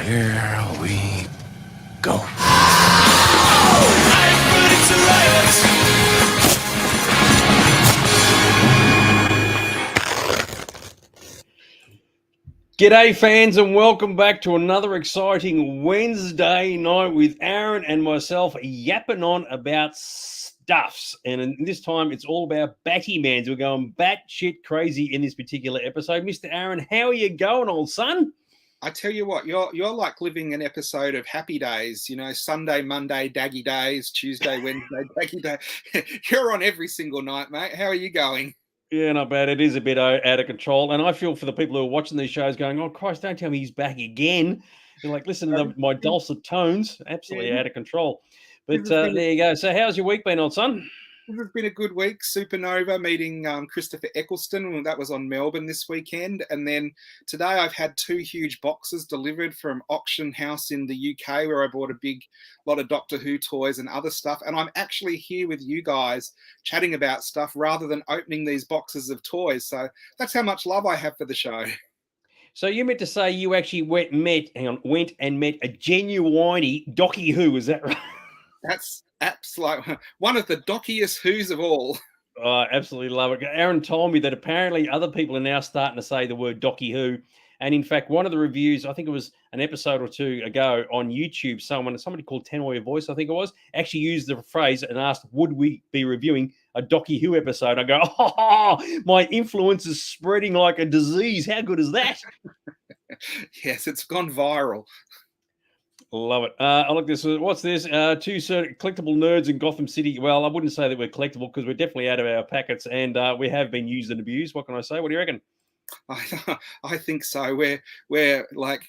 Here we go. G'day fans and welcome back to another exciting Wednesday night with Aaron and myself yapping on about stuffs. And this time it's all about Battymans. We're going batshit crazy in this particular episode. Mr. Aaron, how are you going, old son? I tell you what, you're like living an episode of Happy Days, Sunday, Monday, Daggy Days, Tuesday, Wednesday, Daggy Day. You're on every single night, mate. How are you going? Yeah, not bad. It is a bit out of control. And I feel for the people who are watching these shows going, oh, Christ, don't tell me he's back again. You're like, listen to my dulcet tones. Absolutely out of control. But there you go. So how's your week been, old son? This has been a good week. Supernova meeting Christopher Eccleston. That was on Melbourne this weekend. And then today I've had 2 huge boxes delivered from Auction House in the UK, where I bought a big lot of Doctor Who toys and other stuff. And I'm actually here with you guys chatting about stuff rather than opening these boxes of toys. So that's how much love I have for the show. So you meant to say you actually went and met a genuine Docky Who, is that right? That's absolutely one of the dockiest Who's of all. I absolutely love it. Aaron told me that apparently other people are now starting to say the word Docky Who. And in fact, one of the reviews, I think it was an episode or 2 ago on YouTube, somebody called Tenway Voice, I think it was, actually used the phrase and asked, would we be reviewing a Docky Who episode? I go, oh, my influence is spreading like a disease. How good is that? Yes, it's gone viral. Love it. I like this. What's this? 2 collectible nerds in Gotham City. Well, I wouldn't say that we're collectible because we're definitely out of our packets and we have been used and abused. What can I say? What do you reckon? I think so. We're like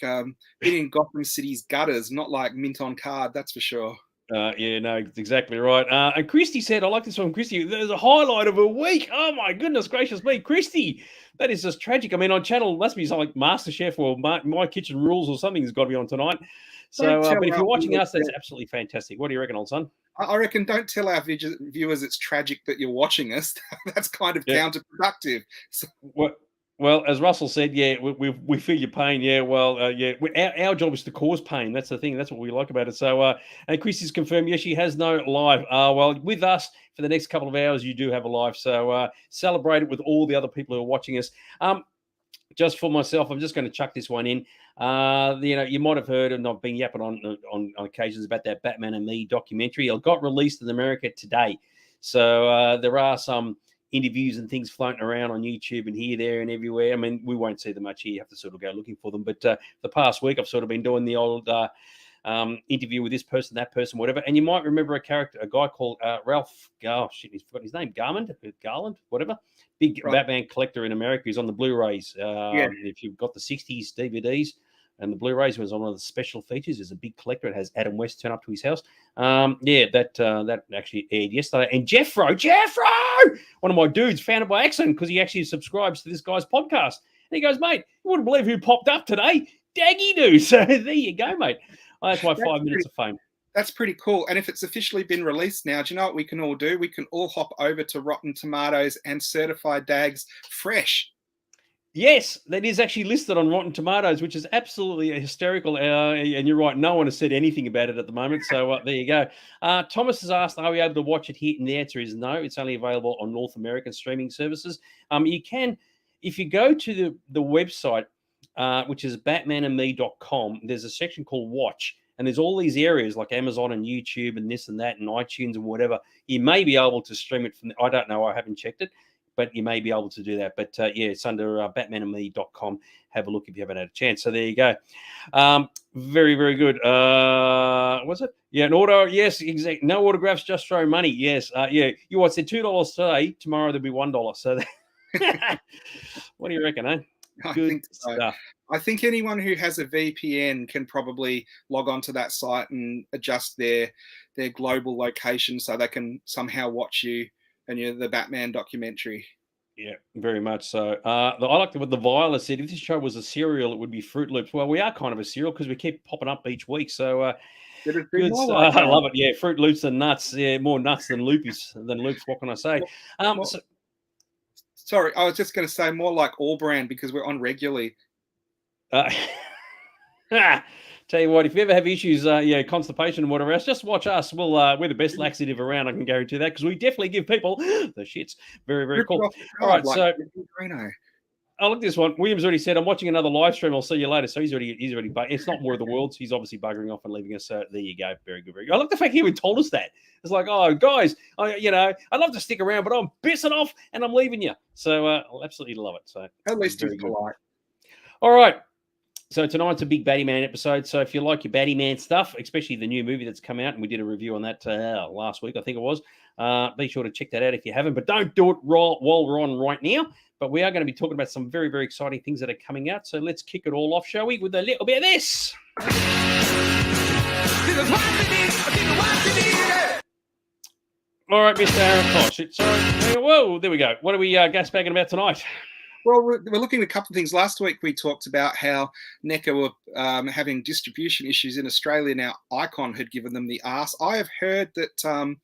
in Gotham City's gutters, not like mint on card, that's for sure. Yeah, no, exactly right. And Christy said, I like this one, Christy. There's a highlight of a week. Oh my goodness gracious me, Christy. That is just tragic. I mean, on channel, must be something like MasterChef or My Kitchen Rules or something has got to be on tonight. So, but if you're watching us, that's absolutely fantastic. What do you reckon, old son? I reckon don't tell our viewers it's tragic that you're watching us. That's kind of counterproductive. So. Well, as Russell said, yeah, we feel your pain. Yeah, well, yeah, our job is to cause pain. That's the thing. That's what we like about it. So, and Christy's confirmed, yes, she has no live. Well, with us for the next couple of hours, you do have a live. So celebrate it with all the other people who are watching us. Just for myself, I'm just going to chuck this one in. You might have heard, and I've been yapping on occasions about that Batman and Me documentary. It got released in America today. So there are some interviews and things floating around on YouTube and here, there, and everywhere. I mean, we won't see them much here. You have to sort of go looking for them. But the past week, I've sort of been doing the old interview with this person, that person, whatever. And you might remember a guy called Ralph. Oh shit, he's forgotten his name. Garland, whatever. Big Batman collector in America. He's on the Blu-rays. If you've got the 60s DVDs and the Blu-rays, was on one of the special features. There's a big collector. It has Adam West turn up to his house. That actually aired yesterday. And Jeffro, one of my dudes, found it by accident because he actually subscribes to this guy's podcast. And he goes, mate, you wouldn't believe who popped up today. Daggy do. So there you go, mate. Oh, that's my 5 minutes of fame. That's pretty cool. And if it's officially been released now, do you know what we can all do? We can all hop over to Rotten Tomatoes and certify Dags fresh. Yes, that is actually listed on Rotten Tomatoes, which is absolutely hysterical. And you're right, no one has said anything about it at the moment. So there you go. Thomas has asked, are we able to watch it here? And the answer is no. It's only available on North American streaming services. You can, if you go to the website, which is batmanandme.com, there's a section called Watch. And there's all these areas like Amazon and YouTube and this and that and iTunes and whatever. You may be able to stream it from. I don't know. I haven't checked it, but you may be able to do that. But yeah, it's under batmanandme.com. Have a look if you haven't had a chance. So there you go. Very, very good. Was it? Yeah, an auto. Yes, exactly. No autographs, just throw money. Yes. Yeah. You what said $2 today. Tomorrow there'll be $1. So what do you reckon, eh? I think so. Stuff. I think anyone who has a VPN can probably log onto that site and adjust their global location so they can somehow watch you and the Batman documentary. Yeah, very much so. I like what the Viola said. If this show was a cereal, it would be Fruit Loops. Well, we are kind of a cereal because we keep popping up each week. So good. I love it. Yeah, Fruit Loops and nuts. Yeah, more nuts than loops. What can I say? Sorry, I was just going to say more like All Brand because we're on regularly. Tell you what, if you ever have issues, constipation and whatever else, just watch us. We're the best laxative around. I can guarantee that because we definitely give people the shits. Very, very Rip it cool. off the All card right, so Reno. I look at this one. William's already said, I'm watching another live stream. I'll see you later. So he's already, it's not War of the Worlds. He's obviously buggering off and leaving us. So there you go. Very good. Very good. I like the fact he even told us that. It's like, oh, guys, I'd love to stick around, but I'm pissing off and I'm leaving you. So I'll absolutely love it. So at least he's very good. polite. All right. So tonight's a big Batty Man episode. So if you like your Batty Man stuff, especially the new movie that's come out, and we did a review on that last week, I think it was, be sure to check that out if you haven't. But don't do it while we're on right now. But we are going to be talking about some very, very exciting things that are coming out. So let's kick it all off, shall we, with a little bit of this. All right, Mr. Aaron. Oh, shit. Sorry. Whoa, there we go. What are we gasbagging about tonight? Well, we're looking at a couple of things. Last week, we talked about how NECA were having distribution issues in Australia. Now, Icon had given them the arse. I have heard that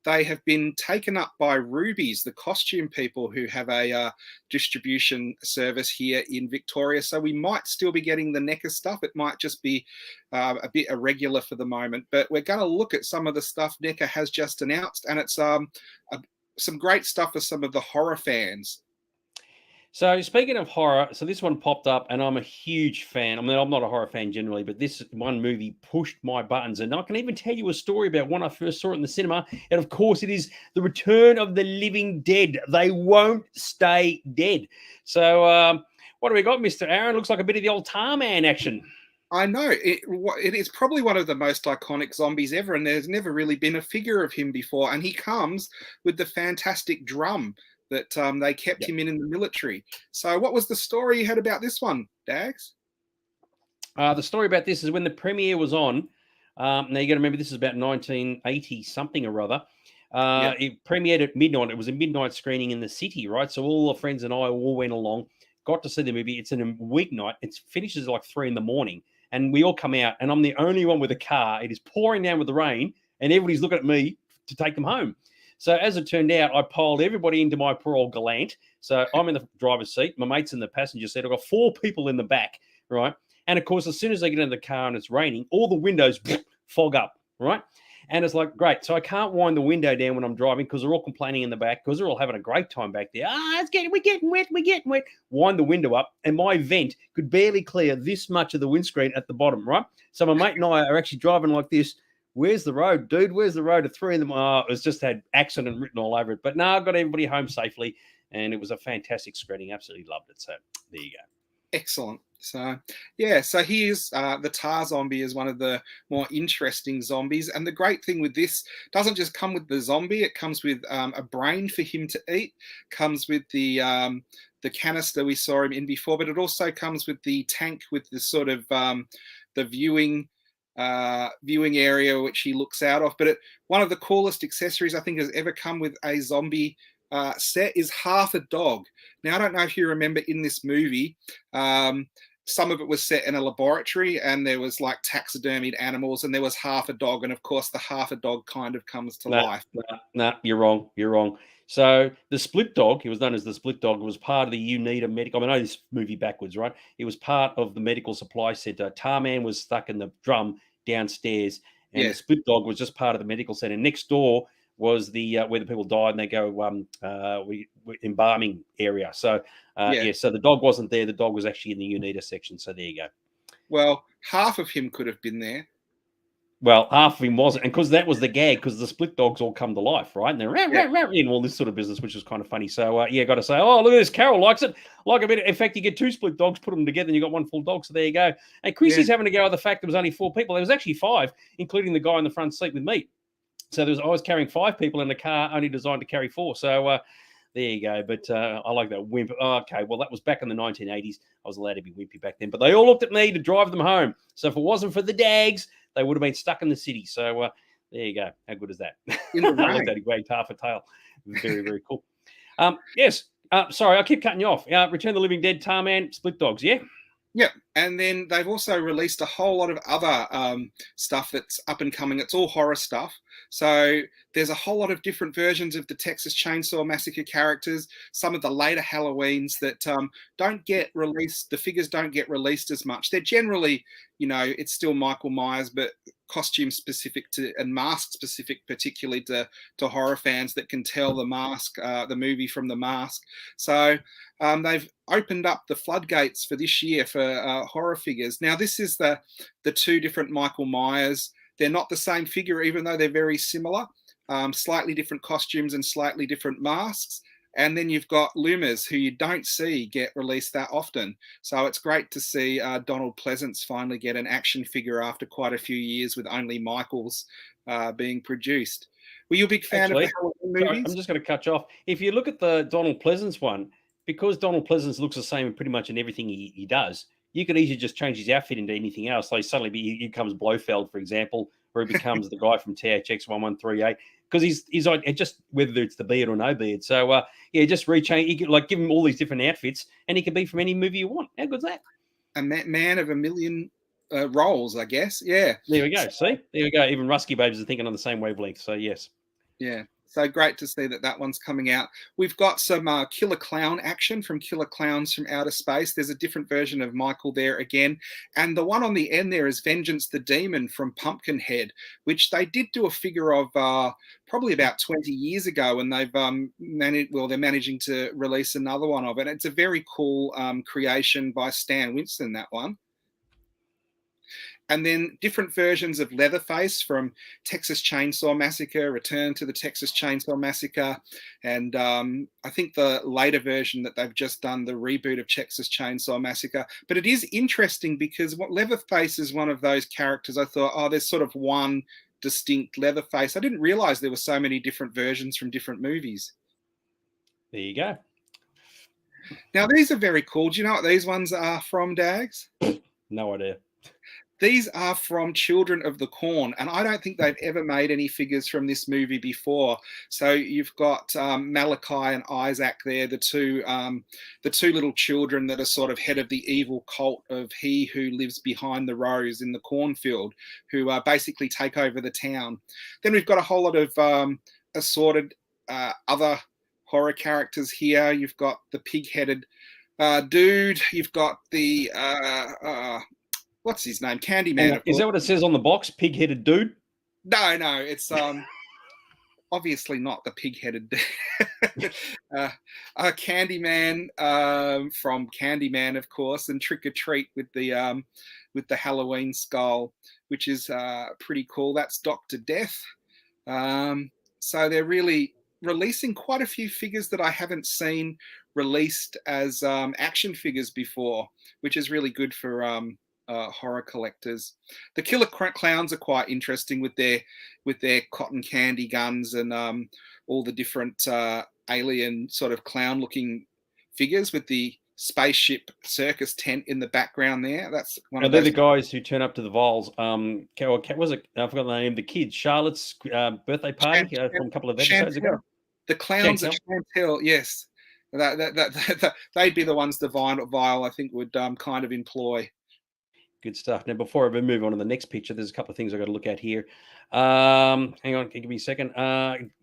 they have been taken up by Rubies, the costume people who have a distribution service here in Victoria. So we might still be getting the NECA stuff. It might just be a bit irregular for the moment. But we're going to look at some of the stuff NECA has just announced. And it's some great stuff for some of the horror fans. So speaking of horror, so this one popped up and I'm a huge fan. I mean, I'm not a horror fan generally, but this one movie pushed my buttons. And I can even tell you a story about when I first saw it in the cinema. And of course, it is The Return of the Living Dead. They won't stay dead. So what do we got, Mr. Aaron? Looks like a bit of the old Tarman action. I know. It is probably one of the most iconic zombies ever, and there's never really been a figure of him before. And he comes with the fantastic drum that they kept him in the military. So what was the story you had about this one, Dags? The story about this is when the premiere was on. Now, you got to remember, this is about 1980 something or other. It premiered at midnight. It was a midnight screening in the city, right? So all the friends and I all went along, got to see the movie. It's a weeknight. It finishes like 3 a.m. And we all come out, and I'm the only one with a car. It is pouring down with the rain, and everybody's looking at me to take them home. So as it turned out, I piled everybody into my poor old Galant. So I'm in the driver's seat. My mate's in the passenger seat. I've got 4 people in the back, right? And, of course, as soon as they get into the car and it's raining, all the windows fog up, right? And it's like, great. So I can't wind the window down when I'm driving because they're all complaining in the back because they're all having a great time back there. We're getting wet. Wind the window up, and my vent could barely clear this much of the windscreen at the bottom, right? So my mate and I are actually driving like this. Where's the road, dude? Where's the road? At 3 a.m. It's just had accident written all over it. But no, I got everybody home safely, and it was a fantastic screening. Absolutely loved it. So there you go. Excellent. So, yeah, so here's the Tar zombie is one of the more interesting zombies. And the great thing with this doesn't just come with the zombie. It comes with a brain for him to eat, comes with the canister we saw him in before, but it also comes with the tank with the sort of the viewing area which he looks out of. But one of the coolest accessories I think has ever come with a zombie set is half a dog. Now, I don't know if you remember in this movie, some of it was set in a laboratory and there was like taxidermied animals and there was half a dog. And of course, the half a dog kind of comes to life. No, you're wrong. You're wrong. So the split dog, he was known as the split dog, was part of the UNITA medical. I know this movie backwards, right? It was part of the medical supply center. Tarman was stuck in the drum downstairs, and the split dog was just part of the medical center. Next door was the where the people died, and they go embalming area. So so the dog wasn't there. The dog was actually in the UNITA section. So there you go. Well, half of him could have been there. Well, half of him wasn't, and because that was the gag, because the split dogs all come to life, right? And they're and all this sort of business, which is kind of funny. So got to say, oh, look at this, Carol likes it. Like a bit. In fact, you get 2 split dogs, put them together, and you got 1 full dog. So there you go. And Chrissy's having to go with the fact there was only 4 people. There was actually 5, including the guy in the front seat with me. So I was carrying 5 people in a car only designed to carry 4. So there you go. But I like that wimp. Okay, well, that was back in the 1980s. I was allowed to be wimpy back then. But they all looked at me to drive them home. So if it wasn't for the Dags, they would have been stuck in the city. So there you go. How good is that? In the I like that. He wagged half a tail. Very, very cool. Yes. Sorry, I keep cutting you off. Return of the Living Dead, Tarman, split dogs, yeah? Yep. And then they've also released a whole lot of other stuff that's up and coming. It's all horror stuff. So there's a whole lot of different versions of the Texas Chainsaw Massacre characters. Some of the later Halloweens that don't get released. The figures don't get released as much. They're generally, it's still Michael Myers, but costume specific to and mask specific, particularly to horror fans that can tell the mask, the movie from the mask. So they've opened up the floodgates for this year for horror figures. Now, this is the two different Michael Myers. They're not the same figure, even though they're very similar. Slightly different costumes and slightly different masks. And then you've got Loomis, who you don't see get released that often. So it's great to see Donald Pleasance finally get an action figure after quite a few years with only Michaels being produced. Were you a big fan of the Halloween movies? I'm just going to cut you off. If you look at the Donald Pleasance one, because Donald Pleasance looks the same pretty much in everything he does, you could easily just change his outfit into anything else. Like suddenly he becomes Blofeld, for example, or he becomes the guy from THX 1138. Because he's like, just whether it's the beard or no beard. So, just rechange. You can, give him all these different outfits, and he can be from any movie you want. How good's that? A man of a million roles, I guess. Yeah. There we go. See? There we go. Even Rusky Babes are thinking on the same wavelength. So, yes. Yeah. So great to see that one's coming out. We've got some Killer Clown action from Killer Clowns from Outer Space. There's a different version of Michael there again. And the one on the end there is Vengeance the Demon from Pumpkinhead, which they did do a figure of probably about 20 years ago. And they've they're managing to release another one of it. It's a very cool creation by Stan Winston, that one. And then different versions of Leatherface from Texas Chainsaw Massacre, Return to the Texas Chainsaw Massacre, and I think the later version that they've just done, the reboot of Texas Chainsaw Massacre. But it is interesting because Leatherface is one of those characters I thought, there's sort of one distinct Leatherface. I didn't realize there were so many different versions from different movies. There you go. Now, these are very cool. Do you know what these ones are from, Dags? No idea. These are from Children of the Corn, and I don't think they've ever made any figures from this movie before. So you've got Malachi and Isaac there, the two little children that are sort of head of the evil cult of he who lives behind the rows in the cornfield, who basically take over the town. Then we've got a whole lot of assorted other horror characters here. You've got the pig-headed dude. You've got the what's his name? Candyman. Is that what it says on the box? Pig-headed dude? No, it's obviously not the pig-headed dude. Candyman from Candyman, of course, and Trick or Treat with the Halloween skull, which is pretty cool. That's Dr. Death. So they're really releasing quite a few figures that I haven't seen released as action figures before, which is really good for horror collectors. The Killer Clowns are quite interesting with their cotton candy guns and all the different alien sort of clown looking figures with the spaceship circus tent in the background there. That's one of those. They're the guys who turn up to the Vols. Was it? I forgot the name. The kids. Charlotte's birthday party from a couple of episodes ago. The clowns at Chantel, yes. They'd be the ones the Vile, I think, would kind of employ. Good stuff. Now, before I move on to the next picture, there's a couple of things I've got to look at here. Hang on, give me a second.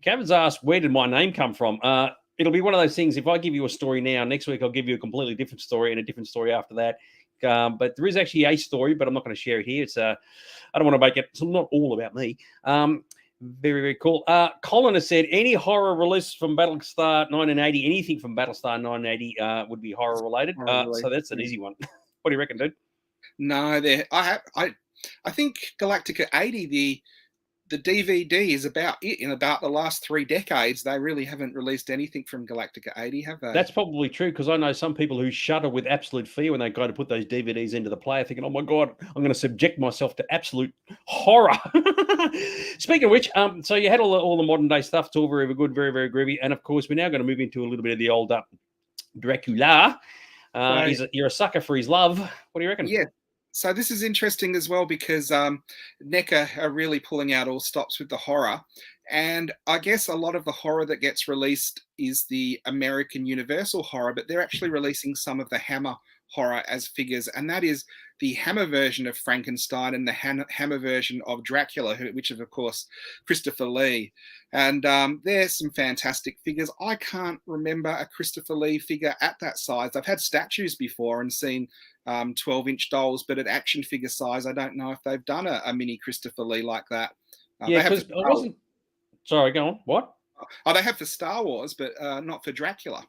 Gavin's asked, where did my name come from? It'll be one of those things, if I give you a story now, next week I'll give you a completely different story and a different story after that. But there is actually a story, but I'm not going to share it here. I don't want to make it, it's not all about me. Very, very cool. Colin has said, any horror release from Battlestar 1980, anything from Battlestar 1980 would be horror related. So that's an easy one. What do you reckon, dude? No, I think Galactica 80, the DVD is about it. In about the last 3 decades, they really haven't released anything from Galactica 80, have they? That's probably true, because I know some people who shudder with absolute fear when they go to put those DVDs into the player, thinking, oh my God, I'm going to subject myself to absolute horror. Speaking of which, so you had all the modern day stuff. It's all very, very good, very, very groovy. And of course, we're now going to move into a little bit of the old Dracula. You're a sucker for his love. What do you reckon? Yeah. So this is interesting as well because NECA are really pulling out all stops with the horror. And I guess a lot of the horror that gets released is the American Universal horror, but they're actually releasing some of the Hammer horror as figures, and that is the Hammer version of Frankenstein and the Hammer version of Dracula, which is, of course, Christopher Lee. And there's some fantastic figures. I can't remember a Christopher Lee figure at that size. I've had statues before and seen 12-inch dolls, but at action figure size, I don't know if they've done a mini Christopher Lee like that. Yeah, because I wasn't... Sorry, go on. What? Oh, they have for Star Wars, but not for Dracula.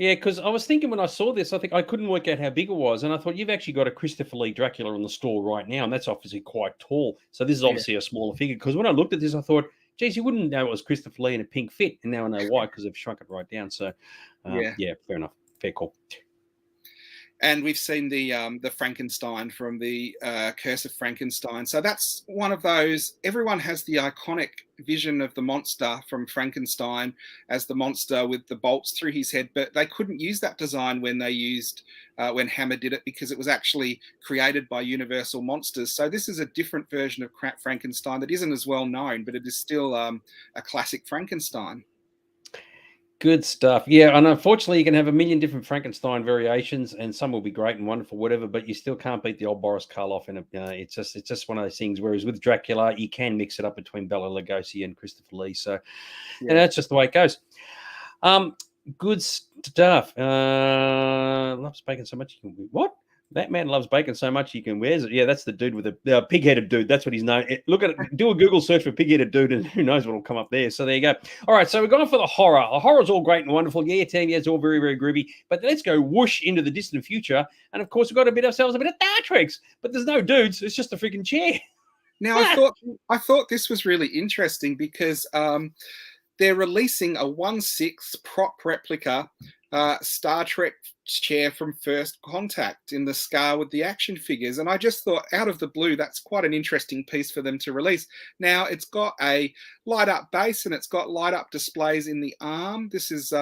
Yeah, because I was thinking when I saw this, I think I couldn't work out how big it was. And I thought, you've actually got a Christopher Lee Dracula in the store right now, and that's obviously quite tall. So this is obviously a smaller figure. Because when I looked at this, I thought, geez, you wouldn't know it was Christopher Lee in a pink fit. And now I know why, because they've shrunk it right down. So, yeah, fair enough. Fair call. And we've seen the Frankenstein from the Curse of Frankenstein. So that's one of those. Everyone has the iconic vision of the monster from Frankenstein as the monster with the bolts through his head, but they couldn't use that design when they used when Hammer did it, because it was actually created by Universal Monsters. So this is a different version of Frankenstein that isn't as well known, but it is still a classic Frankenstein. Good stuff. Yeah, and unfortunately, you can have a million different Frankenstein variations, and some will be great and wonderful, whatever. But you still can't beat the old Boris Karloff. And it's just one of those things. Whereas with Dracula, you can mix it up between Bela Lugosi and Christopher Lee. So, and that's just the way it goes. Good stuff. Loves bacon so much you can what? That man loves bacon so much he can wears it. Yeah, that's the dude with the pig-headed dude. That's what he's known. Look at it. Do a Google search for pig-headed dude, and who knows what will come up there. So there you go. All right, so we're going for the horror. The horror's all great and wonderful. Yeah, Tam, yeah, it's all very, very groovy. But let's go whoosh into the distant future. And, of course, we've got to bid ourselves a bit of Star Trek. But there's no dudes. It's just a freaking chair. Now, I thought this was really interesting because they're releasing a 1/6 prop replica Star Trek chair from First Contact in the scale with the action figures. And I just thought, out of the blue, that's quite an interesting piece for them to release. Now, it's got a light-up base and it's got light-up displays in the arm. This is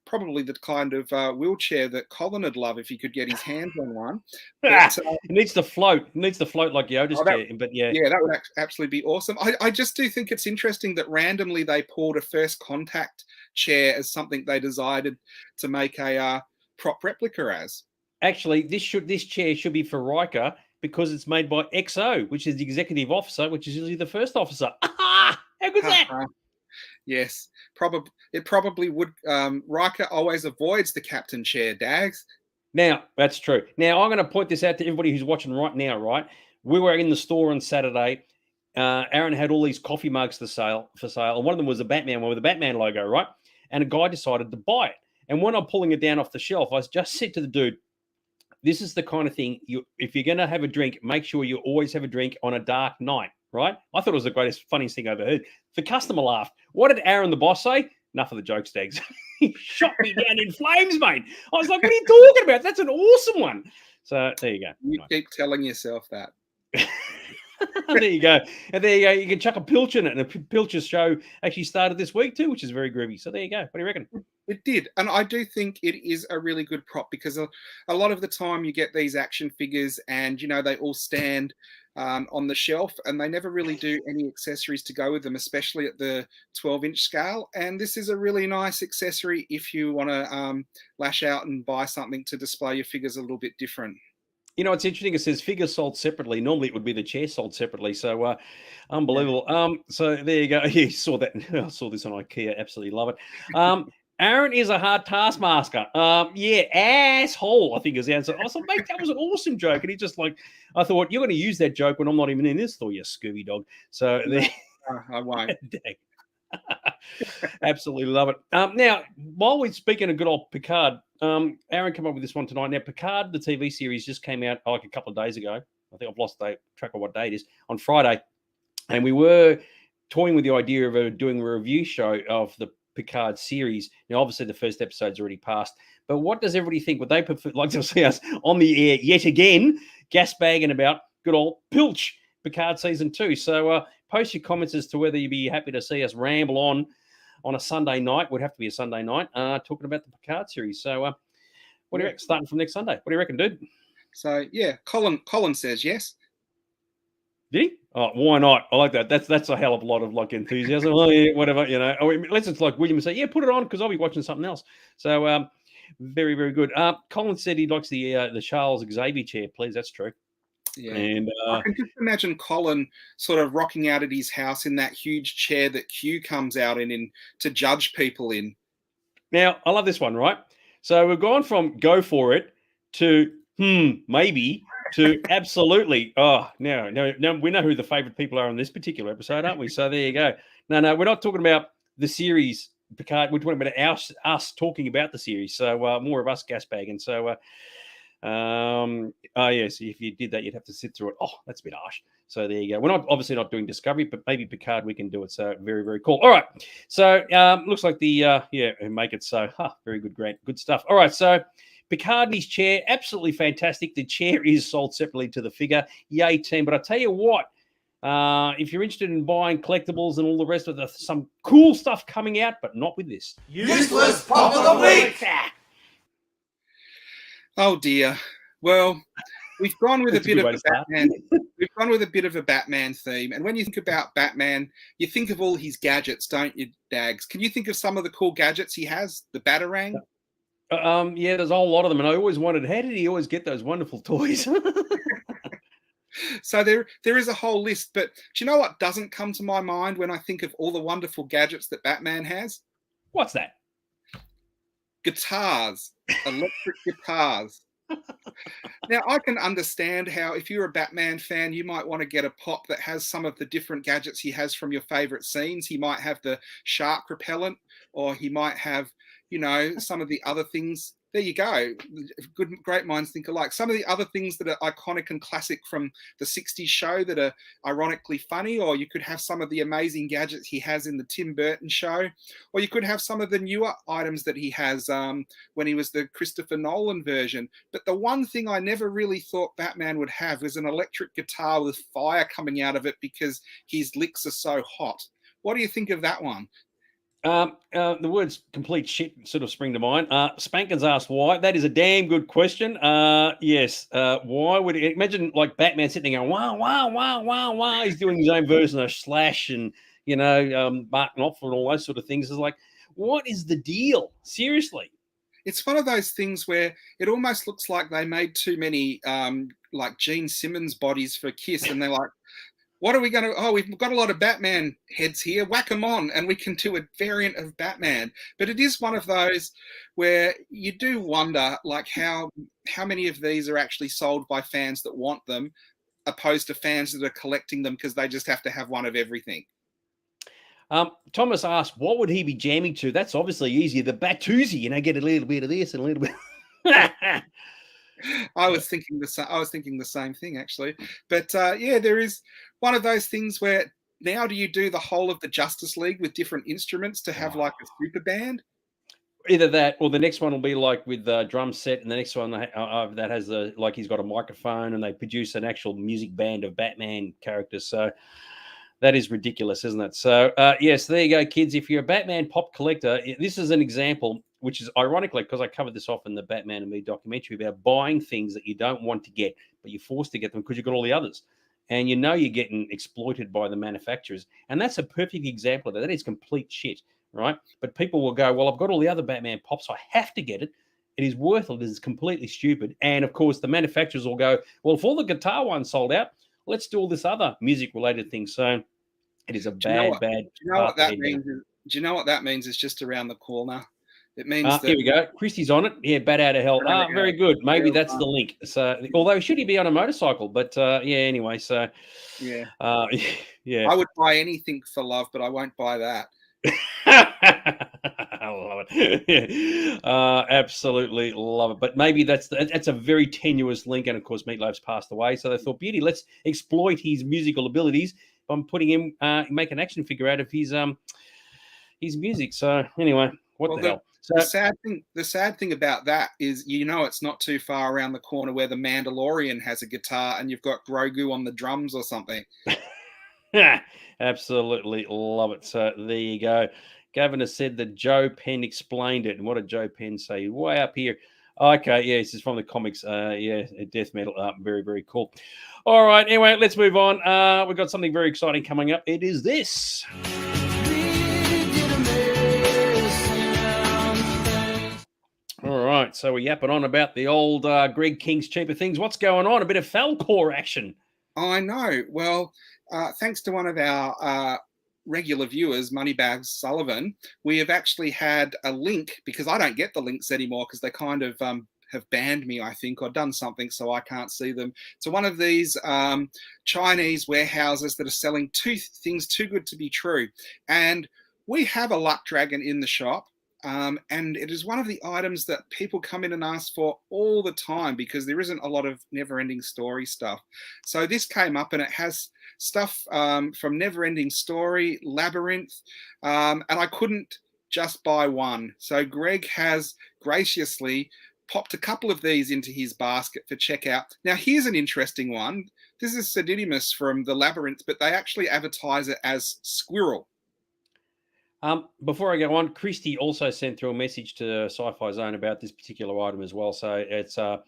probably the kind of wheelchair that Colin would love if he could get his hands on one. But, it needs to float. It needs to float like Yoda's chair. But yeah, that would absolutely be awesome. I just do think it's interesting that randomly they pulled a First Contact chair as something they decided to make a prop replica as. Actually, this chair should be for Riker because it's made by XO, which is the executive officer, which is usually the first officer. How good's that? Yes, it probably would. Riker always avoids the captain chair, Dags. Now, that's true. Now, I'm going to point this out to everybody who's watching right now, right? We were in the store on Saturday. Aaron had all these coffee mugs for sale, and one of them was a Batman one with a Batman logo, right? And a guy decided to buy it. And when I'm pulling it down off the shelf, I just said to the dude, this is the kind of thing, if you're going to have a drink, make sure you always have a drink on a dark night, right? I thought it was the greatest, funniest thing I ever heard. The customer laughed. What did Aaron, the boss, say? Enough of the jokes, Dags. He shot me down in flames, mate. I was like, what are you talking about? That's an awesome one. So there you go. You keep telling yourself that. There you go. And there you go. You can chuck a pilch in it. And a pilch's show actually started this week too, which is very groovy. So there you go. What do you reckon? It did. And I do think it is a really good prop because a lot of the time you get these action figures and, they all stand on the shelf and they never really do any accessories to go with them, especially at the 12-inch scale. And this is a really nice accessory if you want to lash out and buy something to display your figures a little bit different. It's interesting. It says figures sold separately. Normally, it would be the chair sold separately. So, unbelievable. Yeah. So there you go. You saw that. I saw this on IKEA. Absolutely love it. Aaron is a hard taskmaster. Yeah, asshole, I think is the answer. I thought, mate, that was an awesome joke. And he just I thought, you're going to use that joke when I'm not even in this store, you Scooby dog. So there. I won't. Absolutely love it. Now, while we're speaking of good old Picard, Aaron came up with this one tonight. Now, Picard, the TV series, just came out a couple of days ago. I think I've lost track of what day it is, on Friday. And we were toying with the idea of doing a review show of the Picard series. Now, obviously, the first episode's already passed. But what does everybody think? Would they like to see us on the air yet again, gas bagging about good old Pilch Picard season 2? So post your comments as to whether you'd be happy to see us ramble on a Sunday night. Would have to be a Sunday night, talking about the Picard series. So what do you reckon? Starting from next Sunday. What do you reckon, dude? So, yeah, Colin says yes. Did he? Oh, why not? I like that. That's a hell of a lot of enthusiasm. Oh, yeah, whatever, let's just like William say, yeah, put it on because I'll be watching something else. So Very, very good. Colin said he likes the Charles Xavier chair, please. That's true. Yeah. And I can just imagine Colin sort of rocking out at his house in that huge chair that Q comes out in to judge people in. now I love this one, right? So we've gone from go for it to maybe to absolutely. Oh, no, we know who the favorite people are on this particular episode, aren't we? So there you go. No, we're not talking about the series, Picard. We're talking about us talking about the series. So more of us gasbagging. So oh yes, if you did that, you'd have to sit through it. Oh, that's a bit harsh. So there you go. We're obviously not doing Discovery, but maybe Picard we can do it. So very, very cool. All right. So looks like the make it so. Very good, great, good stuff. All right. So Picard and his chair, absolutely fantastic. The chair is sold separately to the figure. Yay, team. But I tell you what, if you're interested in buying collectibles and all the rest of some cool stuff coming out, but not with this. Useless Pop of the Week! Oh dear. Well, we've gone with a bit of a Batman. We've gone with a bit of a Batman theme. And when you think about Batman, you think of all his gadgets, don't you, Dags? Can you think of some of the cool gadgets he has? The Batarang? Yeah, there's a whole lot of them. And I always wondered, how did he always get those wonderful toys? So there is a whole list. But do you know what doesn't come to my mind when I think of all the wonderful gadgets that Batman has? What's that? Guitars. Electric guitars. Now, I can understand how if you're a Batman fan, you might want to get a pop that has some of the different gadgets he has from your favorite scenes. He might have the shark repellent, or he might have, some of the other things. There you go. Great minds think alike. Some of the other things that are iconic and classic from the 60s show that are ironically funny, or you could have some of the amazing gadgets he has in the Tim Burton show, or you could have some of the newer items that he has when he was the Christopher Nolan version. But the one thing I never really thought Batman would have was an electric guitar with fire coming out of it because his licks are so hot. What do you think of that one? The words complete shit sort of spring to mind. Spankins asked why. That is a damn good question. Yes. Why would it, imagine like Batman sitting there going, wow, wow, wow, wow, wow. He's doing his own version of Slash and, Mark Knopfler and all those sort of things. It's like, what is the deal? Seriously. It's one of those things where it almost looks like they made too many like Gene Simmons bodies for Kiss, and they're like, what are we going to... Oh, we've got a lot of Batman heads here. Whack them on, and we can do a variant of Batman. But it is one of those where you do wonder, like, how many of these are actually sold by fans that want them, opposed to fans that are collecting them because they just have to have one of everything. Thomas asked, what would he be jamming to? That's obviously easier. The Batusi, get a little bit of this and a little bit... I was thinking the same thing, actually. But there is one of those things where now do you do the whole of the Justice League with different instruments to have like a super band? Either that, or the next one will be like with the drum set, and the next one that has he's got a microphone, and they produce an actual music band of Batman characters. So that is ridiculous, isn't it? So yes, there you go, kids. If you're a Batman pop collector, this is an example, which is ironically because I covered this off in the Batman and Me documentary about buying things that you don't want to get, but you're forced to get them because you've got all the others. And you're getting exploited by the manufacturers. And that's a perfect example of that. That is complete shit, right? But people will go, well, I've got all the other Batman pops, so I have to get it. It is worthless. It is completely stupid. And, of course, the manufacturers will go, well, if all the guitar ones sold out, let's do all this other music-related thing. So it is a bad. Do you know what that means? Do you know what that means? It's just around the corner. It means that... Here we go. Christie's on it. Yeah, Bat Out of Hell. Very good. Maybe that's the link. So, although should he be on a motorcycle? But anyway. So yeah, yeah. I would buy anything for love, but I won't buy that. I love it. Absolutely love it. But maybe that's a very tenuous link. And of course, Meatloaf's passed away, so they thought, beauty, let's exploit his musical abilities by putting him make an action figure out of his music. So anyway, what the hell? So, the sad thing about that is, it's not too far around the corner where the Mandalorian has a guitar and you've got Grogu on the drums or something. Absolutely love it. So there you go. Gavin has said that Joe Penn explained it. And what did Joe Penn say? Way up here. Okay, yeah, this is from the comics. Death metal. Very, very cool. All right, anyway, let's move on. We've got something very exciting coming up. It is this. All right. So we're yapping on about the old Greg King's Cheaper Things. What's going on? A bit of Falcor action. I know. Well, thanks to one of our regular viewers, Moneybags Sullivan, we have actually had a link, because I don't get the links anymore because they kind of have banned me, I think, or done something so I can't see them. So one of these Chinese warehouses that are selling things too good to be true. And we have a luck dragon in the shop. And it is one of the items that people come in and ask for all the time because there isn't a lot of Never-Ending Story stuff. So this came up and it has stuff from Never-Ending Story, Labyrinth, and I couldn't just buy one. So Greg has graciously popped a couple of these into his basket for checkout. Now here's an interesting one. This is Pseudidymus from the Labyrinth, but they actually advertise it as Squirrel. Before I go on, Christy also sent through a message to Sci-Fi Zone about this particular item as well. So it's so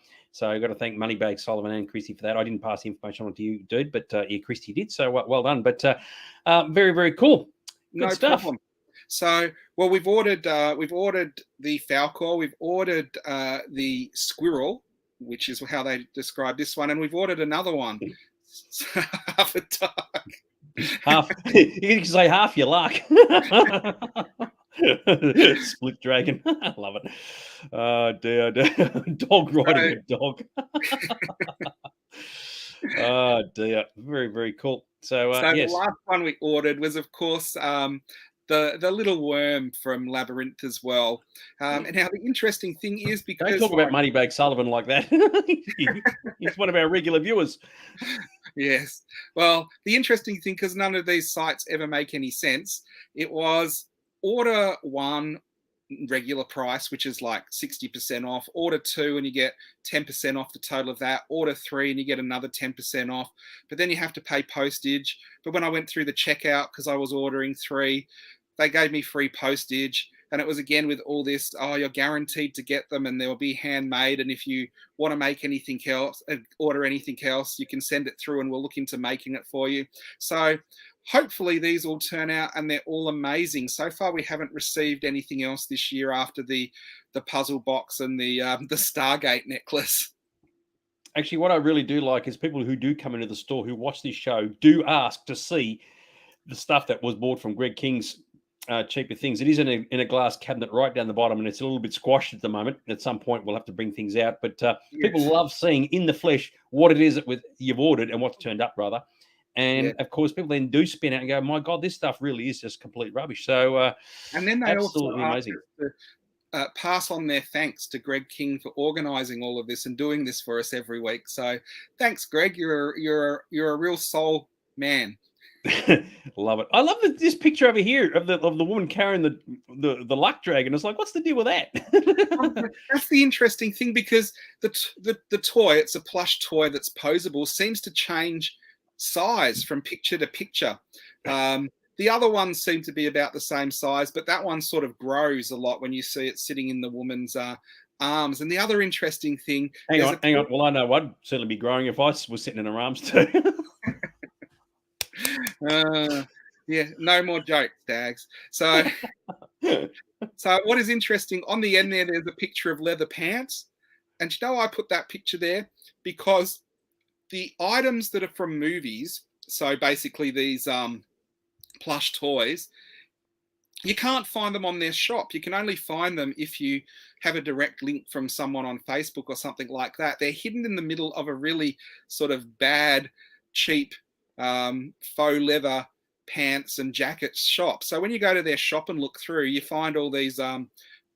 I've got to thank Moneybag Sullivan and Christy for that. I didn't pass the information on to you, dude, but yeah, Christy did. So well done. But very, very cool. Good No stuff. problem. So, well, we've ordered the Falcor, we've ordered the Squirrel, which is how they describe this one, and we've ordered another one. Half a dark. Half, you can say half your luck. Split dragon. I love it. Dear. Dog riding a dog. Oh dear. Very, very cool. So yes. The last one we ordered was, of course, the little worm from Labyrinth as well. And now the interesting thing is, because don't talk about Moneybag Sullivan like that. He's one of our regular viewers. Yes. Well, the interesting thing, because none of these sites ever make any sense, it was order one regular price, which is like 60% off. Order two and you get 10% off the total of that. Order three and you get another 10% off. But then you have to pay postage. But when I went through the checkout, because I was ordering three, they gave me free postage. And it was again with all this, oh, you're guaranteed to get them and they'll be handmade. And if you want to make anything else, order anything else, you can send it through and we'll look into making it for you. So hopefully these all turn out and they're all amazing. So far, we haven't received anything else this year after the puzzle box and the Stargate necklace. Actually, what I really do like is people who do come into the store who watch this show do ask to see the stuff that was bought from Greg King's Cheaper Things. It is in a glass cabinet right down the bottom, and it's a little bit squashed at the moment. At some point, we'll have to bring things out. But yes, people love seeing in the flesh what it is that you've ordered and what's turned up, rather. And of course, people then do spin out and go, "My God, this stuff really is just complete rubbish." So, and then they absolutely also amazing. Pass on their thanks to Greg King for organising all of this and doing this for us every week. So, thanks, Greg. You're a real soul man. Love it. I love this picture over here of the woman carrying the luck dragon. It's like, what's the deal with that? That's the interesting thing, because the toy, it's a plush toy that's posable, seems to change size from picture to picture. The other ones seem to be about the same size, but that one sort of grows a lot when you see it sitting in the woman's arms. And the other interesting thing... Hang on. Well, I know I'd certainly be growing if I was sitting in her arms too. Yeah, no more jokes, Dags. So what is interesting, on the end there's a picture of leather pants. And you know, I put that picture there because the items that are from movies, so basically these plush toys, you can't find them on their shop. You can only find them if you have a direct link from someone on Facebook or something like that. They're hidden in the middle of a really sort of bad, cheap faux leather pants and jackets shop. So when you go to their shop and look through, you find all these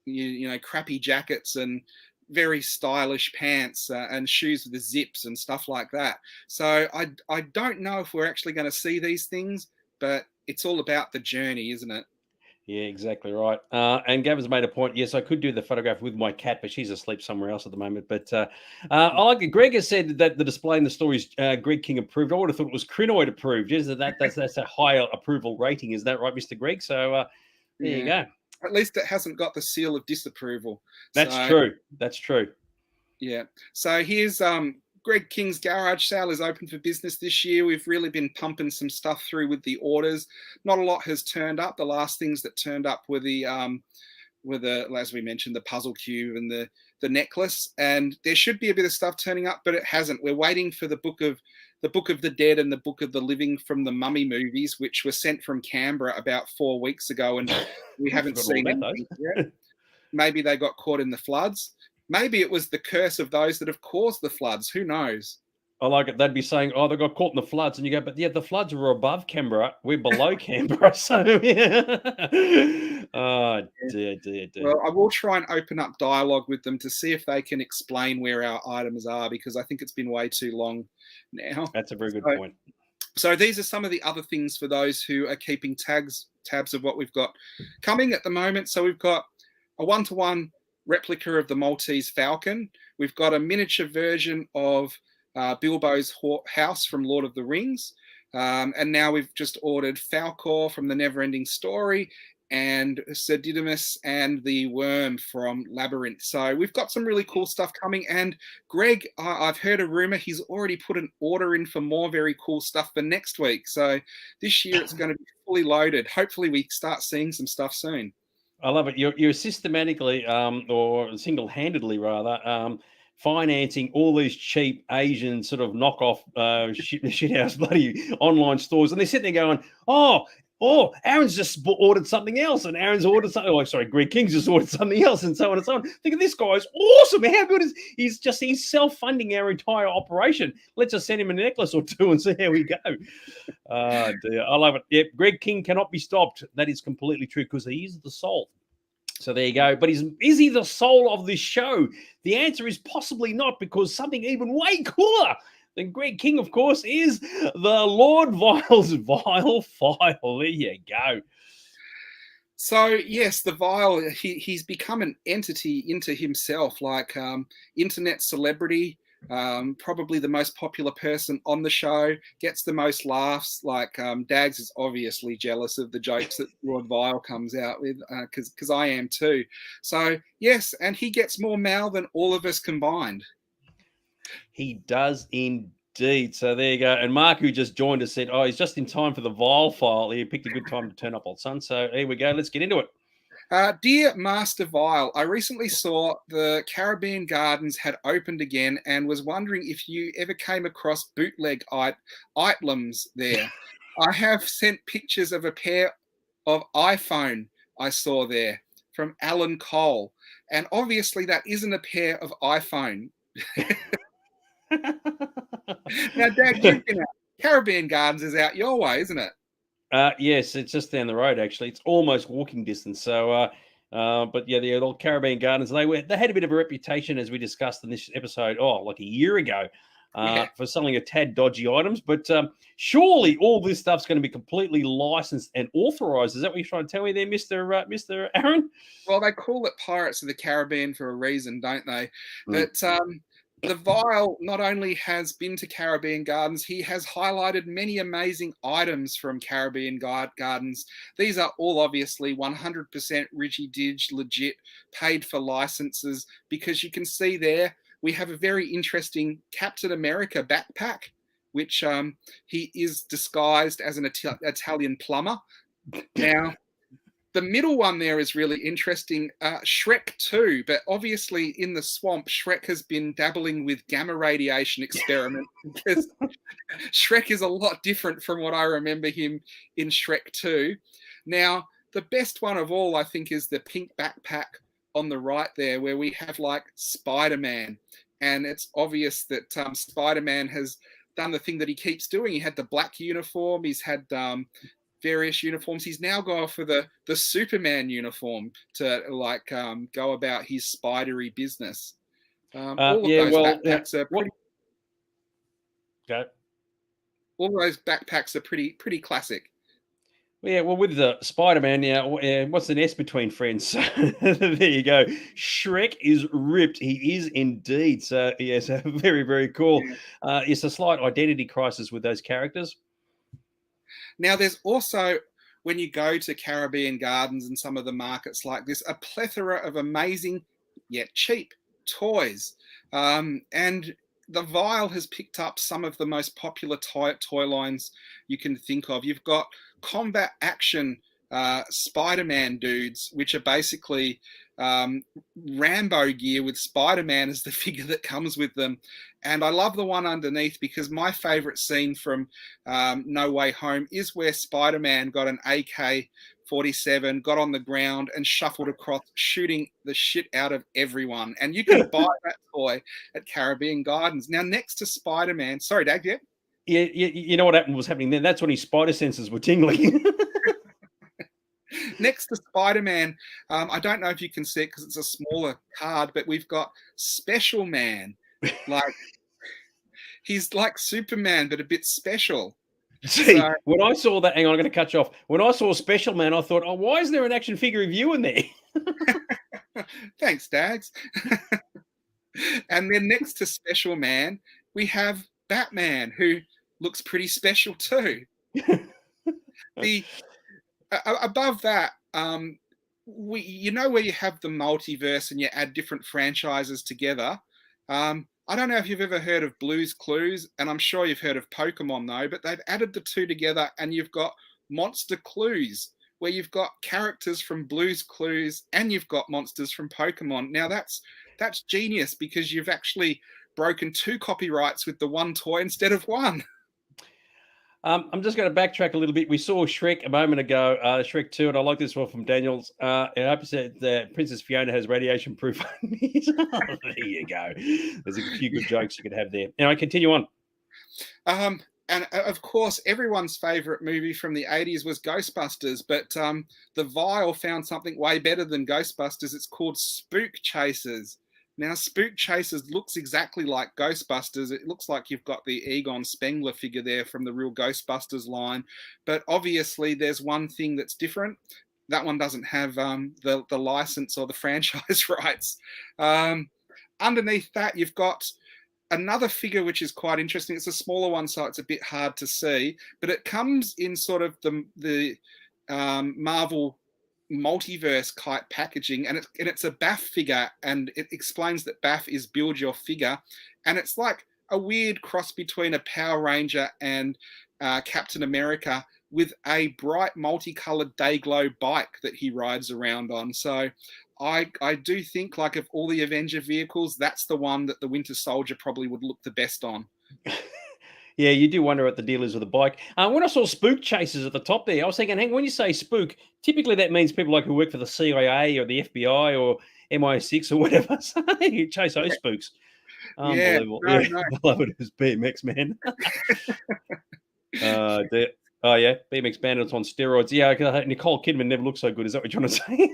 you know, crappy jackets and very stylish pants and shoes with the zips and stuff like that. So I don't know if we're actually going to see these things, but it's all about the journey, isn't it? Yeah, exactly right. And Gavin's made a point. Yes, I could do the photograph with my cat, but she's asleep somewhere else at the moment. But I like it. Greg has said that the display in the store is Greg King approved. I would have thought it was Crinoid approved. Isn't that's a higher approval rating? Is that right, Mr. Greg? So there you go. At least it hasn't got the seal of disapproval. That's true. That's true. Yeah. So here's Greg King's garage sale is open for business this year. We've really been pumping some stuff through with the orders. Not a lot has turned up. The last things that turned up were the as we mentioned, the puzzle cube and the the necklace, and there should be a bit of stuff turning up, but it hasn't. We're waiting for the Book of the Dead and the Book of the Living from the Mummy movies, which were sent from Canberra about 4 weeks ago, and we haven't seen anything yet. Maybe they got caught in the floods. Maybe it was the curse of those that have caused the floods. Who knows? I like it. They'd be saying, "Oh, they got caught in the floods," and you go, "But yeah, the floods were above Canberra. We're below Canberra." So, yeah. Oh dear. Well, I will try and open up dialogue with them to see if they can explain where our items are, because I think it's been way too long now. That's a very good point. So these are some of the other things for those who are keeping tabs of what we've got coming at the moment. So we've got a 1-to-1 replica of the Maltese Falcon. We've got a miniature version of Bilbo's house from Lord of the Rings. And now we've just ordered Falcor from the Neverending Story, and Sir Didymus and the Worm from Labyrinth. So we've got some really cool stuff coming. And Greg, I've heard a rumor he's already put an order in for more very cool stuff for next week. So this year it's going to be fully loaded. Hopefully we start seeing some stuff soon. I love it. You're systematically, or single-handedly rather, financing all these cheap Asian sort of knockoff shithouse bloody online stores, and they're sitting there going, "Oh, Aaron's just ordered something else, and Aaron's ordered something. Oh, sorry, Greg King's just ordered something else, and so on and so on. Think of this guy's awesome. How good is he's self-funding our entire operation? Let's just send him a necklace or two and see how we go." Oh dear, I love it. Yep, Greg King cannot be stopped. That is completely true, because he is the soul. So there you go. But is he the soul of this show? The answer is possibly not, because something even way cooler than Greg King, of course, is the Lord Vile's Vile File. There you go. So yes, the Vile, he's become an entity into himself, like internet celebrity. Probably the most popular person on the show, gets the most laughs. Like Dags is obviously jealous of the jokes that Lord Vile comes out with, because I am too. So yes, and he gets more mail than all of us combined. He does indeed. So there you go. And Mark, who just joined us, said, "Oh, he's just in time for the Vile File. He picked a good time to turn up, old son." So here we go. Let's get into it. Dear Master Vile, I recently saw the Caribbean Gardens had opened again and was wondering if you ever came across bootleg items there. I have sent pictures of a pair of iPhone I saw there from Alan Cole, and obviously that isn't a pair of iPhone. Now, Dad, you've been out. Caribbean Gardens is out your way, isn't it? Yes, it's just down the road. Actually, it's almost walking distance. So, but yeah, the old Caribbean Gardens, they had a bit of a reputation, as we discussed in this episode, like a year ago, for selling a tad dodgy items. But surely all this stuff's going to be completely licensed and authorized. Is that what you're trying to tell me there, Mr. Aaron? Well, they call it Pirates of the Caribbean for a reason, don't they? But the Vile not only has been to Caribbean Gardens, he has highlighted many amazing items from Caribbean Gardens. These are all obviously 100% Richie Didge, legit, paid for licenses, because you can see there we have a very interesting Captain America backpack, which he is disguised as an Italian plumber. Now, the middle one there is really interesting. Shrek 2, but obviously in the swamp, Shrek has been dabbling with gamma radiation experiments, because Shrek is a lot different from what I remember him in Shrek 2. Now, the best one of all, I think, is the pink backpack on the right there, where we have like Spider-Man. And it's obvious that Spider-Man has done the thing that he keeps doing. He had the black uniform. He's had various uniforms. He's now gone for the Superman uniform to go about his spidery business. All of those backpacks are pretty. Okay. All those backpacks are pretty classic. Yeah, well, with the Spider-Man, what's an S between friends? There you go. Shrek is ripped. He is indeed. So yes, very, very cool. Yeah. It's a slight identity crisis with those characters. Now, there's also, when you go to Caribbean Gardens and some of the markets like this, a plethora of amazing yet cheap toys. And the Vile has picked up some of the most popular toy lines you can think of. You've got combat action Spider-Man dudes, which are basically Rambo gear with Spider-Man as the figure that comes with them. And I love the one underneath because my favorite scene from No Way Home is where Spider-Man got an AK-47, got on the ground and shuffled across, shooting the shit out of everyone. And you can buy that toy at Caribbean Gardens. Now, next to Spider-Man, sorry, Dag, yeah? Yeah, you know what happened was happening then. That's when his spider senses were tingling. Next to Spider-Man, I don't know if you can see it because it's a smaller card, but we've got Special Man. Like, he's like Superman, but a bit special. See, when I saw that, hang on, I'm going to cut you off. When I saw Special Man, I thought, oh, why is there an action figure of you in there? Thanks, Dags. And then next to Special Man, we have Batman, who looks pretty special too. Above that, you know where you have the multiverse and you add different franchises together. I don't know if you've ever heard of Blue's Clues, and I'm sure you've heard of Pokemon though, but they've added the two together and you've got Monster Clues, where you've got characters from Blue's Clues and you've got monsters from Pokemon. Now that's genius because you've actually broken two copyrights with the one toy instead of one. I'm just going to backtrack a little bit. We saw Shrek a moment ago, Shrek 2, and I like this one from Daniels. I hope you said that Princess Fiona has radiation proof. There you go. There's a few good jokes you could have there. Now, continue on. And of course, everyone's favorite movie from the 80s was Ghostbusters, but the Vial found something way better than Ghostbusters. It's called Spook Chasers. Now, Spook Chasers looks exactly like Ghostbusters. It looks like you've got the Egon Spengler figure there from the real Ghostbusters line. But obviously, there's one thing that's different. That one doesn't have the license or the franchise rights. Underneath that, you've got another figure which is quite interesting. It's a smaller one, so it's a bit hard to see. But it comes in sort of the Marvel multiverse type packaging, and it's a Baff figure, and it explains that Baff is build your figure, and it's like a weird cross between a Power Ranger and Captain America with a bright multicolored Dayglow bike that he rides around on. So I do think, like, of all the Avenger vehicles, that's the one that the Winter Soldier probably would look the best on. Yeah, you do wonder what the deal is with the bike. When I saw Spook Chasers at the top there, I was thinking, when you say spook, typically that means people like who work for the CIA or the FBI or MI6 or whatever. So you chase those spooks. Unbelievable. No. I love it as BMX, man. Oh, yeah, BMX Bandits on steroids. Yeah, Nicole Kidman never looked so good. Is that what you're trying to say?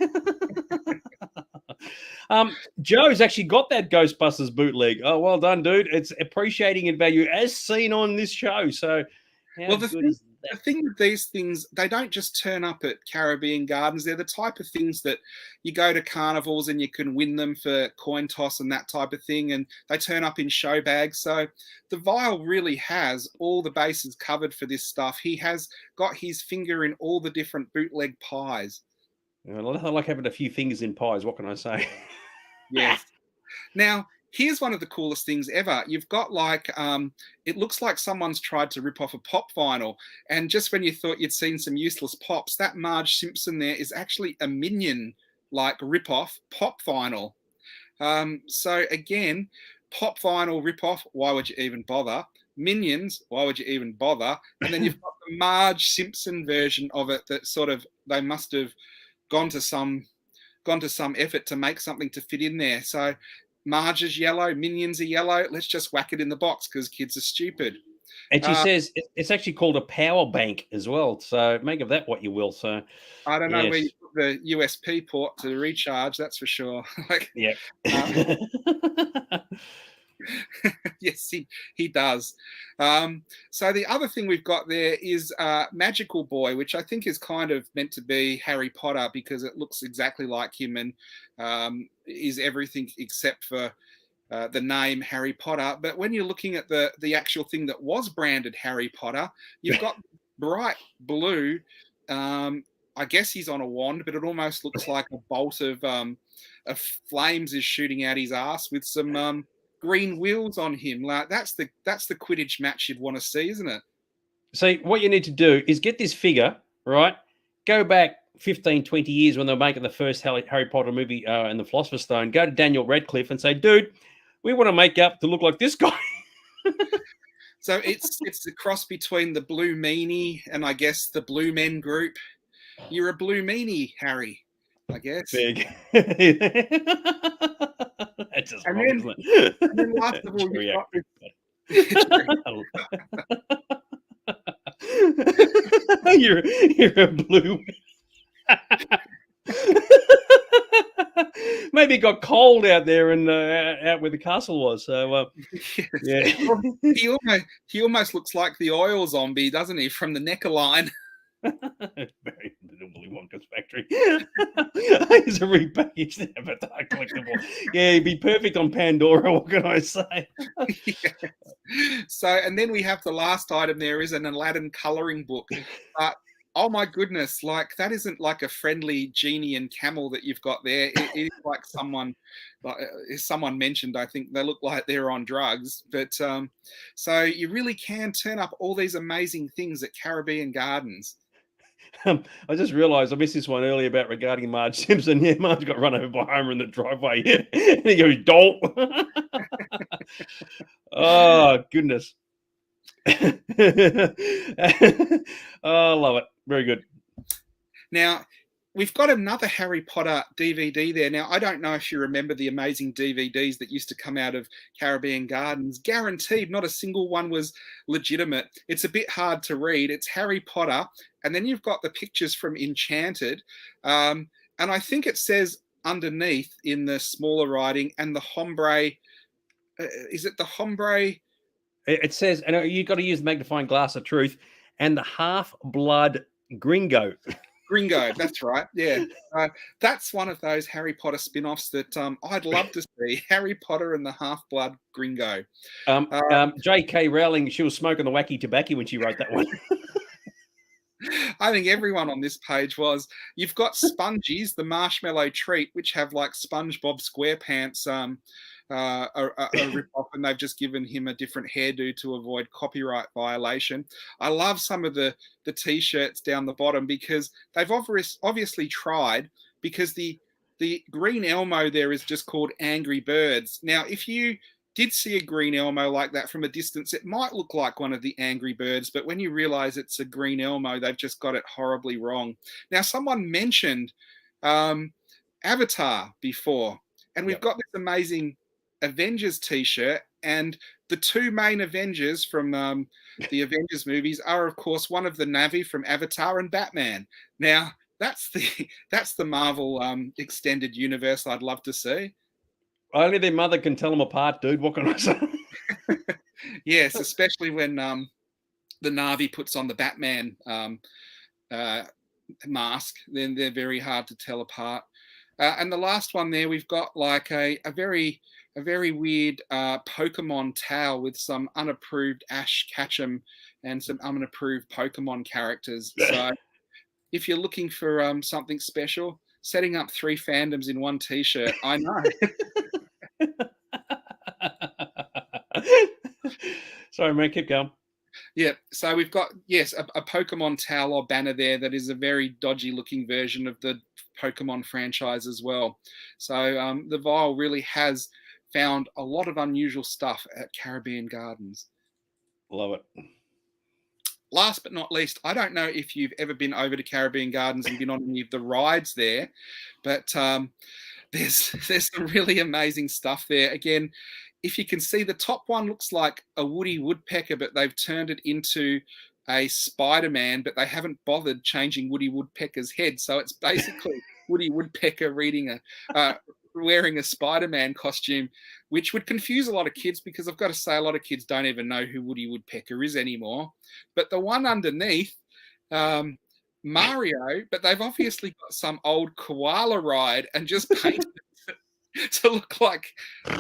Joe's actually got that Ghostbusters bootleg. Oh, well done, dude. It's appreciating in value as seen on this show. So, the thing with these things, they don't just turn up at Caribbean Gardens. They're the type of things that you go to carnivals and you can win them for coin toss and that type of thing. And they turn up in show bags. So the Vial really has all the bases covered for this stuff. He has got his finger in all the different bootleg pies. I like having a few fingers in pies. What can I say? Yes. Now, here's one of the coolest things ever. You've got like, it looks like someone's tried to rip off a pop vinyl. And just when you thought you'd seen some useless pops, that Marge Simpson there is actually a Minion like rip-off pop vinyl. So again, pop vinyl rip-off, why would you even bother? Minions, why would you even bother? And then you've got the Marge Simpson version of it that sort of, they must have gone to some effort to make something to fit in there. So Marge is yellow, Minions are yellow. Let's just whack it in the box because kids are stupid. And she says it's actually called a power bank as well. So make of that what you will. So I don't know where you put the USB port to recharge. That's for sure. Yeah. Yes, he does. So the other thing we've got there is Magical Boy, which I think is kind of meant to be Harry Potter because it looks exactly like him and is everything except for the name Harry Potter. But when you're looking at the actual thing that was branded Harry Potter, you've got bright blue. I guess he's on a wand, but it almost looks like a bolt of flames is shooting out his ass with some green wheels on him. Like that's the Quidditch match you'd want to see, isn't it? See, what you need to do is get this figure, right? Go back 15, 20 years when they were making the first Harry Potter movie and the Philosopher's Stone, go to Daniel Radcliffe and say, dude, we want to make up to look like this guy. So it's the cross between the Blue Meanie and I guess the Blue Men group. You're a Blue Meanie, Harry, I guess. Big. That's just And wrong, then- isn't it? And then last of all, True, you've got you're a blue. Maybe it got cold out there and out where the castle was. So yeah, he almost looks like the oil zombie, doesn't he, from the Neckerline? very little Willy Wonka's factory. He's a repackaged Avatar collectible. Yeah, he'd be perfect on Pandora. What can I say? Yeah. So, and then we have the last item there is an Aladdin coloring book. Oh my goodness, like that isn't like a friendly genie and camel that you've got there. It is like someone, as someone mentioned, I think they look like they're on drugs. But so you really can turn up all these amazing things at Caribbean Gardens. I just realised I missed this one earlier about regarding Marge Simpson. Yeah, Marge got run over by Homer in the driveway, and he goes, "Dolt!" Oh goodness! Oh, I love it. Very good. Now, we've got another Harry Potter DVD there. Now, I don't know if you remember the amazing DVDs that used to come out of Caribbean Gardens. Guaranteed, not a single one was legitimate. It's a bit hard to read. It's Harry Potter, and then you've got the pictures from Enchanted. And I think it says underneath in the smaller writing, and the hombre, is it the hombre? It says, and you got to use the magnifying glass of truth, and the half-blood Gringo. Gringo, that's right. Yeah. That's one of those Harry Potter spin-offs that I'd love to see. Harry Potter and the Half-Blood Gringo. J.K. Rowling, she was smoking the wacky tobacco when she wrote that one. I think everyone on this page was. You've got Spongies, the marshmallow treat, which have like SpongeBob SquarePants a rip-off, and they've just given him a different hairdo to avoid copyright violation. I love some of the T-shirts down the bottom because they've obviously tried, because the green Elmo there is just called Angry Birds. Now, if you did see a green Elmo like that from a distance, it might look like one of the Angry Birds, but when you realize it's a green Elmo, they've just got it horribly wrong. Now, someone mentioned Avatar before, and we've got this amazing Avengers T-shirt, and the two main Avengers from the Avengers movies are, of course, one of the Na'vi from Avatar and Batman. Now, that's the Marvel extended universe I'd love to see. Only their mother can tell them apart, dude. What can I say? Yes, especially when the Na'vi puts on the Batman mask, then they're very hard to tell apart. And the last one there, we've got like a very weird Pokemon towel with some unapproved Ash Ketchum and some unapproved Pokemon characters. So if you're looking for something special, setting up 3 fandoms in one T-shirt, I know. Sorry, man, keep going. Yeah, so we've got, yes, a Pokemon towel or banner there that is a very dodgy looking version of the Pokemon franchise as well. So the Vial really has found a lot of unusual stuff at Caribbean Gardens. Love it. Last but not least, I don't know if you've ever been over to Caribbean Gardens and been on any of the rides there, but there's some really amazing stuff there. Again, if you can see, the top one looks like a Woody Woodpecker, but they've turned it into a Spider-Man, but they haven't bothered changing Woody Woodpecker's head. So it's basically Woody Woodpecker wearing a Spider-Man costume, which would confuse a lot of kids, because I've got to say a lot of kids don't even know who Woody Woodpecker is anymore. But the one underneath, Mario, but they've obviously got some old koala ride and just painted it to look like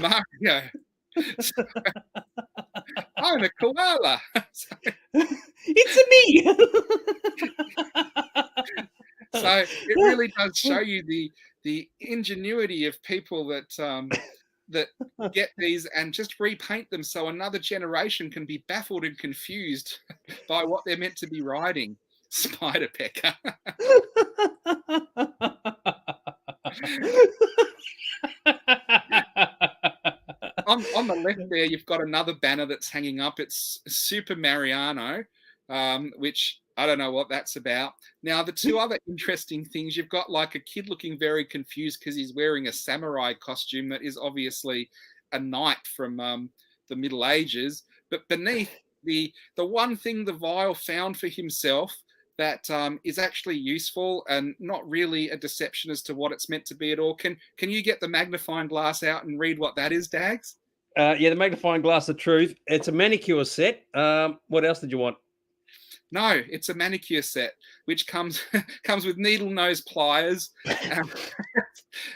Mario. So, I'm a koala. So, It's me. So it really does show you the ingenuity of people that get these and just repaint them so another generation can be baffled and confused by what they're meant to be riding. Spider pecker. On the left there, you've got another banner that's hanging up. It's Super Mariano, which I don't know what that's about. Now, the two other interesting things, you've got like a kid looking very confused because he's wearing a samurai costume that is obviously a knight from the Middle Ages. But beneath, the one thing the Vial found for himself that is actually useful and not really a deception as to what it's meant to be at all. Can you get the magnifying glass out and read what that is, Dags? Yeah, the magnifying glass of truth. It's a manicure set. What else did you want? No, it's a manicure set which comes with needle nose pliers,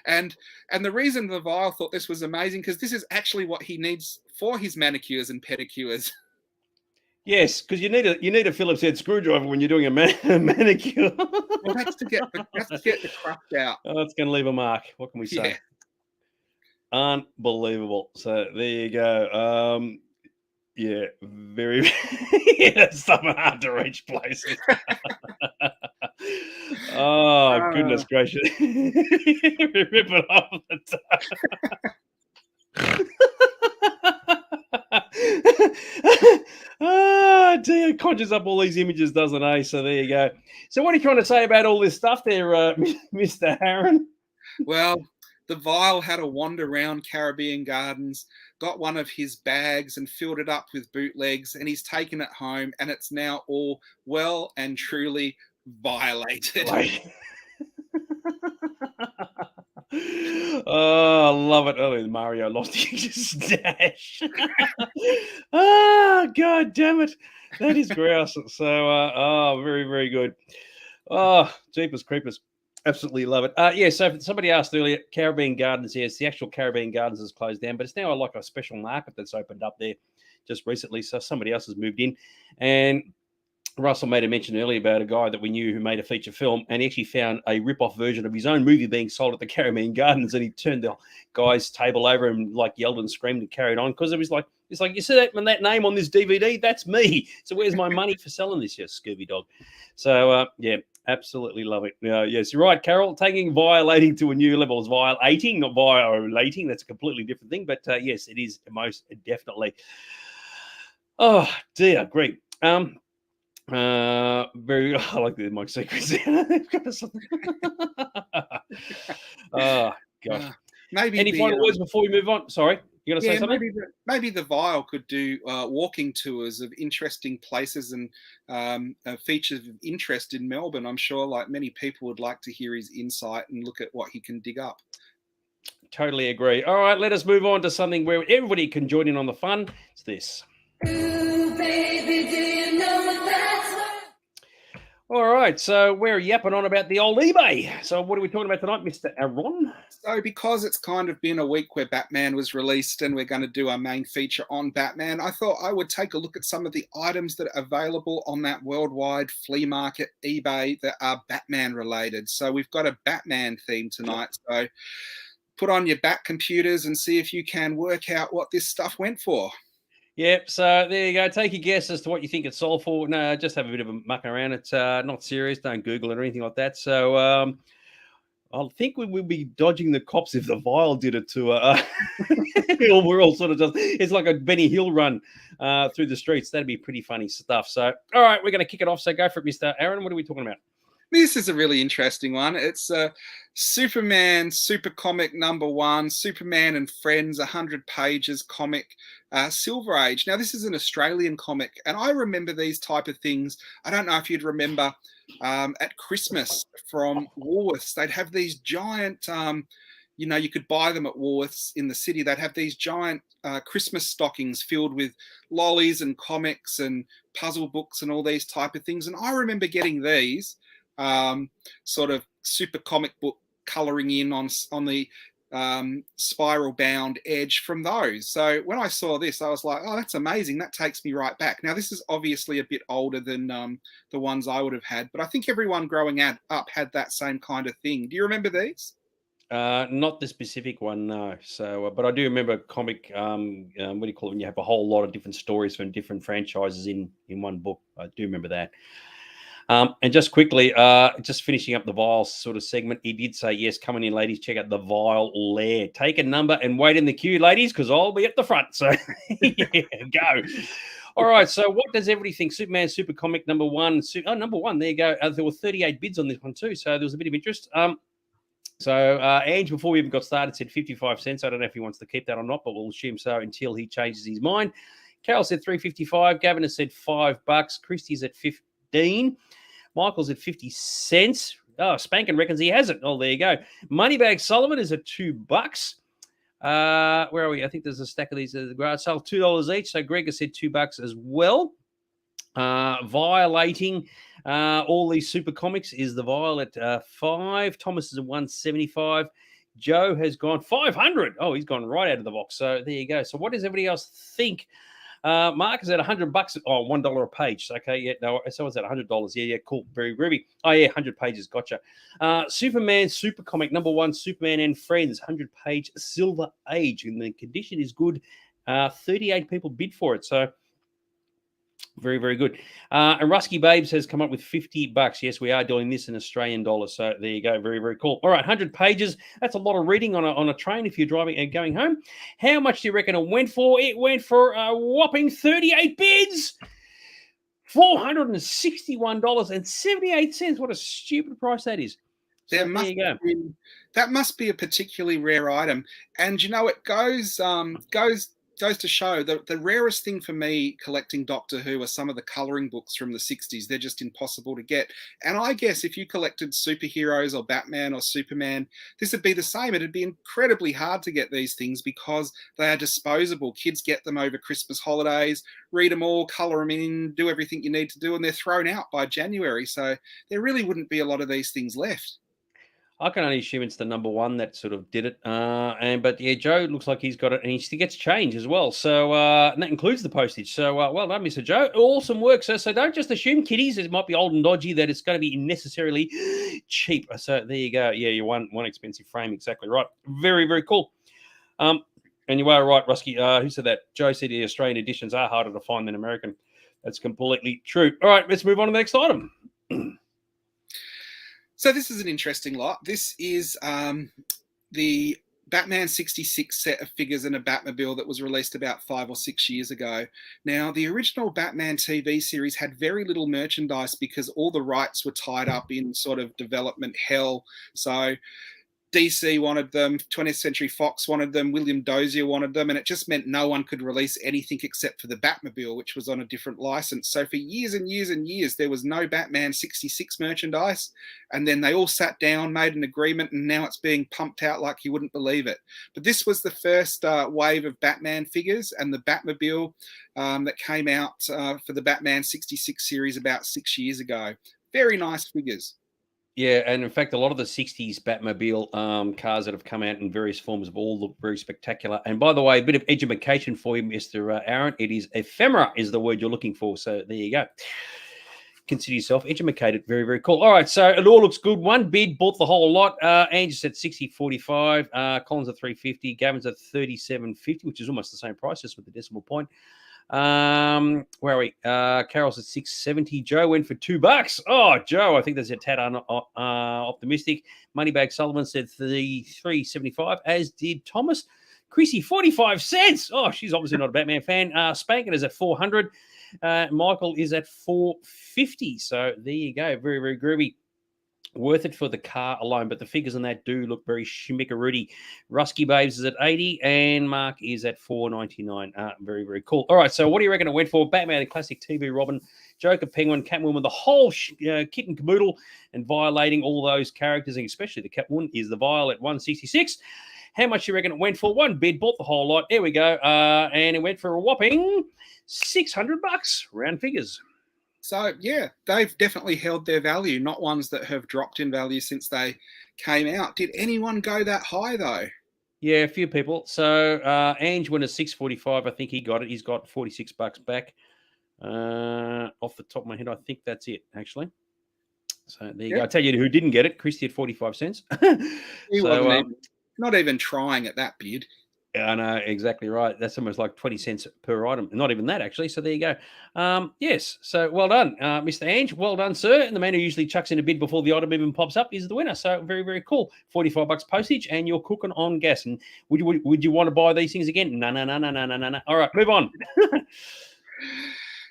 and the reason the Vial thought this was amazing because this is actually what he needs for his manicures and pedicures. Yes, because you need a Phillips head screwdriver when you're doing a manicure. Well, that's to get the crust out. Oh, that's going to leave a mark. What can we say? Yeah. Unbelievable. So there you go. Yeah, very. Yeah, some hard to reach places. Oh goodness gracious! Rip it off the top. Oh dear, it conjures up all these images, doesn't it? So there you go. So what are you trying to say about all this stuff there, Mr. Aaron? Well, the Vial had a wander around Caribbean Gardens, got one of his bags and filled it up with bootlegs, and he's taken it home, and it's now all well and truly violated. Oh, I love it. Oh, Mario lost his stash. Oh, God damn it. That is grouse. So, very, very good. Oh, Jeepers Creepers. Absolutely love it. Yeah, so somebody asked earlier, Caribbean Gardens, yes, the actual Caribbean Gardens is closed down, but it's now like a special market that's opened up there just recently. So somebody else has moved in. And Russell made a mention earlier about a guy that we knew who made a feature film, and he actually found a rip-off version of his own movie being sold at the Caribbean Gardens, and he turned the guy's table over and like yelled and screamed and carried on because it was like, it's like, you see that name on this DVD? That's me. So where's my money for selling this, you Scooby Dog? So, yeah, absolutely love it. Yes, you're right, Carol. Taking violating to a new level is violating, not violating. That's a completely different thing. But yes, it is most definitely. Oh, dear, great. Very. I like the Mike secrets. Oh gosh. Maybe any final words before we move on? Sorry, you going to say something? Maybe the Vial could do walking tours of interesting places and features of interest in Melbourne. I'm sure, like many people, would like to hear his insight and look at what he can dig up. Totally agree. All right, let us move on to something where everybody can join in on the fun. It's this. Ooh, baby, do you know that's what... All right, so we're yapping on about the old eBay. So what are we talking about tonight, Mr. Aaron? So because it's kind of been a week where Batman was released and we're going to do our main feature on Batman, I thought I would take a look at some of the items that are available on that worldwide flea market eBay that are Batman related. So we've got a Batman theme tonight. So put on your Bat computers and see if you can work out what this stuff went for. Yep, so there you go. Take a guess as to what you think it's sold for. No, just have a bit of a muck around. It's not serious. Don't Google it or anything like that. So I think we will be dodging the cops if the Vial did it to we're all sort of just, it's like a Benny Hill run through the streets. That'd be pretty funny stuff. So, all right, we're going to kick it off. So go for it, Mr. Aaron. What are we talking about? This is a really interesting one. It's Superman Super Comic #1, Superman and Friends, 100 pages comic, Silver Age. Now, this is an Australian comic, and I remember these type of things. I don't know if you'd remember at Christmas from Woolworths. They'd have these giant, you could buy them at Woolworths in the city. They'd have these giant Christmas stockings filled with lollies and comics and puzzle books and all these type of things. And I remember getting these sort of super comic book coloring in on the spiral bound edge from those. So when I saw this, I was like, oh, that's amazing. That takes me right back. Now, this is obviously a bit older than the ones I would have had, but I think everyone growing up had that same kind of thing. Do you remember these? Not the specific one, no. So, but I do remember comic. What do you call it when you have a whole lot of different stories from different franchises in one book? I do remember that. And just quickly, just finishing up the vial sort of segment, he did say, yes, coming in, ladies, check out the vial lair. Take a number and wait in the queue, ladies, because I'll be at the front. So, yeah, go. All right, so what does everybody think? Superman Super Comic number one. Number one, there you go. There were 38 bids on this one too, so there was a bit of interest. Ange, before we even got started, said 55 cents. I don't know if he wants to keep that or not, but we'll assume so until he changes his mind. Carol said 3.55. Gavin has said $5. Christie's at 15. Michael's at 50 cents. Oh, Spankin reckons he has it. Oh, there you go. Moneybag Sullivan is at $2. Where are we? I think there's a stack of these. Garage sale, $2 each. So Greg has said $2 as well. Violating all these super comics is the Vial at 5. Thomas is at 175. Joe has gone 500. Oh, he's gone right out of the box. So there you go. So what does everybody else think? Mark is at $100. Oh, $1 a page. Okay, yeah, no, so it's at $100. Yeah, cool, very groovy. Oh yeah, 100 pages. Gotcha. Superman Super Comic number one, Superman and Friends, 100-page Silver Age, and the condition is good. 38 people bid for it, so very, very good. And Rusky Babes has come up with $50. Yes, we are doing this in Australian dollars. So there you go. Very, very cool. All right, 100 pages. That's a lot of reading on a train if you're driving and going home. How much do you reckon it went for? It went for a whopping 38 bids. $461.78. What a stupid price that is. So there you go. That must be a particularly rare item. And, you know, it goes to show that the rarest thing for me collecting Doctor Who are some of the colouring books from the 60s. They're just impossible to get. And I guess if you collected superheroes or Batman or Superman, this would be the same. It'd be incredibly hard to get these things because they are disposable. Kids get them over Christmas holidays, read them all, colour them in, do everything you need to do, and they're thrown out by January. So there really wouldn't be a lot of these things left. I can only assume it's the number one that sort of did it. But yeah, Joe looks like he's got it, and he still gets change as well. So and that includes the postage. So well done, Mr. Joe. Awesome work. So don't just assume, kiddies, it might be old and dodgy, that it's going to be necessarily cheap. So there you go. Yeah, you one expensive frame. Exactly right. Very, very cool. And you are right, Rusky. Who said that? Joe said the Australian editions are harder to find than American. That's completely true. All right, let's move on to the next item. So this is an interesting lot. This is the Batman 66 set of figures in a Batmobile that was released about 5 or 6 years ago. Now, the original Batman TV series had very little merchandise because all the rights were tied up in sort of development hell. So DC wanted them, 20th Century Fox wanted them, William Dozier wanted them, and it just meant no one could release anything except for the Batmobile, which was on a different license. So for years and years and years, there was no Batman 66 merchandise, and then they all sat down, made an agreement, and now it's being pumped out like you wouldn't believe it. But this was the first wave of Batman figures, and the Batmobile that came out for the Batman 66 series about 6 years ago. Very nice figures. Yeah, and in fact, a lot of the 60s Batmobile cars that have come out in various forms have all looked very spectacular. And by the way, a bit of education for you, Mr. Aaron. It is ephemera is the word you're looking for. So there you go. Consider yourself educated. Very, very cool. All right, so it all looks good. One bid, bought the whole lot. Angus at 60.45. Collins at 3.50. Gavin's at 37.50, which is almost the same price, just with the decimal point. Where are we? Carol's at 6.70. Joe went for $2. Oh, Joe, I think that's a tad optimistic. Moneybag Sullivan said 3.75, as did Thomas. Chrissy, 45 cents. Oh, she's obviously not a Batman fan. Spankin is at 400. Michael is at 4.50. So there you go. Very, very groovy. Worth it for the car alone, but the figures on that do look very schmickarooty. Rusky Babes is at 80, and Mark is at 4.99. Very, very cool. All right, so what do you reckon it went for? Batman, the classic TV Robin, Joker, Penguin, Catwoman, the whole kit and caboodle, and violating all those characters, and especially the Catwoman, is the Vial at 166. How much do you reckon it went for? One bid, bought the whole lot. There we go. And it went for a whopping $600. Round figures. So, yeah, they've definitely held their value, not ones that have dropped in value since they came out. Did anyone go that high, though? Yeah, a few people. So, Ange went at 6.45. I think he got it. He's got $46 back. Off the top of my head, I think that's it, actually. So, there you go. I'll tell you who didn't get it. Christy at 45 cents. He wasn't not even trying at that bid. I know, exactly right. That's almost like 20 cents per item. Not even that, actually. So there you go. Yes. So well done, Mr. Ange. Well done, sir. And the man who usually chucks in a bid before the item even pops up is the winner. So very, very cool. $45 postage, and you're cooking on gas. And would you want to buy these things again? No, no, no, no, no, no, no, no. All right, move on.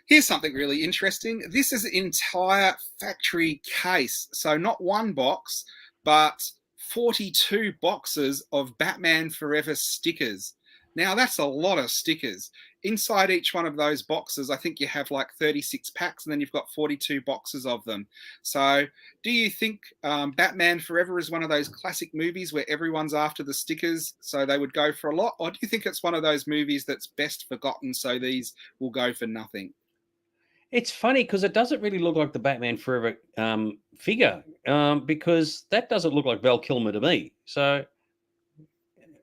Here's something really interesting. This is an entire factory case. So not one box, but 42 boxes of Batman Forever stickers. Now, that's a lot of stickers. Inside each one of those boxes, I think you have like 36 packs, and then you've got 42 boxes of them. So do you think Batman Forever is one of those classic movies where everyone's after the stickers, so they would go for a lot? Or do you think it's one of those movies that's best forgotten, so these will go for nothing? It's funny because it doesn't really look like the Batman Forever figure, because that doesn't look like Val Kilmer to me. So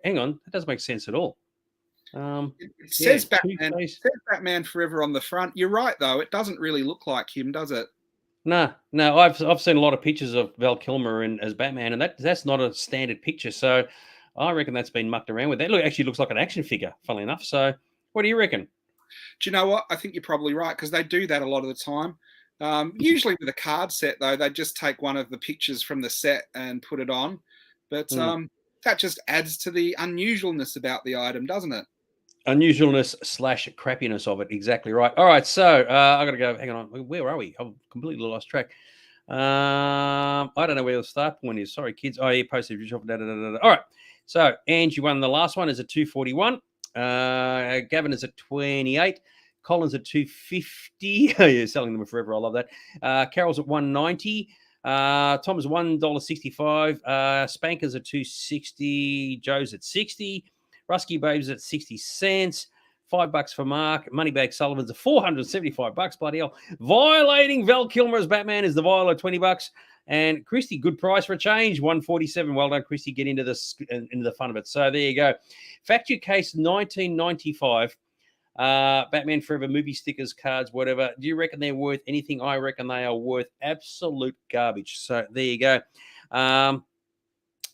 hang on, that doesn't make sense at all. It Yeah, says Batman, it Two-Face. says Batman Forever on the front. You're right, though. It doesn't really look like him, does it? No, no, I've seen a lot of pictures of Val Kilmer as Batman, and that's not a standard picture. So I reckon that's been mucked around with. That look actually looks like an action figure, funnily enough. So what do you reckon? Do you know what? I think you're probably right, because they do that a lot of the time. Usually with a card set, though, they just take one of the pictures from the set and put it on. But that just adds to the unusualness about the item, doesn't it? Unusualness / crappiness of it. Exactly right. All right, so I got to go. Hang on, where are we? I've completely lost track. I don't know where the start point is. Sorry, kids. Oh, yeah, postage. All right. So Ange, you won the last one. Is at 241. Gavin is at 28. Collins at 250. Yeah, selling them forever. I love that. Carol's at 190. Tom's $1.65. Spanker's at 260. Joe's at 60. Rusky Babes at 60 cents. $5 for Mark. Moneybag Sullivan's at $475. Bloody hell. Violating Val Kilmer's Batman is the Viola, $20. And Christy, good price for a change, $147. Well done, Christy. Get into the fun of it. So there you go. Factory case 1995. Batman Forever movie stickers, cards, whatever. Do you reckon they're worth anything? I reckon they are worth absolute garbage. So there you go.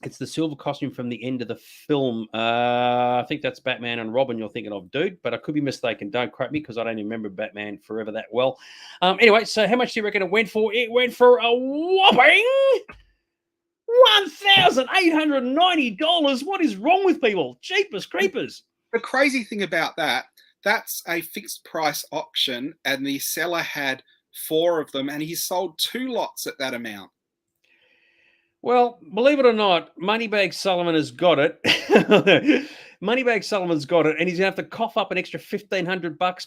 It's the silver costume from the end of the film. I think that's Batman and Robin you're thinking of, dude, but I could be mistaken. Don't quote me because I don't even remember Batman Forever that well. Anyway, so how much do you reckon it went for? It went for a whopping $1,890. What is wrong with people? Jeepers creepers. The crazy thing about that's a fixed price auction, and the seller had 4 of them, and he sold 2 lots at that amount. Well, believe it or not, Moneybag Sullivan has got it. Moneybag Sullivan's got it, and he's going to have to cough up an extra $1,500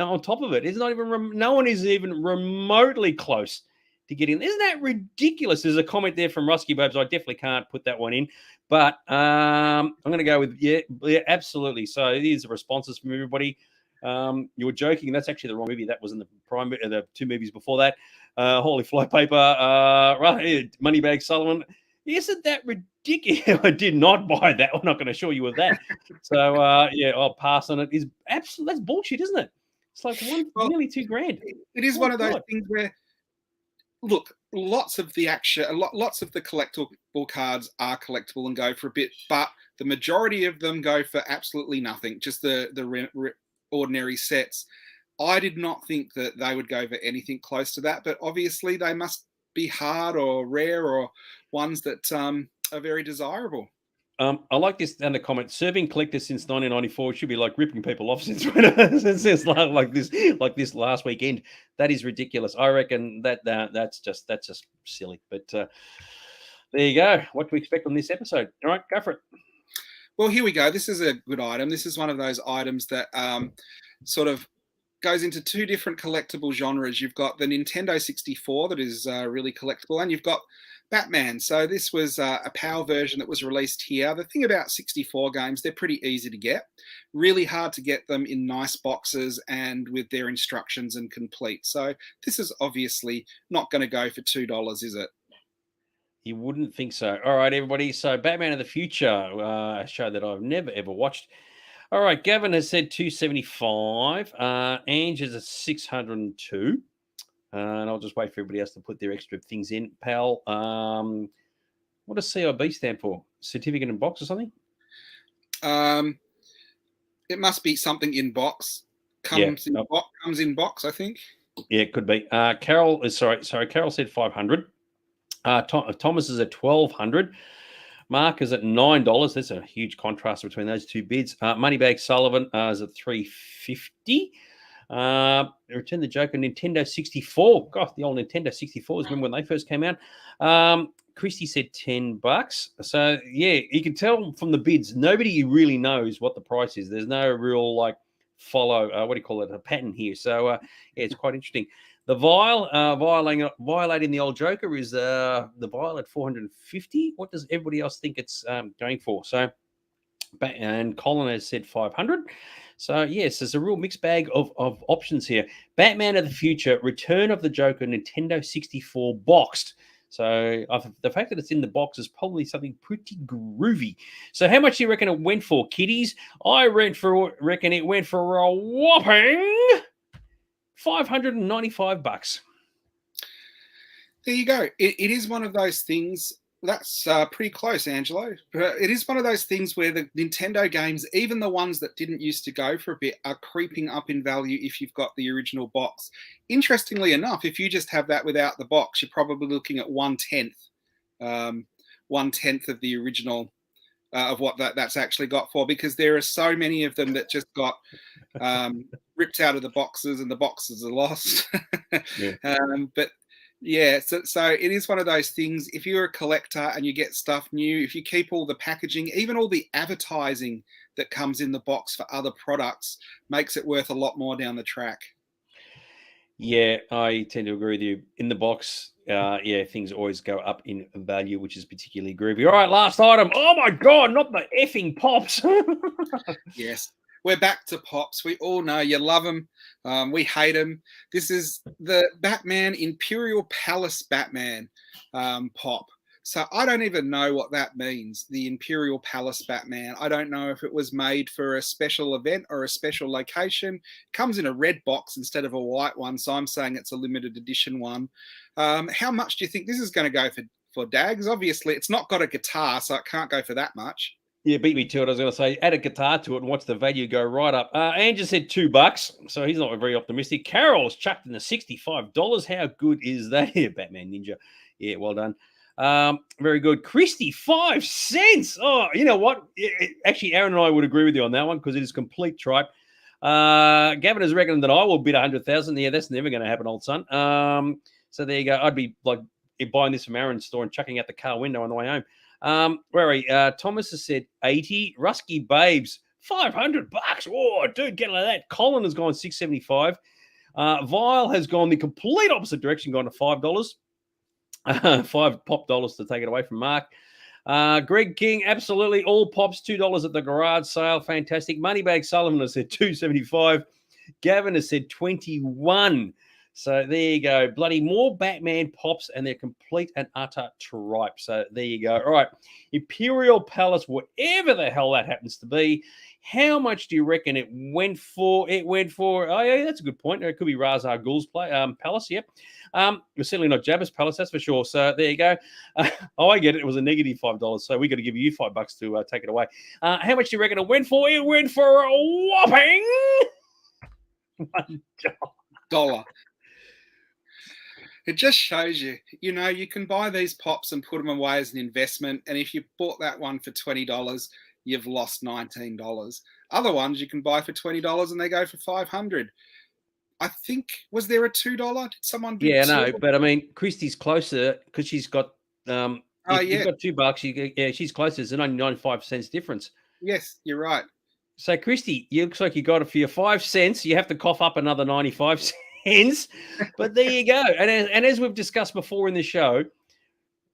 on top of it. It's not even. No one is even remotely close to getting. Isn't that ridiculous? There's a comment there from Rusky Babes. I definitely can't put that one in, but I'm going to go with yeah, absolutely. So these are responses from everybody. You were joking. That's actually the wrong movie. That was in the 2 movies before that. Holy Flypaper, right? Moneybag Sullivan. Isn't that ridiculous? I did not buy that. I'm not going to assure you of that. So yeah, I'll pass on it. Is absolutely that's bullshit, isn't it? It's like nearly $2,000. It is one of those things where, look, lots of the collectible cards are collectible and go for a bit, but the majority of them go for absolutely nothing. Just the ordinary sets. I did not think that they would go for anything close to that, but obviously they must be hard or rare or ones that are very desirable. I like this in the comment. Serving collectors since 1994 should be like ripping people off since like this last weekend. That is ridiculous. I reckon that's just silly. But there you go. What do we expect on this episode? All right, go for it. Well, here we go. This is a good item. This is one of those items that sort of goes into 2 different collectible genres. You've got the Nintendo 64 that is really collectible, and you've got Batman. So this was a PAL version that was released here. The thing about 64 games, they're pretty easy to get. Really hard to get them in nice boxes and with their instructions and complete. So this is obviously not going to go for $2, is it? You wouldn't think so. All right, everybody. So Batman of the Future, a show that I've never, ever watched. All right, Gavin has said 275. Ange is at 602. And I'll just wait for everybody else to put their extra things in. Pal, what does CIB stand for? Certificate in box or something? It must be something in box. Yeah. Comes in box, I think. Yeah, it could be. Carol is sorry. Carol said 500. Thomas is at 1,200. Mark is at $9. That's a huge contrast between those two bids. Moneybag Sullivan is at 350. Return the Joker Nintendo 64. God, the old Nintendo 64s. Remember when they first came out? Christy said $10. So yeah, you can tell from the bids, nobody really knows what the price is. There's no real like follow. What do you call it? A pattern here. So yeah, it's quite interesting. The vial violating the old Joker is the vial at 450. What does everybody else think it's going for? So, and Colin has said 500. So yes, there's a real mixed bag of options here. Batman of the Future, Return of the Joker, Nintendo 64 boxed. So the fact that it's in the box is probably something pretty groovy. So how much do you reckon it went for, kiddies? I reckon it went for a whopping $595. There you go. It is one of those things that's pretty close, Angelo. But it is one of those things where the Nintendo games, even the ones that didn't used to go for a bit, are creeping up in value if you've got the original box. Interestingly enough, if you just have that without the box, you're probably looking at 1/10 of the original of what that's actually got for, because there are so many of them that just got ripped out of the boxes and the boxes are lost. Yeah. But yeah, so it is one of those things. If you're a collector and you get stuff new, if you keep all the packaging, even all the advertising that comes in the box for other products, makes it worth a lot more down the track. Yeah, I tend to agree with you. In the box, yeah, things always go up in value, which is particularly groovy. All right, last item. Oh my God, not the effing pops. Yes, we're back to pops. We all know you love them. We hate them. This is the Batman Imperial Palace Batman pop. So I don't even know what that means, the Imperial Palace Batman. I don't know if it was made for a special event or a special location. It comes in a red box instead of a white one, so I'm saying it's a limited edition one. How much do you think this is going to go for Dags? Obviously, it's not got a guitar, so it can't go for that much. Yeah, beat me to it. I was going to say, add a guitar to it and watch the value go right up. Andrew said $2, so he's not very optimistic. Carol's chucked in the $65. How good is that? Yeah, Batman Ninja. Yeah, well done. Very good. Christy, 5 cents. Oh, you know what? Actually, Aaron and I would agree with you on that one because it is complete tripe. Gavin has reckoned that I will bid 100,000. Yeah, that's never going to happen, old son. So there you go. I'd be like buying this from Aaron's store and chucking out the car window on the way home. Where are we? Thomas has said 80. Rusky Babes, $500. Oh, dude, get like that. Colin has gone 675. Vile has gone the complete opposite direction, gone to $5. $5 pop to take it away from Mark. Greg King, absolutely all pops, $2 at the garage sale. Fantastic. Moneybag Sullivan has said $2.75. Gavin has said 21. So there you go. Bloody more Batman pops, and they're complete and utter tripe. So there you go. All right. Imperial Palace, whatever the hell that happens to be. How much do you reckon it went for? It went for, oh, yeah, that's a good point. It could be Ra's al Ghul's Palace, yep. It's certainly not Jabba's Palace, that's for sure. So there you go. Oh, I get it. It was a negative $5. So we got to give you $5 to take it away. How much do you reckon it went for? It went for a whopping $1. It just shows you, you can buy these pops and put them away as an investment. And if you bought that one for $20, you've lost $19. Other ones you can buy for $20 and they go for $500. I think, was there a $2? Did someone bid? Yeah, no, but I mean, Christy's closer because she's got, you've got $2. She's closer. There's only 95 cents difference. Yes, you're right. So, Christy, it looks like you got it for your 5 cents. You have to cough up another 95 cents. But there you go. And as we've discussed before in the show,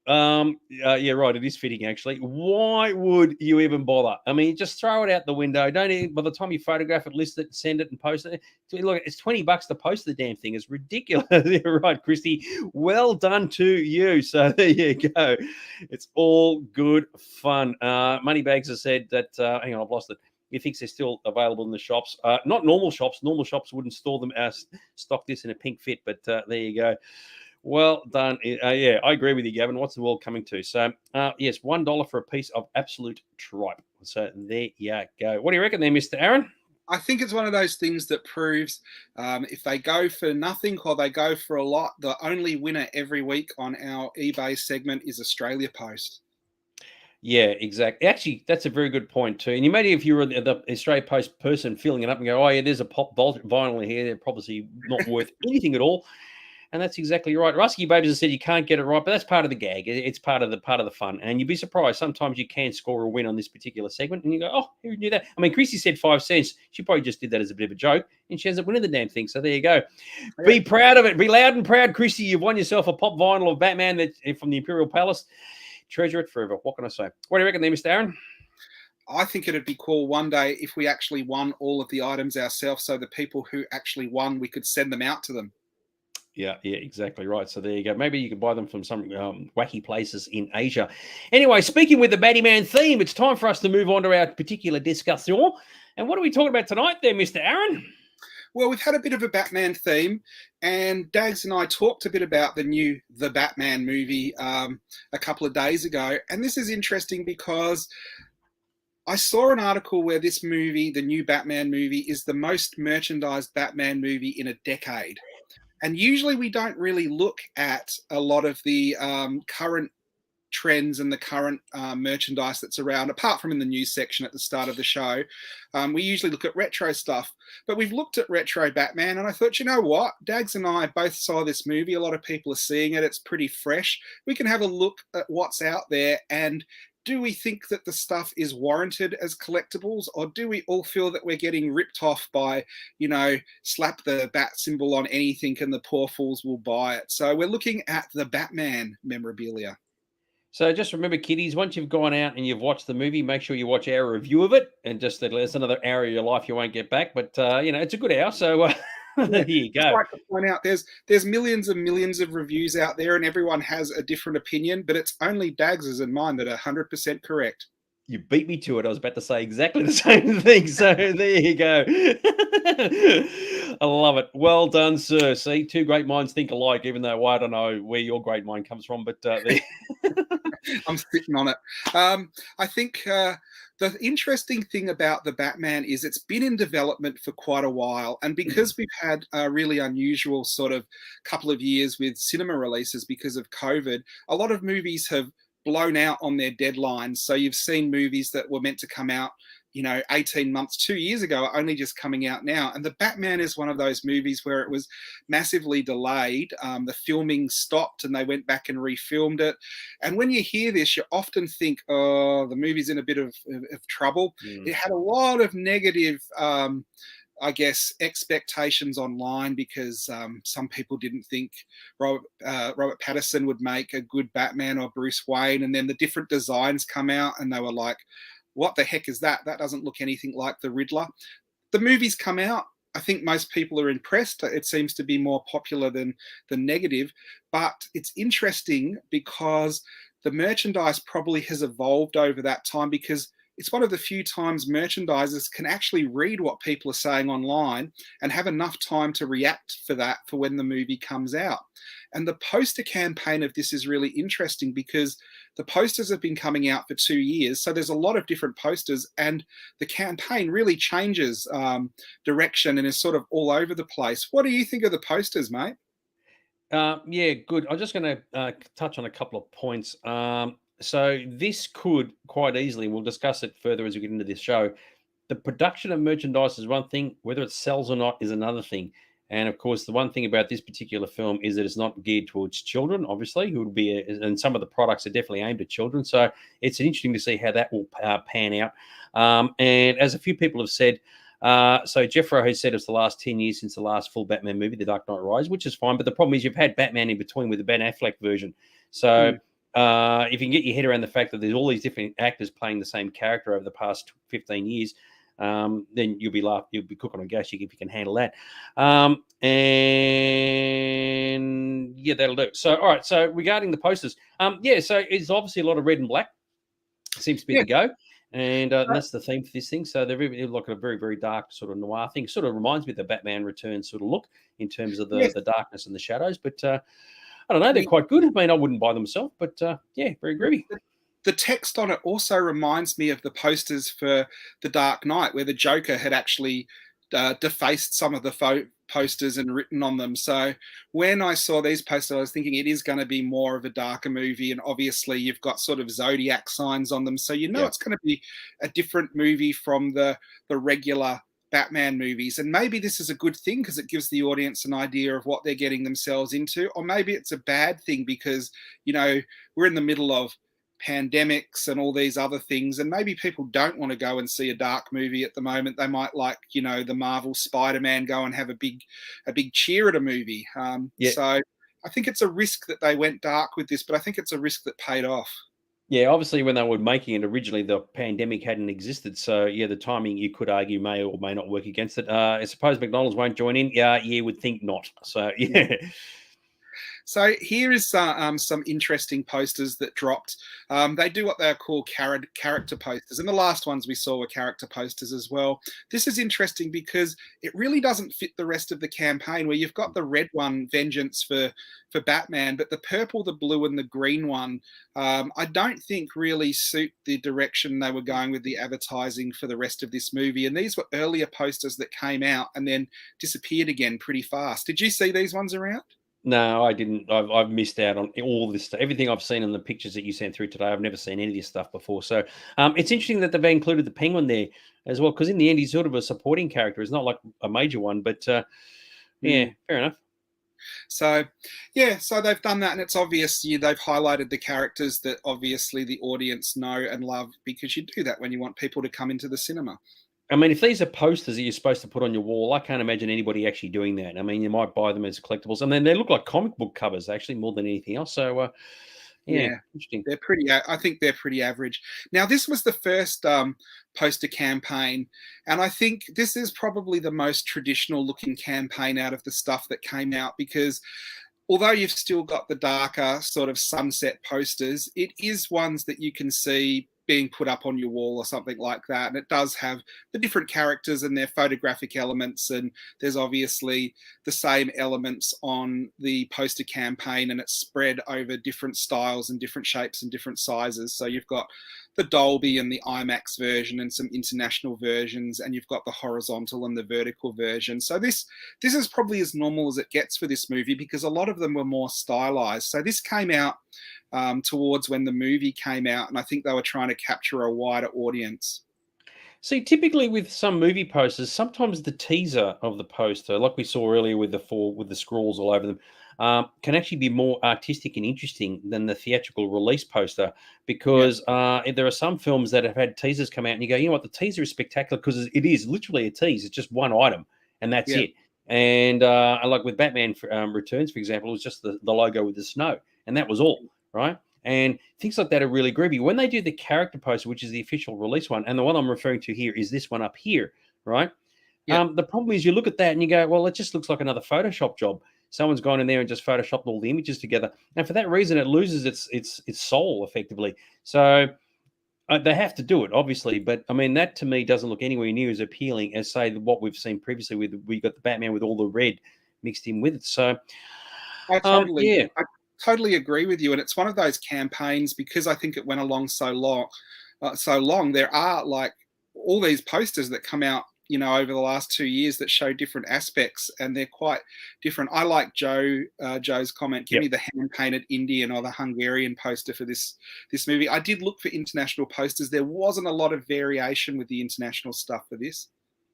yeah, right. It is fitting, actually. Why would you even bother? I mean, just throw it out the window. Don't even, by the time you photograph it, list it, send it, and post it. Look, it's $20 to post the damn thing. It's ridiculous. You're right, Christy. Well done to you. So there you go. It's all good fun. Moneybags has said that. Hang on, I've lost it. He thinks they're still available in the shops. Not normal shops. Normal shops wouldn't store them as stock this in a pink fit. But there you go. Well done. Yeah, I agree with you, Gavin. What's the world coming to? So, yes, $1 for a piece of absolute tripe. So there you go. What do you reckon there, Mr. Aaron? I think it's one of those things that proves if they go for nothing or they go for a lot, the only winner every week on our eBay segment is Australia Post. Yeah, exactly. Actually, that's a very good point too. And you maybe if you were the Australia Post person filling it up and go, oh yeah, there's a pop vinyl here. They're probably not worth anything at all. And that's exactly right. Rusky Babies has said you can't get it right, but that's part of the gag. It's part of the fun. And you'd be surprised. Sometimes you can score a win on this particular segment, and you go, "Oh, who knew that?" I mean, Chrissy said 5 cents. She probably just did that as a bit of a joke, and she ends up winning the damn thing. So there you go. Yeah. Be proud of it. Be loud and proud, Chrissy. You've won yourself a pop vinyl of Batman from the Imperial Palace. Treasure it forever. What can I say? What do you reckon there, Mr. Aaron? I think it'd be cool one day if we actually won all of the items ourselves, so the people who actually won, we could send them out to them. Yeah, exactly right. So there you go. Maybe you can buy them from some wacky places in Asia. Anyway, speaking with the Batman theme, it's time for us to move on to our particular discussion. And what are we talking about tonight there, Mr. Aaron? Well, we've had a bit of a Batman theme, and Dags and I talked a bit about the new The Batman movie a couple of days ago. And this is interesting because I saw an article where this movie, the new Batman movie, is the most merchandised Batman movie in a decade. And usually we don't really look at a lot of the current trends and the current merchandise that's around, apart from in the news section at the start of the show. We usually look at retro stuff, but we've looked at retro Batman, and I thought, you know what? Dags and I both saw this movie. A lot of people are seeing it. It's pretty fresh. We can have a look at what's out there, and do we think that the stuff is warranted as collectibles, or do we all feel that we're getting ripped off by, slap the bat symbol on anything and the poor fools will buy it? So we're looking at the Batman memorabilia. So just remember, kiddies, once you've gone out and you've watched the movie, make sure you watch our review of it, and just that there's another hour of your life you won't get back. But, it's a good hour, so there you go. I'd like to point out there's millions and millions of reviews out there, and everyone has a different opinion, but it's only Dags's and mine that are 100% correct. You beat me to it. I was about to say exactly the same thing. So there you go. I love it. Well done, sir. See, two great minds think alike, even though I don't know where your great mind comes from, but I'm sitting on it. I think the interesting thing about the Batman is it's been in development for quite a while. And because we've had a really unusual sort of couple of years with cinema releases because of COVID, a lot of movies have blown out on their deadlines. So you've seen movies that were meant to come out 18 months, 2 years ago, are only just coming out now. And the Batman is one of those movies where it was massively delayed. The filming stopped and they went back and refilmed it. And when you hear this, you often think, oh, the movie's in a bit of trouble. It had a lot of negative expectations online because some people didn't think Robert Pattinson would make a good Batman or Bruce Wayne. And then the different designs come out and they were like, what the heck is that? That doesn't look anything like the Riddler. The movie's come out. I think most people are impressed. It seems to be more popular than negative. But it's interesting because the merchandise probably has evolved over that time, because it's one of the few times merchandisers can actually read what people are saying online and have enough time to react for when the movie comes out. And the poster campaign of this is really interesting because the posters have been coming out for 2 years. So there's a lot of different posters, and the campaign really changes direction and is sort of all over the place. What do you think of the posters, mate? Yeah, good. I'm just going to touch on a couple of points. So this could quite easily, we'll discuss it further as we get into this show. The production of merchandise is one thing, whether it sells or not is another thing. And of course, the one thing about this particular film is that it's not geared towards children, obviously, who would be, and some of the products are definitely aimed at children. So it's interesting to see how that will pan out. And as a few people have said, so Jeffro has said it's the last 10 years since the last full Batman movie, The Dark Knight Rises, which is fine. But the problem is you've had Batman in between with the Ben Affleck version. So if you can get your head around the fact that there's all these different actors playing the same character over the past 15 years, then you'll be cooking on gas if you can handle that. And yeah, that'll do. So, all right. So regarding the posters, so it's obviously a lot of red and black. Seems to be the go. And that's the theme for this thing. So they're really like a very, very dark sort of noir thing. Sort of reminds me of the Batman Returns sort of look in terms of the darkness and the shadows. But I don't know. They're quite good. I mean, I wouldn't buy them myself, but very groovy. The text on it also reminds me of the posters for The Dark Knight, where the Joker had actually defaced some of the posters and written on them. So when I saw these posters, I was thinking it is going to be more of a darker movie, and obviously you've got sort of zodiac signs on them, so it's going to be a different movie from the regular Batman movies. And maybe this is a good thing because it gives the audience an idea of what they're getting themselves into, or maybe it's a bad thing because we're in the middle of pandemics and all these other things, and maybe people don't want to go and see a dark movie at the moment. They might, like the Marvel Spider-Man, go and have a big cheer at a movie. So I think it's a risk that they went dark with this, but I think it's a risk that paid off. Yeah, obviously when they were making it originally, the pandemic hadn't existed. So yeah, the timing, you could argue, may or may not work against it. I suppose McDonald's won't join in. Yeah, would think not. So yeah. So here is some interesting posters that dropped. They do what they call character posters, and the last ones we saw were character posters as well. This is interesting because it really doesn't fit the rest of the campaign, where you've got the red one, Vengeance, for Batman, but the purple, the blue, and the green one, I don't think really suit the direction they were going with the advertising for the rest of this movie. And these were earlier posters that came out and then disappeared again pretty fast. Did you see these ones around? No, I didn't. I've missed out on all this stuff. Everything I've seen in the pictures that you sent through today, I've never seen any of this stuff before. So it's interesting that they've included the Penguin there as well, because in the end, he's sort of a supporting character. It's not like a major one, but yeah, fair enough. So so they've done that, and it's obvious they've highlighted the characters that obviously the audience know and love, because you do that when you want people to come into the cinema. I mean, if these are posters that you're supposed to put on your wall, I can't imagine anybody actually doing that. I mean, you might buy them as collectibles. I mean, they look like comic book covers, actually, more than anything else. So, interesting. I think they're pretty average. Now, this was the first poster campaign, and I think this is probably the most traditional looking campaign out of the stuff that came out, because although you've still got the darker sort of sunset posters, it is ones that you can see being put up on your wall or something like that. And it does have the different characters and their photographic elements. And there's obviously the same elements on the poster campaign, and it's spread over different styles and different shapes and different sizes. So you've got the Dolby and the IMAX version and some international versions, and you've got the horizontal and the vertical version. So this is probably as normal as it gets for this movie, because a lot of them were more stylized. So this came out towards when the movie came out, and I think they were trying to capture a wider audience. See, typically with some movie posters, sometimes the teaser of the poster, like we saw earlier with the scrawls all over them, can actually be more artistic and interesting than the theatrical release poster, because there are some films that have had teasers come out and you go, you know what, the teaser is spectacular because it is literally a tease. It's just one item and that's it. And like with Batman Returns, for example, it was just the logo with the snow, and that was all, right? And things like that are really groovy. When they do the character poster, which is the official release one, and the one I'm referring to here is this one up here, right? The problem is you look at that and you go, well, it just looks like another Photoshop job. Someone's gone in there and just Photoshopped all the images together. And for that reason, it loses its soul, effectively. So they have to do it, obviously. But, I mean, that to me doesn't look anywhere near as appealing as, say, what we've seen previously with we got the Batman with all the red mixed in with it. So, I totally agree with you. And it's one of those campaigns, because I think it went along so long, there are like all these posters that come out, over the last 2 years that show different aspects, and they're quite different. I like Joe's comment, give me the hand-painted Indian or the Hungarian poster for this movie. I did look for international posters. There wasn't a lot of variation with the international stuff for this.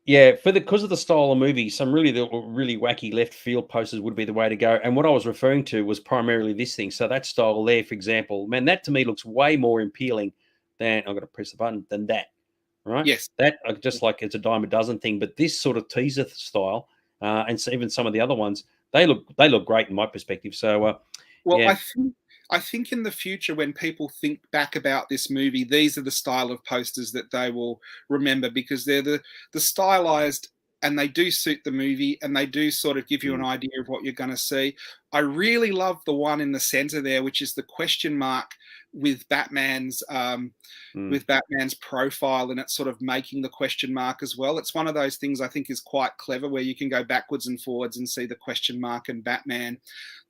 Yeah, because of the style of movie, some really wacky left field posters would be the way to go. And what I was referring to was primarily this thing. So that style there, for example, man, that to me looks way more appealing than I've got to press the button than that, right? Yes, that just like it's a dime a dozen thing. But this sort of teaser style, and so even some of the other ones, they look great in my perspective. So, I think in the future, when people think back about this movie, these are the style of posters that they will remember, because they're the stylized, and they do suit the movie, and they do sort of give you an idea of what you're going to see. I really love the one in the center there, which is the question mark with Batman's profile, and it's sort of making the question mark as well. It's one of those things I think is quite clever, where you can go backwards and forwards and see the question mark and Batman.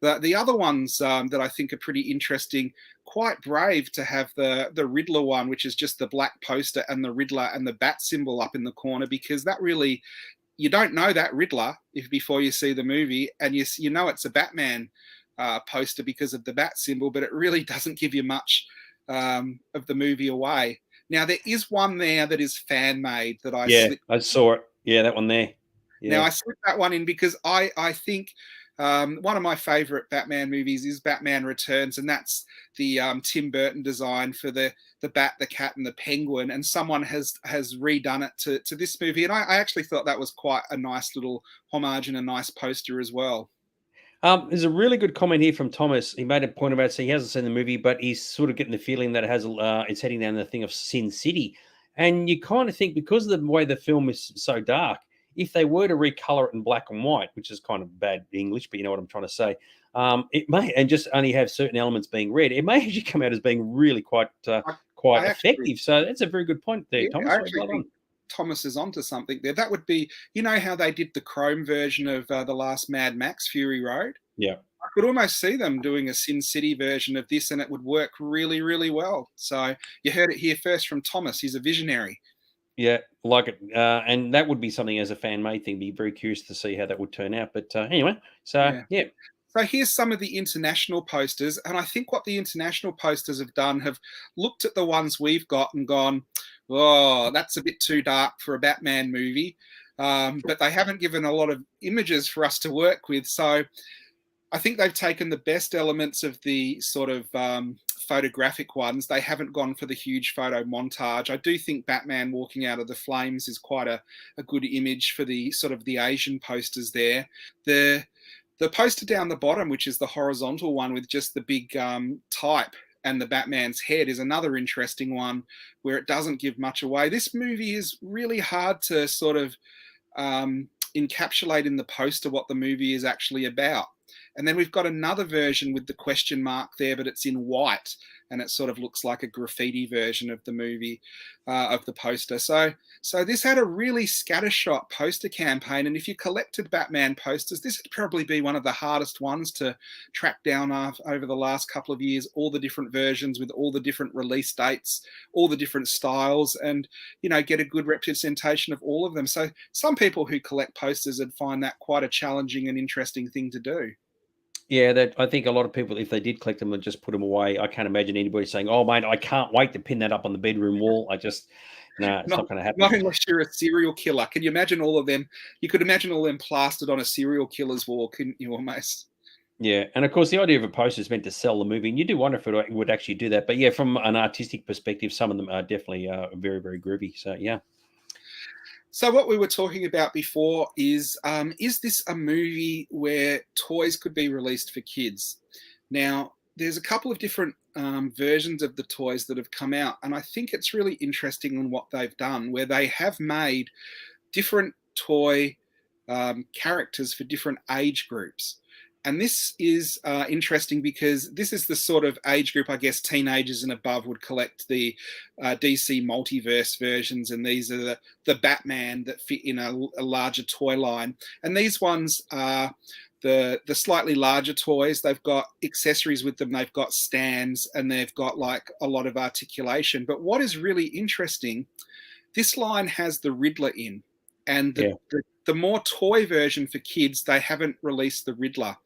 The other ones that I think are pretty interesting, quite brave to have the Riddler one, which is just the black poster and the Riddler and the bat symbol up in the corner, because that really you don't know that Riddler before you see the movie, and you know it's a Batman poster because of the bat symbol, but it really doesn't give you much of the movie away. Now, there is one there that is fan made that I Yeah, slipped. I saw it. Yeah, that one there. Now, Yeah. I slipped that one in because I think one of my favorite Batman movies is Batman Returns, and that's the Tim Burton design for the bat, the cat, and the penguin. And someone has redone it to this movie, and I actually thought that was quite a nice little homage and a nice poster as well. There's a really good comment here from Thomas. He made a point about saying he hasn't seen the movie, but he's sort of getting the feeling that it's heading down the thing of Sin City. And you kind of think because of the way the film is so dark, if they were to recolor it in black and white, which is kind of bad English, but you know what I'm trying to say, it may and just only have certain elements being red. It may actually come out as being really quite I actually, effective. So that's a very good point there, yeah, Thomas. I actually Well think done. Thomas is onto something there. That would be, you know, how they did the Chrome version of the last Mad Max Fury Road. Yeah. I could almost see them doing a Sin City version of this, and it would work really, really well. So you heard it here first from Thomas. He's a visionary. Yeah, like it, and that would be something as a fan made thing. Be very curious to see how that would turn out. But anyway, so Yeah. yeah, So here's some of the international posters, and I think what the international posters have done have looked at the ones we've got and gone, "Oh, that's a bit too dark for a Batman movie," but they haven't given a lot of images for us to work with. So I think they've taken the best elements of the sort of photographic ones. They haven't gone for the huge photo montage. I do think Batman walking out of the flames is quite a good image for the sort of the Asian posters there. The poster down the bottom, which is the horizontal one with just the big type and the Batman's head, is another interesting one where it doesn't give much away. This movie is really hard to sort of encapsulate in the poster what the movie is actually about. And then we've got another version with the question mark there, but it's in white, and it sort of looks like a graffiti version of the movie, of the poster. So this had a really scattershot poster campaign, and if you collected Batman posters, this would probably be one of the hardest ones to track down over the last couple of years, all the different versions with all the different release dates, all the different styles, and, you know, get a good representation of all of them. So some people who collect posters would find that quite a challenging and interesting thing to do. yeah. That I think a lot of people, if they did collect them, would just put them away. I can't imagine anybody saying, "Oh, mate, I can't wait to pin that up on the bedroom wall." I just no, it's Not, not going to happen. not unless you're a serial killer. Can you imagine all of them? You could imagine all them plastered on a serial killer's wall, couldn't you, almost? Yeah, and of course, the idea of a poster is meant to sell the movie, and you do wonder if it would actually do that. But yeah, from an artistic perspective, some of them are definitely very, very groovy. So yeah. So what we were talking about before is this a movie where toys could be released for kids? Now, there's a couple of different versions of the toys that have come out, and I think it's really interesting in what they've done, where they have made different toy characters for different age groups. And this is interesting because this is the sort of age group, I guess, teenagers and above would collect the DC multiverse versions, and these are the Batman that fit in a larger toy line. And these ones are the slightly larger toys. They've got accessories with them. They've got stands, and they've got like a lot of articulation. But what is really interesting, this line has the Riddler in, and the more toy version for kids, they haven't released the Riddler.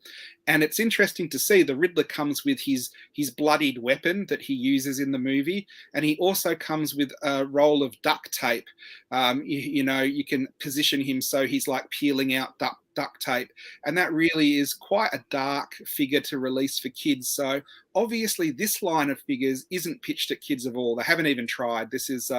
And it's interesting to see the Riddler comes with his bloodied weapon that he uses in the movie, and he also comes with a roll of duct tape. You know, you can position him so he's like peeling out duct tape, and that really is quite a dark figure to release for kids. So obviously this line of figures isn't pitched at kids at all. They haven't even tried. This is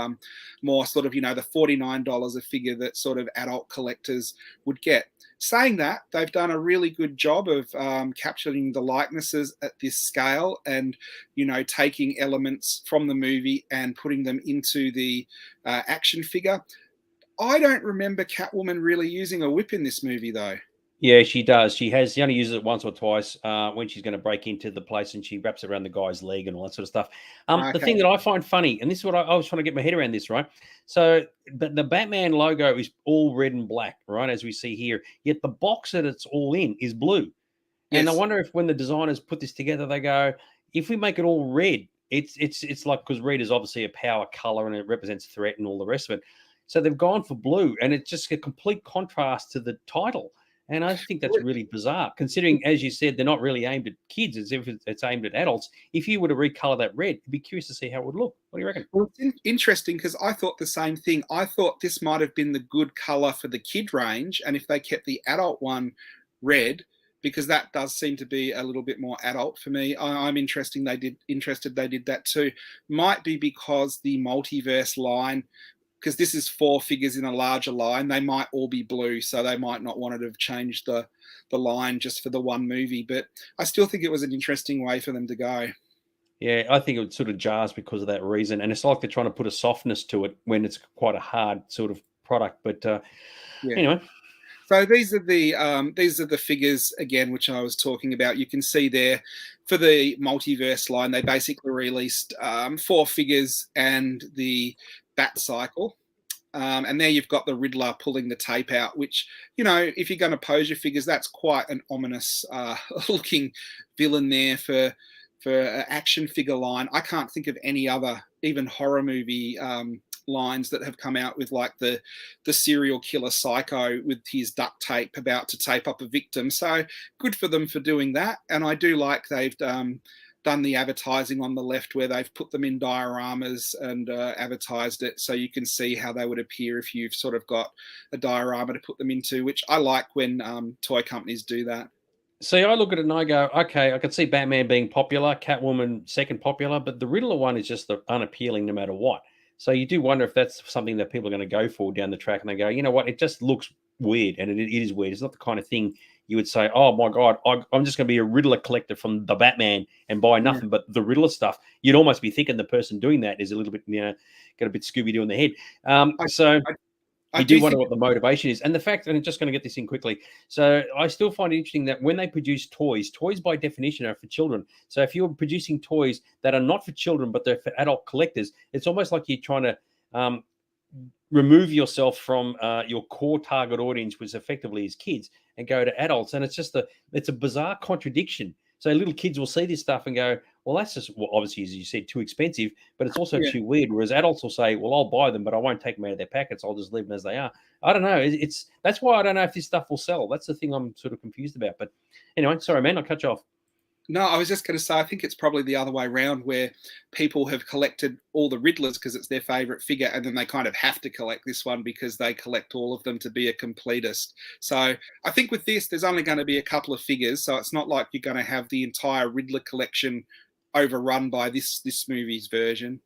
more sort of, you know, the $49 a figure that sort of adult collectors would get. Saying that, they've done a really good job of capturing the likenesses at this scale, and, you know, taking elements from the movie and putting them into the action figure. I don't remember Catwoman really using a whip in this movie, though. Yeah, she does. She only uses it once or twice when she's going to break into the place, and she wraps it around the guy's leg and all that sort of stuff. The thing that I find funny, and this is what I was trying to get my head around this, right? So the Batman logo is all red and black, right, as we see here. Yet the box that it's all in is blue. And I Yes. wonder if when the designers put this together, they go, if we make it all red, it's like, because red is obviously a power color and it represents threat and all the rest of it. So they've gone for blue, and it's just a complete contrast to the title. And I think that's really bizarre, considering, as you said, they're not really aimed at kids, as if it's aimed at adults. If you were to recolor that red, I'd be curious to see how it would look. What do you reckon? Well, it's interesting because I thought the same thing. I thought this might have been the good color for the kid range, and if they kept the adult one red, because that does seem to be a little bit more adult for me. I'm interested. They did that too. Might be because the multiverse line, because this is 4 figures in a larger line, they might all be blue, so they might not want to have changed the line just for the one movie. But I still think it was an interesting way for them to go. Yeah, I think it sort of jars because of that reason. And it's like they're trying to put a softness to it when it's quite a hard sort of product. But anyway. So these are the figures again, which I was talking about. You can see there for the multiverse line, they basically released 4 figures and the Bat Cycle. And there you've got the Riddler pulling the tape out, which, you know, if you're going to pose your figures, that's quite an ominous looking villain there for an action figure line. I can't think of any other, even horror movie lines that have come out with like the serial killer Psycho with his duct tape about to tape up a victim. So good for them for doing that. And I do like they've done the advertising on the left where they've put them in dioramas and advertised it so you can see how they would appear if you've sort of got a diorama to put them into, which I like when toy companies do that. See, I look at it and I go, okay, I could see Batman being popular, Catwoman second popular, but the Riddler one is just unappealing no matter what. So you do wonder if that's something that people are going to go for down the track, and they go, you know what, it just looks weird, and it is weird. It's not the kind of thing you would say, oh my God, I'm just going to be a Riddler collector from the Batman and buy nothing but the Riddler stuff. You'd almost be thinking the person doing that is a little bit, got a bit Scooby-Doo in the head. I do wonder what the motivation is. And the fact, and I'm just going to get this in quickly. So I still find it interesting that when they produce toys by definition are for children. So if you're producing toys that are not for children, but they're for adult collectors, it's almost like you're trying to remove yourself from your core target audience, which effectively is kids, and go to adults. And it's a bizarre contradiction. So little kids will see this stuff and go, well, that's just, well, obviously, as you said, too expensive, but it's also too weird. Whereas adults will say, well, I'll buy them, but I won't take them out of their packets. I'll just leave them as they are. I don't know. That's why I don't know if this stuff will sell. That's the thing I'm sort of confused about. But anyway, sorry, man, I'll cut you off. No, I was just going to say, I think it's probably the other way around where people have collected all the Riddlers because it's their favorite figure, and then they kind of have to collect this one because they collect all of them to be a completist. So I think with this, there's only going to be a couple of figures, so it's not like you're going to have the entire Riddler collection overrun by this movie's version.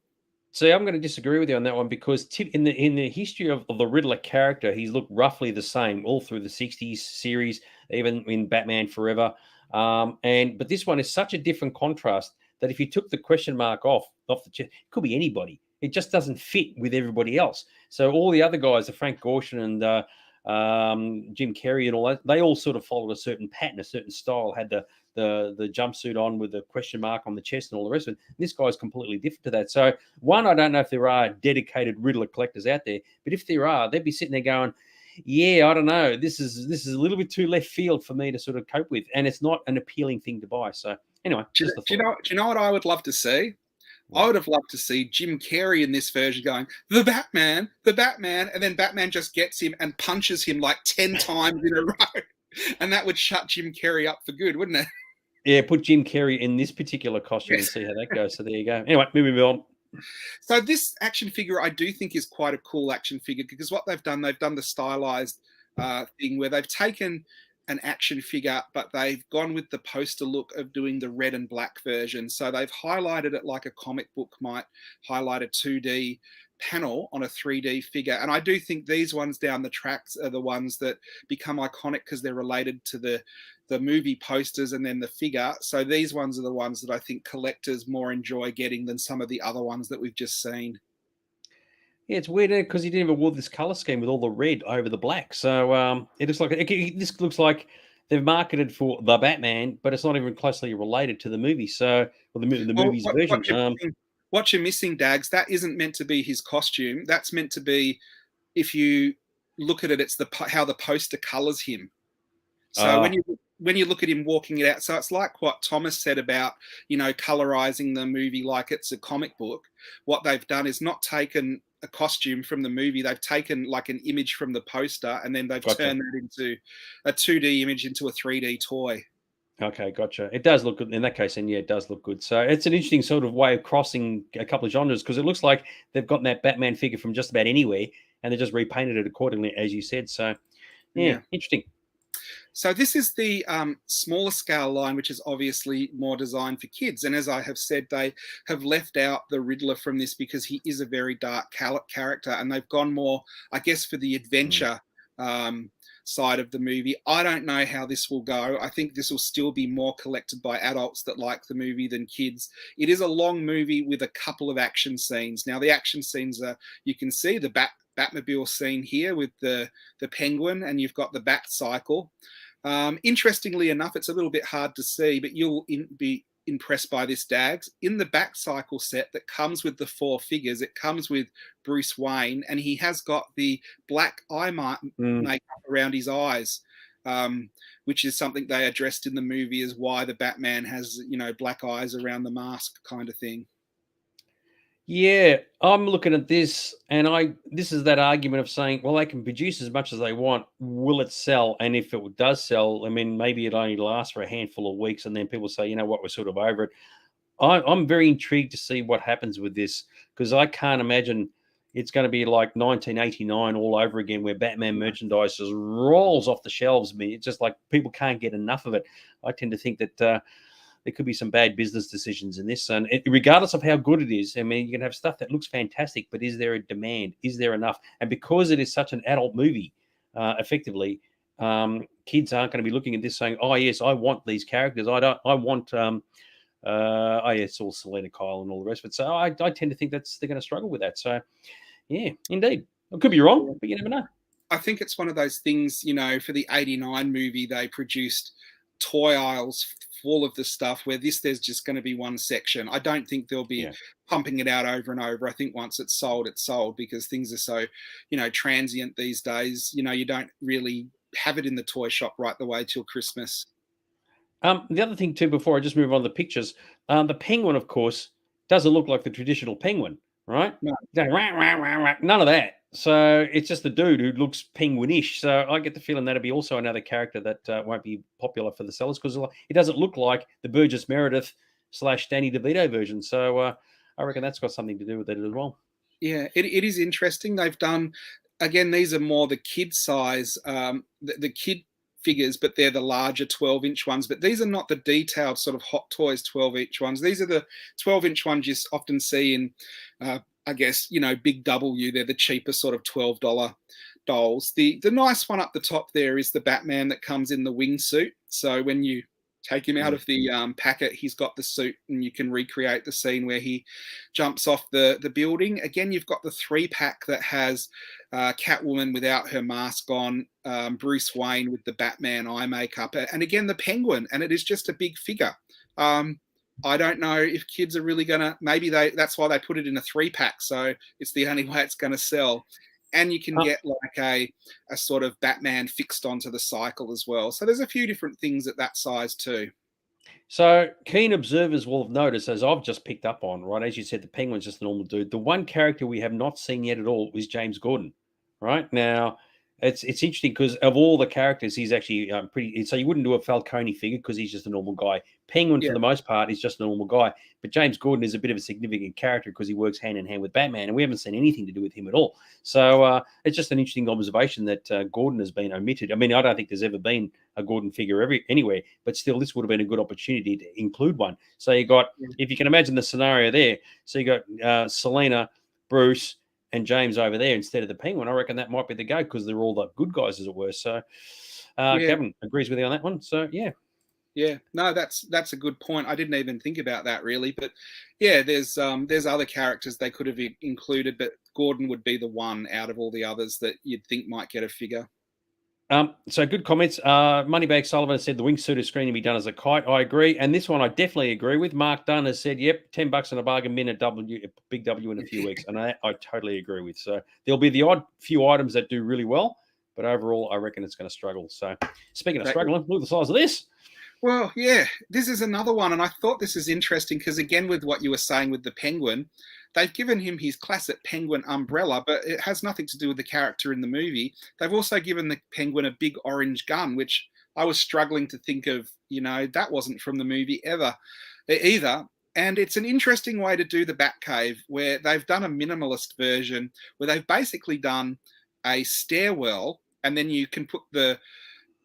See, I'm going to disagree with you on that one because in the history of the Riddler character, he's looked roughly the same all through the 60s series, even in Batman Forever. But this one is such a different contrast that if you took the question mark off the chest, it could be anybody. It just doesn't fit with everybody else. So all the other guys, the Frank Gorshin and Jim Carrey and all that, they all sort of followed a certain pattern, a certain style, had the jumpsuit on with the question mark on the chest and all the rest of it. And this guy's completely different to that. So one, I don't know if there are dedicated Riddler collectors out there, but if there are, they'd be sitting there going, yeah, I don't know. This is a little bit too left field for me to sort of cope with, and it's not an appealing thing to buy. So anyway, do you know what I would love to see? Yeah. I would have loved to see Jim Carrey in this version going, the Batman, and then Batman just gets him and punches him like 10 times in a row, and that would shut Jim Carrey up for good, wouldn't it? Yeah, put Jim Carrey in this particular costume and see how that goes. So there you go. Anyway, moving on. So this action figure, I do think, is quite a cool action figure because what they've done the stylized thing where they've taken an action figure, but they've gone with the poster look of doing the red and black version. So they've highlighted it like a comic book might highlight a 2D panel on a 3D figure. And I do think these ones down the tracks are the ones that become iconic because they're related to the movie posters and then the figure. So these ones are the ones that I think collectors more enjoy getting than some of the other ones that we've just seen. Yeah, it's weird because he didn't even wore this color scheme with all the red over the black. So it looks like this looks like they've marketed for the Batman, but it's not even closely related to the movie. So the movie's version. What you're missing, Dags, that isn't meant to be his costume. That's meant to be, if you look at it, it's how the poster colors him. So when you look at him walking it out, so it's like what Thomas said about, colorizing the movie like it's a comic book. What they've done is not taken a costume from the movie. They've taken like an image from the poster and then they've turned that into a 2D image into a 3D toy. Okay, gotcha. It does look good in that case, and yeah, it does look good. So it's an interesting sort of way of crossing a couple of genres because it looks like they've gotten that Batman figure from just about anywhere, and they just repainted it accordingly, as you said. So yeah. Interesting. So this is the smaller scale line, which is obviously more designed for kids. And as I have said, they have left out the Riddler from this because he is a very dark character, and they've gone more, I guess, for the adventure side of the movie. I don't know how this will go. I think this will still be more collected by adults that like the movie than kids. It is a long movie with a couple of action scenes. Now, the action scenes are, you can see the Batmobile scene here with the Penguin, and you've got the Bat Cycle. Interestingly enough, it's a little bit hard to see, but you'll be impressed by this, Dags. In the Bat Cycle set that comes with the 4 figures, it comes with Bruce Wayne, and he has got the black eye makeup around his eyes, which is something they addressed in the movie as why the Batman has, black eyes around the mask kind of thing. Yeah, I'm looking at this, and this is that argument of saying, well, they can produce as much as they want. Will it sell? And if it does sell, I mean, maybe it only lasts for a handful of weeks, and then people say, you know what, we're sort of over it. I'm very intrigued to see what happens with this because I can't imagine it's going to be like 1989 all over again, where Batman merchandise just rolls off the shelves. I mean, it's just like people can't get enough of it. I tend to think that there could be some bad business decisions in this. And regardless of how good it is, I mean, you can have stuff that looks fantastic, but is there a demand? Is there enough? And because it is such an adult movie, effectively, kids aren't going to be looking at this saying, oh, yes, I want these characters. I want, it's all Selena Kyle and all the rest of it. So I tend to think they're going to struggle with that. So, yeah, indeed. I could be wrong, but you never know. I think it's one of those things, for the 89 movie, they produced toy aisles full of the stuff where there's just going to be one section. I don't think they'll be pumping it out over and over. I think once it's sold because things are so, transient these days. You don't really have it in the toy shop right the way till Christmas. The other thing too, before I just move on to the pictures, the penguin, of course, doesn't look like the traditional penguin, right? No. None of that. So it's just the dude who looks penguinish. So I get the feeling that'll be also another character that won't be popular for the sellers because it doesn't look like the Burgess Meredith / Danny DeVito version. So I reckon that's got something to do with it as well. Yeah, it is interesting. They've done, again, these are more the kid size, the kid figures, but they're the larger 12-inch ones. But these are not the detailed sort of Hot Toys 12-inch ones. These are the 12-inch ones you often see in, I guess, Big W. They're the cheaper sort of $12 dolls. The nice one up the top there is the Batman that comes in the wingsuit. So when you take him out of the packet, he's got the suit, and you can recreate the scene where he jumps off the building. Again, you've got the 3-pack that has Catwoman without her mask on, Bruce Wayne with the Batman eye makeup, and again the Penguin, and it is just a big figure. I don't know if kids are really gonna. Maybe that's why they put it in a 3-pack, so it's the only way it's gonna sell. And you can get like a sort of Batman fixed onto the cycle as well. So there's a few different things at that size too. So keen observers will have noticed, as I've just picked up on, right, as you said, the Penguin's just a normal dude. The one character we have not seen yet at all is James Gordon, right? Now, it's interesting because of all the characters, he's actually pretty. So you wouldn't do a Falcone figure because he's just a normal guy. Penguin, for the most part, is just a normal guy. But James Gordon is a bit of a significant character because he works hand in hand with Batman, and we haven't seen anything to do with him at all. So it's just an interesting observation that Gordon has been omitted. I mean, I don't think there's ever been a Gordon figure anywhere, but still, this would have been a good opportunity to include one. So you got, if you can imagine the scenario there, so you got Selena, Bruce, and James over there instead of the Penguin. I reckon that might be the go because they're all the good guys, as it were. So Kevin agrees with you on that one. So yeah, no, that's a good point. I didn't even think about that really, but yeah, there's other characters they could have included, but Gordon would be the one out of all the others that you'd think might get a figure. So good comments. Moneybag Sullivan said the wingsuit is screening to be done as a kite. I agree, and this one I definitely agree with. Mark Dunn has said, "Yep, $10 in a bargain bin at Big W in a few weeks," and I totally agree with. So there'll be the odd few items that do really well, but overall, I reckon it's going to struggle. So speaking of struggling, look at the size of this. Well, yeah, this is another one, and I thought this is interesting because, again, with what you were saying with the penguin, they've given him his classic penguin umbrella, but it has nothing to do with the character in the movie. They've also given the penguin a big orange gun, which I was struggling to think of. That wasn't from the movie either. And it's an interesting way to do the Batcave, where they've done a minimalist version, where they've basically done a stairwell, and then you can put the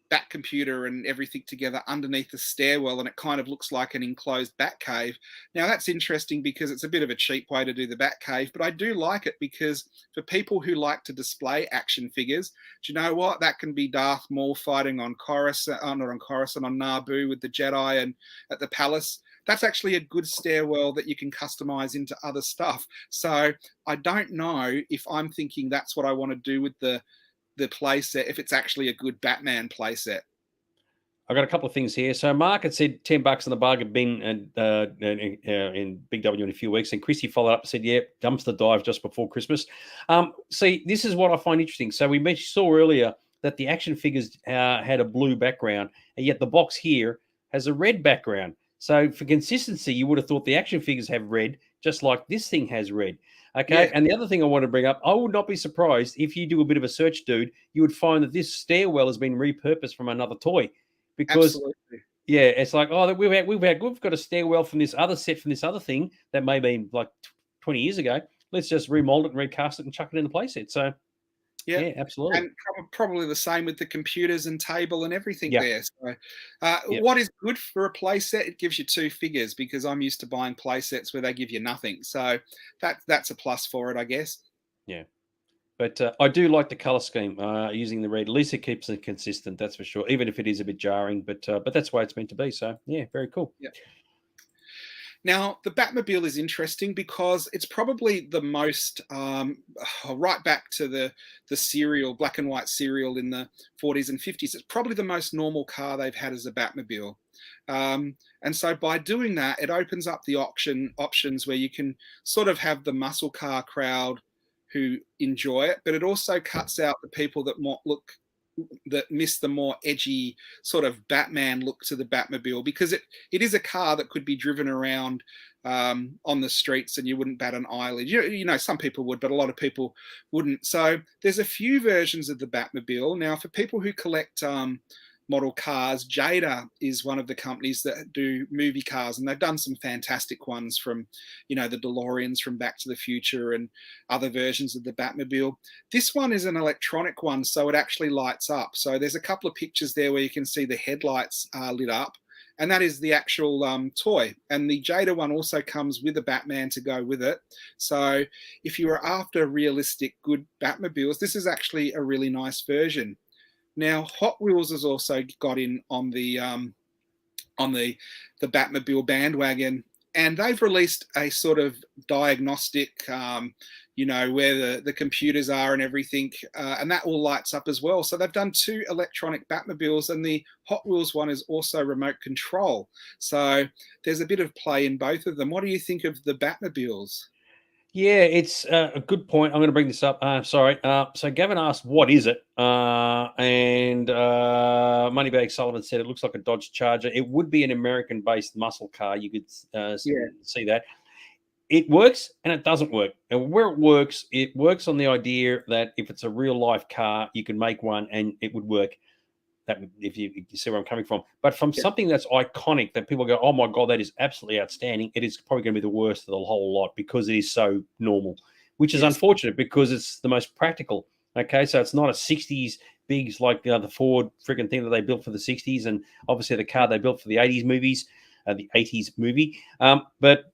bat computer and everything together underneath the stairwell, and it kind of looks like an enclosed bat cave. Now that's interesting because it's a bit of a cheap way to do the bat cave, but I do like it because for people who like to display action figures, do you know what? That can be Darth Maul fighting on Coruscant, not on Coruscant, on Naboo with the Jedi and at the palace. That's actually a good stairwell that you can customize into other stuff. So I don't know if I'm thinking that's what I want to do with the playset, if it's actually a good Batman playset. I got a couple of things here. So Mark had said $10 in the bargain bin in Big W in a few weeks, and Chrissy followed up and said, "Yeah, dumpster dive just before Christmas." See, this is what I find interesting. So we saw earlier that the action figures had a blue background, and yet the box here has a red background. So for consistency, you would have thought the action figures have red, just like this thing has red. Okay. Yeah. And the other thing I want to bring up, I would not be surprised if you do a bit of a search, dude, you would find that this stairwell has been repurposed from another toy. Because Absolutely. yeah, it's like, oh, we've got a stairwell from this other set from this other thing that may be like 20 years ago. Let's just remold it and recast it and chuck it in the playset. So yeah, absolutely. And probably the same with the computers and table and everything Yeah. there. So, Yeah. what is good for a playset? It gives you two figures, because I'm used to buying playsets where they give you nothing. So that's a plus for it, I guess. Yeah. But I do like the color scheme using the red. At least it keeps it consistent, that's for sure, even if it is a bit jarring. But that's the way it's meant to be. So yeah, very cool. Yeah. Now, the Batmobile is interesting because it's probably the most, right back to the serial, black and white serial in the 40s and 50s, it's probably the most normal car they've had as a Batmobile. And so by doing that, it opens up the options where you can sort of have the muscle car crowd who enjoy it, but it also cuts out the people that miss the more edgy sort of Batman look to the Batmobile, because it is a car that could be driven around on the streets and you wouldn't bat an eyelid. Some people would, but a lot of people wouldn't. So there's a few versions of the Batmobile. Now, for people who collect model cars, Jada is one of the companies that do movie cars, and they've done some fantastic ones from, the DeLoreans from Back to the Future and other versions of the Batmobile. This one is an electronic one, so it actually lights up. So there's a couple of pictures there where you can see the headlights are lit up, and that is the actual toy. And the Jada one also comes with a Batman to go with it. So if you are after realistic, good Batmobiles, this is actually a really nice version. Now, Hot Wheels has also got in on the Batmobile bandwagon, and they've released a sort of diagnostic, where the computers are and everything, and that all lights up as well. So they've done two electronic Batmobiles, and the Hot Wheels one is also remote control. So there's a bit of play in both of them. What do you think of the Batmobiles? Yeah, it's a good point. I'm going to bring this up. Sorry. So Gavin asked, "What is it?" And Moneybag Sullivan said, "It looks like a Dodge Charger. It would be an American-based muscle car. You could see that. It works and it doesn't work. And where it works on the idea that if it's a real-life car, you can make one and it would work. That if you see where I'm coming from, but from something that's iconic that people go, oh my god, that is absolutely outstanding. It is probably going to be the worst of the whole lot because it is so normal, which is unfortunate because it's the most practical. Okay, so it's not a '60s bigs like the Ford freaking thing that they built for the '60s, and obviously the car they built for the '80s movies, the '80s movie. But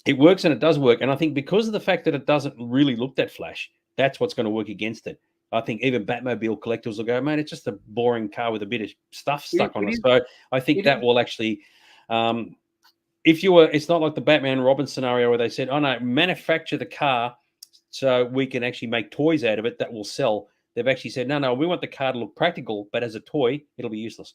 it works and it does work, and I think because of the fact that it doesn't really look that flash, that's what's going to work against it. I think even Batmobile collectors will go, man, it's just a boring car with a bit of stuff stuck on it. So I think that will actually, it's not like the Batman Robin scenario where they said, oh no, manufacture the car so we can actually make toys out of it that will sell. They've actually said, no, we want the car to look practical, but as a toy, it'll be useless.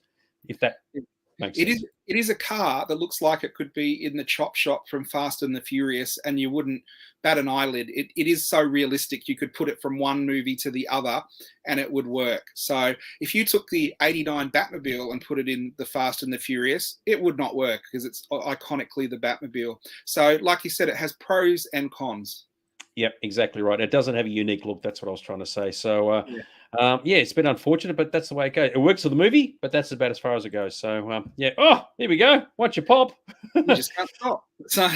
Makes It sense. is it is a car that looks like it could be in the chop shop from Fast and the Furious, and you wouldn't bat an eyelid. It is so realistic. You could put it from one movie to the other, and it would work. So if you took the '89 Batmobile and put it in the Fast and the Furious, it would not work because it's iconically the Batmobile. So, like you said, it has pros and cons. Yep, exactly right. It doesn't have a unique look. That's what I was trying to say. So, Yeah. yeah, it's been unfortunate, but that's the way it goes. It works for the movie, but that's about as far as it goes. So, yeah. Oh, here we go. Watch your pop. You just can't stop. So,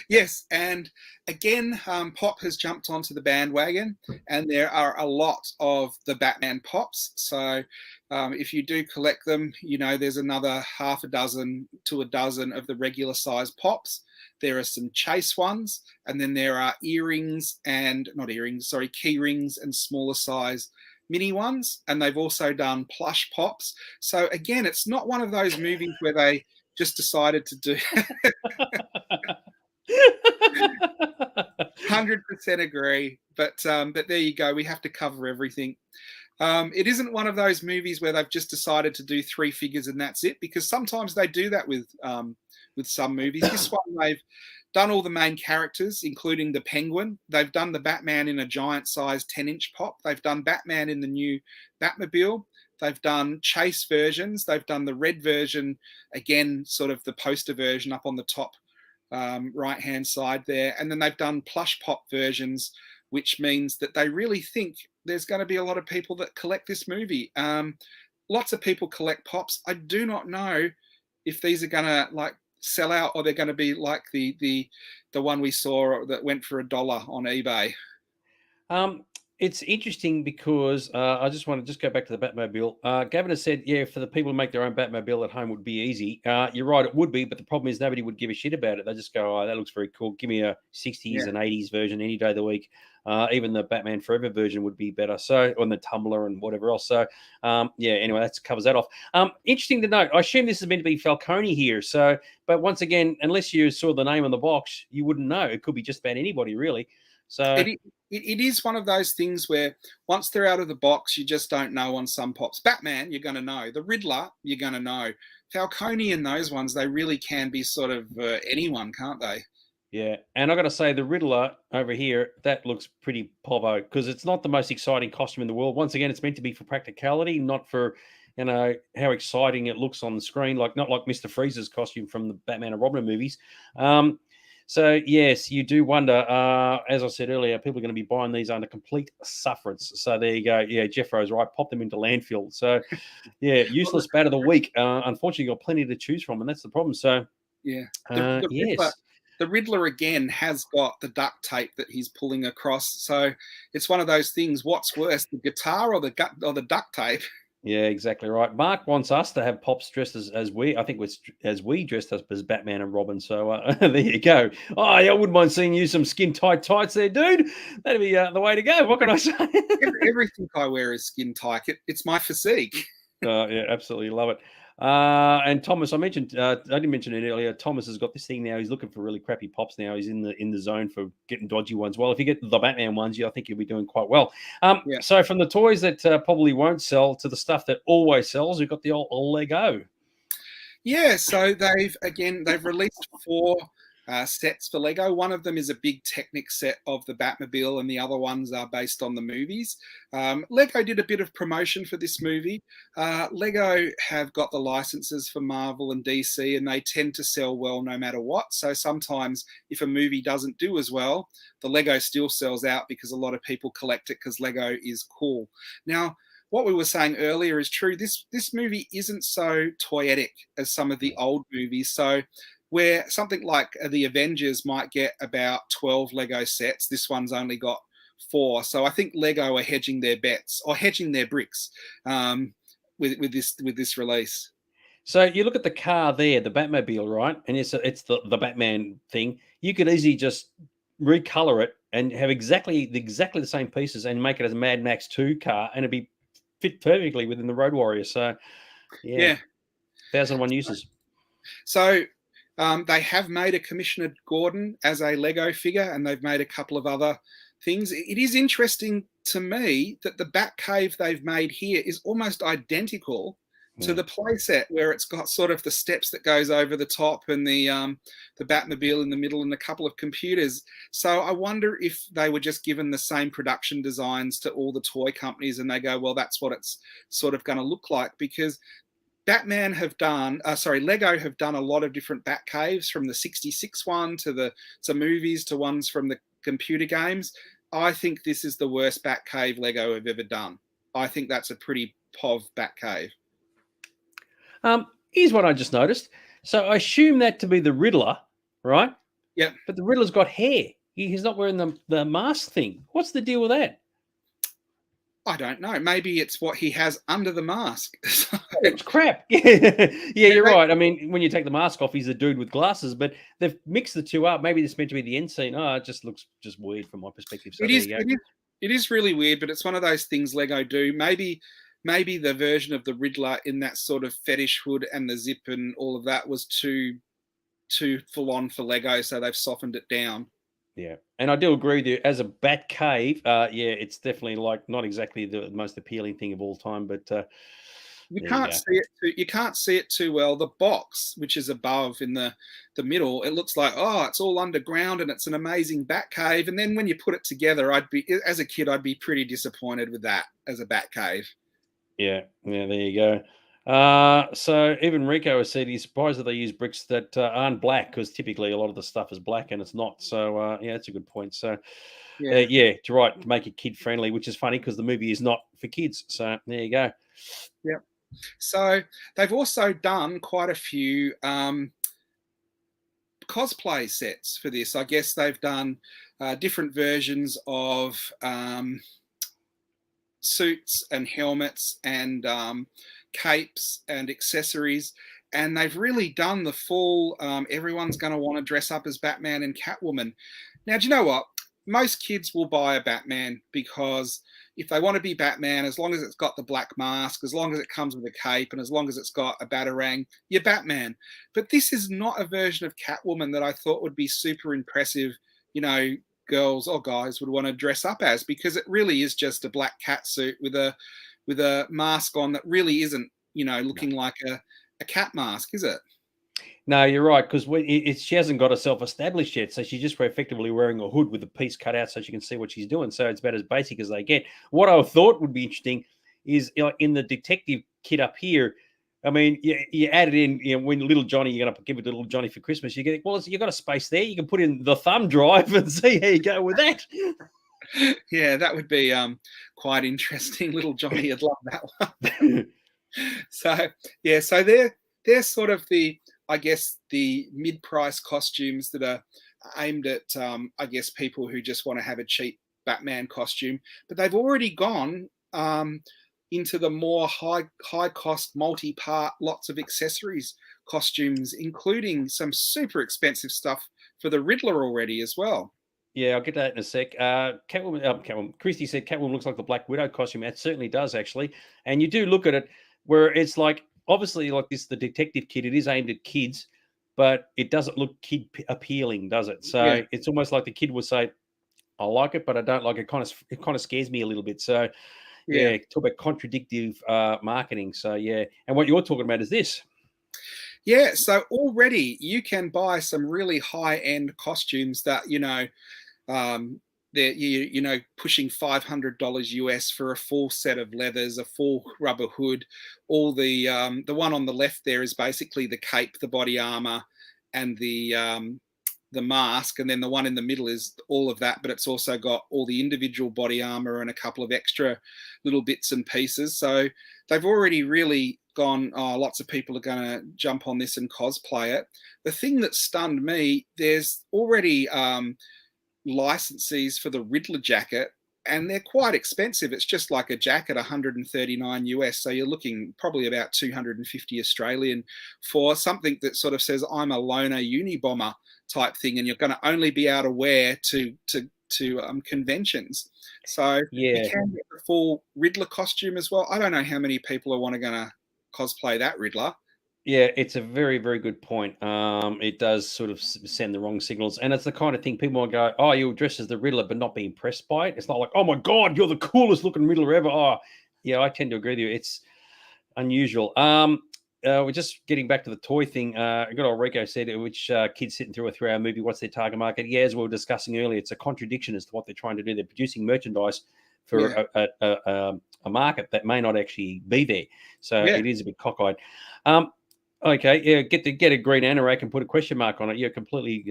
yes, and again, Pop has jumped onto the bandwagon, and there are a lot of the Batman pops. So, if you do collect them, there's another half a dozen to a dozen of the regular size pops. There are some chase ones, and then there are earrings and not earrings, sorry, key rings and smaller size mini ones. And they've also done plush pops. So again, it's not one of those movies where they just decided to do 100% agree, but there you go. We have to cover everything. It isn't one of those movies where they've just decided to do three figures and that's it, because sometimes they do that with some movies. This one, they've done all the main characters, including the Penguin. They've done the Batman in a giant size 10-inch pop. They've done Batman in the new Batmobile. They've done chase versions. They've done the red version, again, sort of the poster version up on the top right-hand side there. And then they've done plush pop versions, which means that they really think there's going to be a lot of people that collect this movie. Lots of people collect pops. I do not know if these are going to sell out, or they're going to be like the one we saw that went for $1 on eBay. It's interesting because I just want to just go back to the Batmobile. Gavin has said, yeah, for the people who make their own Batmobile at home would be easy. You're right, it would be, but the problem is nobody would give a shit about it. They just go, oh, that looks very cool. Give me a 60s and 80s version any day of the week. Even the Batman Forever version would be better. So, on the Tumbler and whatever else. So, yeah, anyway, that covers that off. Interesting to note, I assume this is meant to be Falcone here. So, but once again, unless you saw the name on the box, you wouldn't know. It could be just about anybody, really. So, it is one of those things where once they're out of the box, you just don't know on some pops. Batman, you're going to know. The Riddler, you're going to know. Falcone and those ones, they really can be sort of anyone, can't they? yeah, and I got to say, the Riddler over here, that looks pretty povo because it's not the most exciting costume in the world. Once again, it's meant to be for practicality, not for how exciting it looks on the screen. Not like Mr. Freeze's costume from the Batman and Robin movies. So yes, you do wonder. As I said earlier, people are going to be buying these under complete sufferance. So there you go. Yeah, Jeff Rose, right? Pop them into landfill. So yeah, useless bat of the week. Unfortunately, you've got plenty to choose from, and that's the problem. So yeah, yes. The Riddler again has got the duct tape that he's pulling across. So it's one of those things. What's worse, the guitar or the duct tape? Yeah, exactly right. Mark wants us to have pops dressed as we, I think, as we dressed up as Batman and Robin. So there you go. Oh, yeah, I wouldn't mind seeing you some skin tight tights there, dude. That'd be the way to go. What can I say? Everything I wear is skin tight. It's my physique. Yeah, absolutely love it. And Thomas, I didn't mention it earlier. Thomas has got this thing now. He's looking for really crappy pops now. He's in the zone for getting dodgy ones. Well, if you get the Batman ones, I think you'll be doing quite well. Yeah. So from the toys that probably won't sell to the stuff that always sells, we've got the old Lego. Yeah, so they've released 4 sets for Lego. One of them is a big Technic set of the Batmobile, and the other ones are based on the movies. Lego did a bit of promotion for this movie. Lego have got the licenses for Marvel and DC, and they tend to sell well no matter what. So sometimes if a movie doesn't do as well, the Lego still sells out because a lot of people collect it because Lego is cool. Now, what we were saying earlier is true. This movie isn't so toyetic as some of the old movies. So where something like the Avengers might get about 12 Lego sets, this one's only got 4. So I think Lego are hedging their bets or hedging their bricks with this release. So you look at the car there, the Batmobile, right? And it's the Batman thing. You could easily just recolor it and have exactly the same pieces and make it as a Mad Max 2 car, and it'd be fit perfectly within the Road Warrior. So yeah. 1,001 uses. So they have made a Commissioner Gordon as a Lego figure, and they've made a couple of other things. It is interesting to me that the Batcave they've made here is almost identical to the playset where it's got sort of the steps that goes over the top and the Batmobile in the middle and a couple of computers. So I wonder if they were just given the same production designs to all the toy companies and they go, well, that's what it's sort of going to look like, because Lego have done a lot of different Bat caves, from the 66 one to movies to ones from the computer games. I think this is the worst Bat cave Lego have ever done. I think that's a pretty POV Bat cave. Here's what I just noticed. So I assume that to be the Riddler, right? Yeah. But the Riddler's got hair. He's not wearing the mask thing. What's the deal with that? I don't know. Maybe it's what he has under the mask. It's crap. Yeah, you're right. I mean, when you take the mask off, he's a dude with glasses, but they've mixed the two up. Maybe this is meant to be the end scene. Oh, it just looks just weird from my perspective. So it is really weird, but it's one of those things Lego do. Maybe the version of the Riddler in that sort of fetish hood and the zip and all of that was too full on for Lego, so they've softened it down. Yeah, and I do agree with you. As a Bat cave, it's definitely like not exactly the most appealing thing of all time, but you can't see it too well. The box, which is above in the middle, it looks like, oh, it's all underground and it's an amazing Bat cave. And then when you put it together, as a kid, I'd be pretty disappointed with that as a Bat cave. Yeah, there you go. So even Rico has said he's surprised that they use bricks that aren't black, because typically a lot of the stuff is black and it's not. So that's a good point. So you're right, to make it kid friendly, which is funny because the movie is not for kids. So there you go. Yeah. So they've also done quite a few cosplay sets for this. I guess they've done different versions of suits and helmets and capes and accessories, and they've really done the full everyone's going to want to dress up as Batman and Catwoman. Now, do you know what? Most kids will buy a Batman because if they want to be Batman, as long as it's got the black mask, as long as it comes with a cape, and as long as it's got a batarang, you're Batman. But this is not a version of Catwoman that I thought would be super impressive, girls or guys would want to dress up as, because it really is just a black cat suit with a mask on that really isn't, looking like a cat mask, is it? No, you're right, because she hasn't got herself established yet, so she's just effectively wearing a hood with a piece cut out so she can see what she's doing. So it's about as basic as they get. What I thought would be interesting is in the detective kit up here. I mean, you add it in, when little Johnny, you're going to give it to little Johnny for Christmas. You've got a space there. You can put in the thumb drive and see how you go with that. Yeah, that would be quite interesting. Little Johnny would love that one. So they're sort of the mid-price costumes that are aimed at, people who just want to have a cheap Batman costume. But they've already gone into the more high-cost, multi-part, lots of accessories costumes, including some super expensive stuff for the Riddler already as well. Yeah, I'll get to that in a sec. Catwoman. Christy said Catwoman looks like the Black Widow costume. That certainly does, actually. And you do look at it where it's like, obviously, like this, the detective kit, it is aimed at kids, but it doesn't look kid appealing, does it? So It's almost like the kid would say, I like it, but I don't like it. It kind of scares me a little bit. So talk about contradictive marketing. So and what you're talking about is this. Yeah, so already you can buy some really high-end costumes that, they're pushing $500 US for a full set of leathers, a full rubber hood. All the one on the left there is basically the cape, the body armor, and the mask, and then the one in the middle is all of that, but it's also got all the individual body armor and a couple of extra little bits and pieces. So they've already really gone, lots of people are going to jump on this and cosplay it. The thing that stunned me, there's already licensees for the Riddler jacket, and they're quite expensive. It's just like a jacket, 139 US. So you're looking probably about 250 Australian for something that sort of says, I'm a loner Unibomber type thing, and you're going to only be able to wear to conventions. So you can get the full Riddler costume as well. I don't know how many people are going to cosplay that Riddler. Yeah, it's a very, very good point. It does sort of send the wrong signals. And it's the kind of thing people will go, oh, you'll dress as the Riddler, but not be impressed by it. It's not like, oh my God, you're the coolest looking Riddler ever. Oh, yeah, I tend to agree with you. Unusual. We're just getting back to the toy thing. Good old Rico said, which kids sitting through a 3-hour movie, what's their target market? Yeah, as we were discussing earlier, it's a contradiction as to what they're trying to do. They're producing merchandise for a market that may not actually be there. So it is a bit cockeyed. Okay, yeah, get a green anorak and put a question mark on it. You're completely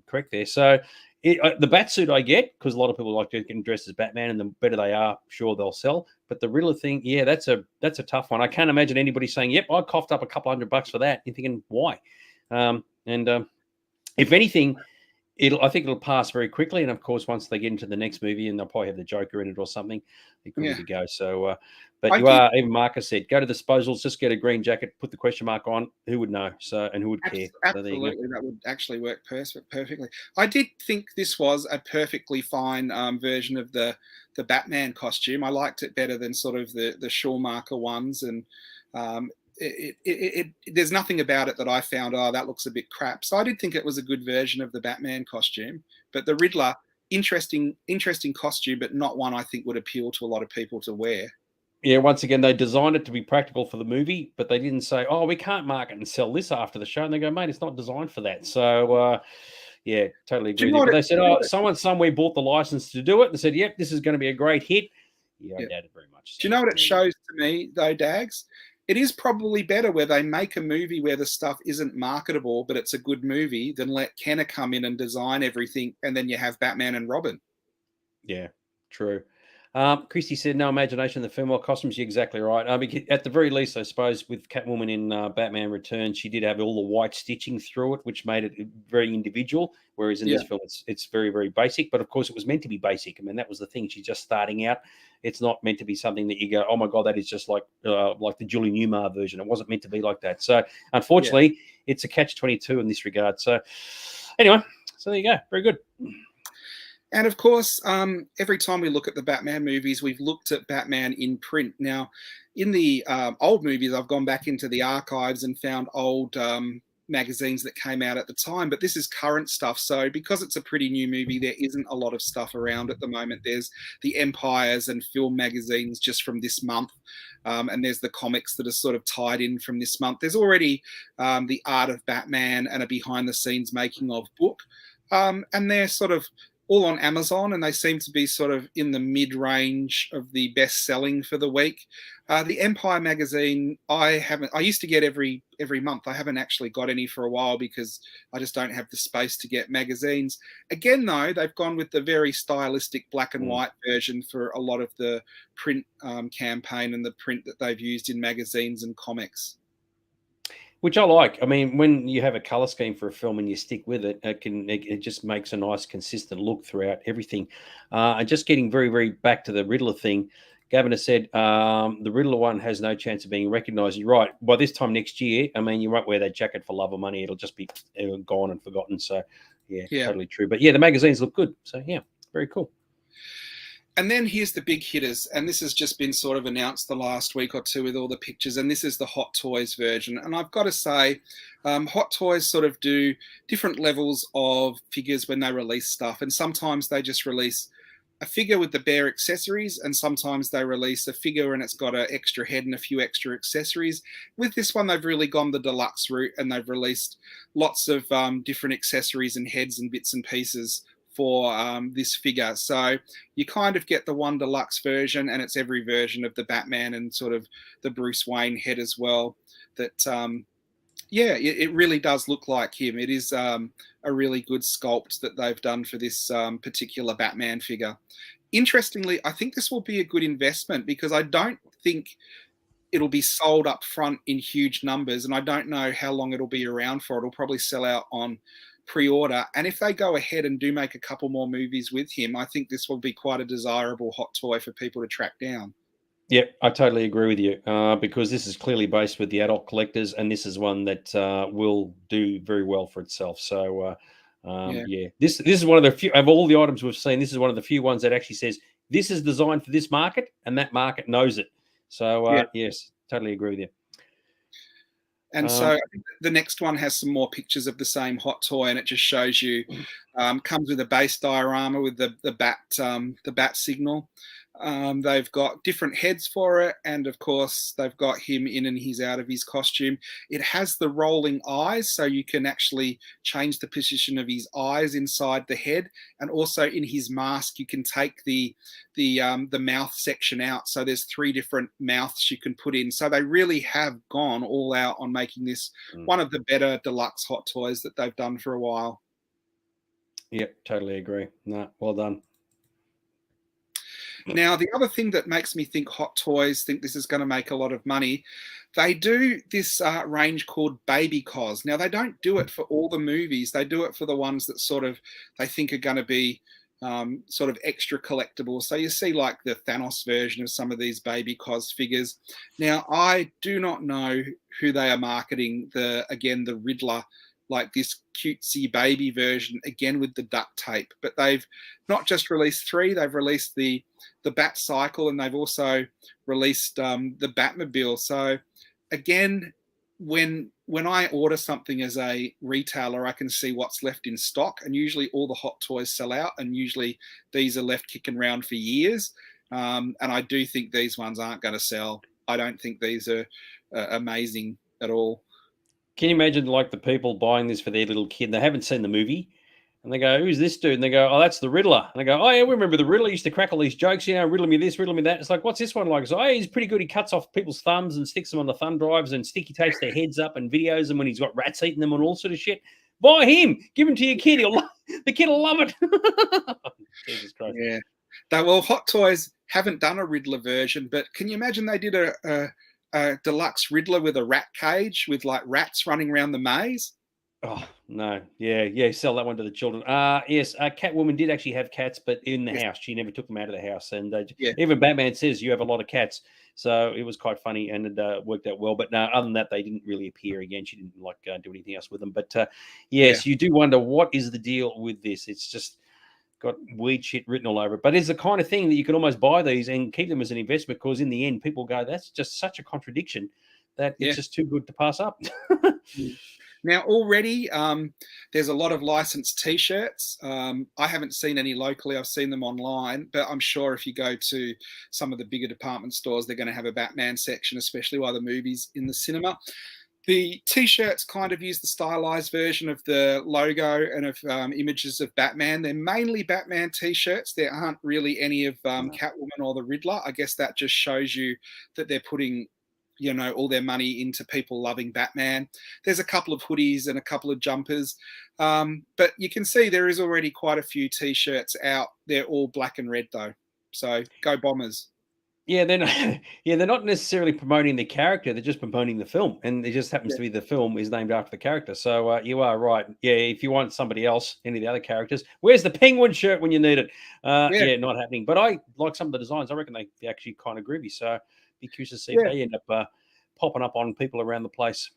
correct there. So the bat suit I get, because a lot of people like to get dressed as Batman, and the better they are, sure they'll sell. But the Riddler thing, yeah, that's a tough one. I can't imagine anybody saying, "Yep, I coughed up a couple $100 for that." You're thinking, why? If anything, I think it'll pass very quickly. And of course, once they get into the next movie, and they'll probably have the Joker in it or something, it could be to go. So, but even Marcus said, go to disposals, just get a green jacket, put the question mark on. Who would know? So, and who would care? Absolutely, so that would actually work perfectly. I did think this was a perfectly fine version of the Batman costume. I liked it better than sort of the Schumacher ones, and there's nothing about it that I found, oh, that looks a bit crap. So I did think it was a good version of the Batman costume. But the Riddler, interesting costume, but not one I think would appeal to a lot of people to wear. Yeah, once again, they designed it to be practical for the movie, but they didn't say, oh, we can't market and sell this after the show. And they go, mate, it's not designed for that. So, yeah, totally agree. But they said, oh, someone somewhere bought the license to do it and said, yep, this is going to be a great hit. Yeah, I doubt it very much. So, do you know what it shows to me, though, Dags? It is probably better where they make a movie where the stuff isn't marketable, but it's a good movie, than let Kenner come in and design everything, and then you have Batman and Robin. Yeah, true. Christy said, no imagination in the female costumes. You're exactly right. At the very least, I suppose, with Catwoman in Batman Returns, she did have all the white stitching through it, which made it very individual, whereas in this film, it's very, very basic. But, of course, it was meant to be basic. I mean, that was the thing. She's just starting out. It's not meant to be something that you go, oh, my God, that is just like the Julie Newmar version. It wasn't meant to be like that. So, unfortunately, it's a catch-22 in this regard. So, anyway, so there you go. Very good. And of course, every time we look at the Batman movies, we've looked at Batman in print. Now, in the old movies, I've gone back into the archives and found old magazines that came out at the time, but this is current stuff. So because it's a pretty new movie, there isn't a lot of stuff around at the moment. There's the Empires and film magazines just from this month, and there's the comics that are sort of tied in from this month. There's already the Art of Batman and a behind-the-scenes making of book, and they're sort of all on Amazon, and they seem to be sort of in the mid-range of the best-selling for the week. The Empire magazine, I used to get every month. I haven't actually got any for a while because I just don't have the space to get magazines. Again, though, they've gone with the very stylistic black and white version for a lot of the print campaign and the print that they've used in magazines and comics. Which I like. I mean, when you have a color scheme for a film and you stick with it, it just makes a nice, consistent look throughout everything. And just getting very, very back to the Riddler thing, Gavin has said the Riddler one has no chance of being recognised. You're right. By this time next year, I mean, you won't wear that jacket for love or money. It'll just be gone and forgotten. So, yeah, totally true. But yeah, the magazines look good. So, yeah, very cool. And then here's the big hitters, and this has just been sort of announced the last week or two with all the pictures, and this is the Hot Toys version. And I've got to say, Hot Toys sort of do different levels of figures when they release stuff, and sometimes they just release a figure with the bare accessories, and sometimes they release a figure and it's got an extra head and a few extra accessories. With this one, they've really gone the deluxe route, and they've released lots of different accessories and heads and bits and pieces for this figure. So you kind of get the one deluxe version, and it's every version of the Batman and sort of the Bruce Wayne head as well. That it really does look like him. It is a really good sculpt that they've done for this particular Batman figure. Interestingly, I think this will be a good investment because I don't think it'll be sold up front in huge numbers, and I don't know how long it'll be around for. It'll probably sell out on pre-order, and if they go ahead and do make a couple more movies with him, I think this will be quite a desirable hot toy for people to track down. Yep, I totally agree with you because this is clearly based with the adult collectors, and this is one that will do very well for itself. So, this is one of the few of all the items we've seen. This is one of the few ones that actually says this is designed for this market, and that market knows it. So, yes, totally agree with you. And so I think the next one has some more pictures of the same hot toy, and it just shows you comes with a base diorama with the bat signal. They've got different heads for it, and of course, they've got him in and he's out of his costume. It has the rolling eyes, so you can actually change the position of his eyes inside the head, and also in his mask, you can take the mouth section out. So there's 3 different mouths you can put in. So they really have gone all out on making this one of the better deluxe Hot Toys that they've done for a while. Yep, totally agree. No, well done. Now, the other thing that makes me think Hot Toys think this is going to make a lot of money, they do this range called Baby Cos. Now, they don't do it for all the movies. They do it for the ones that sort of they think are going to be sort of extra collectible. So you see like the Thanos version of some of these Baby Cos figures. Now, I do not know who they are marketing, the Riddler, like this cutesy baby version, again with the duct tape. But they've not just released 3, they've released the Bat Cycle, and they've also released the Batmobile. So again, when I order something as a retailer, I can see what's left in stock, and usually all the Hot Toys sell out, and usually these are left kicking around for years. And I do think these ones aren't going to sell. I don't think these are amazing at all. Can you imagine like the people buying this for their little kid? They haven't seen the movie, and they go, "Who's this dude?" And they go, "Oh, that's the Riddler." And they go, "Oh yeah, we remember the Riddler. He used to crack all these jokes, riddle me this, riddle me that." It's like, what's this one like? So, oh, he's pretty good. He cuts off people's thumbs and sticks them on the thumb drives and sticky tapes their heads up and videos them when he's got rats eating them and all sort of shit. Buy him. Give him to your kid. The kid will love it. Jesus Christ. Yeah. Well, Hot Toys haven't done a Riddler version, but can you imagine they did a deluxe Riddler with a rat cage with like rats running around the maze? Oh no, yeah, sell that one to the children. Yes, Catwoman did actually have cats, but in the house, she never took them out of the house. And even Batman says you have a lot of cats, so it was quite funny and it worked out well. But no, other than that, they didn't really appear again. She didn't like do anything else with them. But yes, you do wonder what is the deal with this. It's just got weird shit written all over it. But it's the kind of thing that you can almost buy these and keep them as an investment, because in the end, people go, "That's just such a contradiction that it's just too good to pass up." Now, already there's a lot of licensed T-shirts. I haven't seen any locally. I've seen them online, but I'm sure if you go to some of the bigger department stores, they're going to have a Batman section, especially while the movie's in the cinema. The T-shirts kind of use the stylized version of the logo and of images of Batman. They're mainly Batman T-shirts. There aren't really any of Catwoman or the Riddler. I guess that just shows you that they're putting all their money into people loving Batman. There's a couple of hoodies and a couple of jumpers. But you can see there is already quite a few T-shirts out. They're all black and red though. So go Bombers. Yeah, they're not necessarily promoting the character. They're just promoting the film. And it just happens to be the film is named after the character. So you are right. Yeah, if you want somebody else, any of the other characters, where's the Penguin shirt when you need it? Not happening. But I like some of the designs. I reckon they actually kind of groovy. So be curious to see if they end up popping up on people around the place.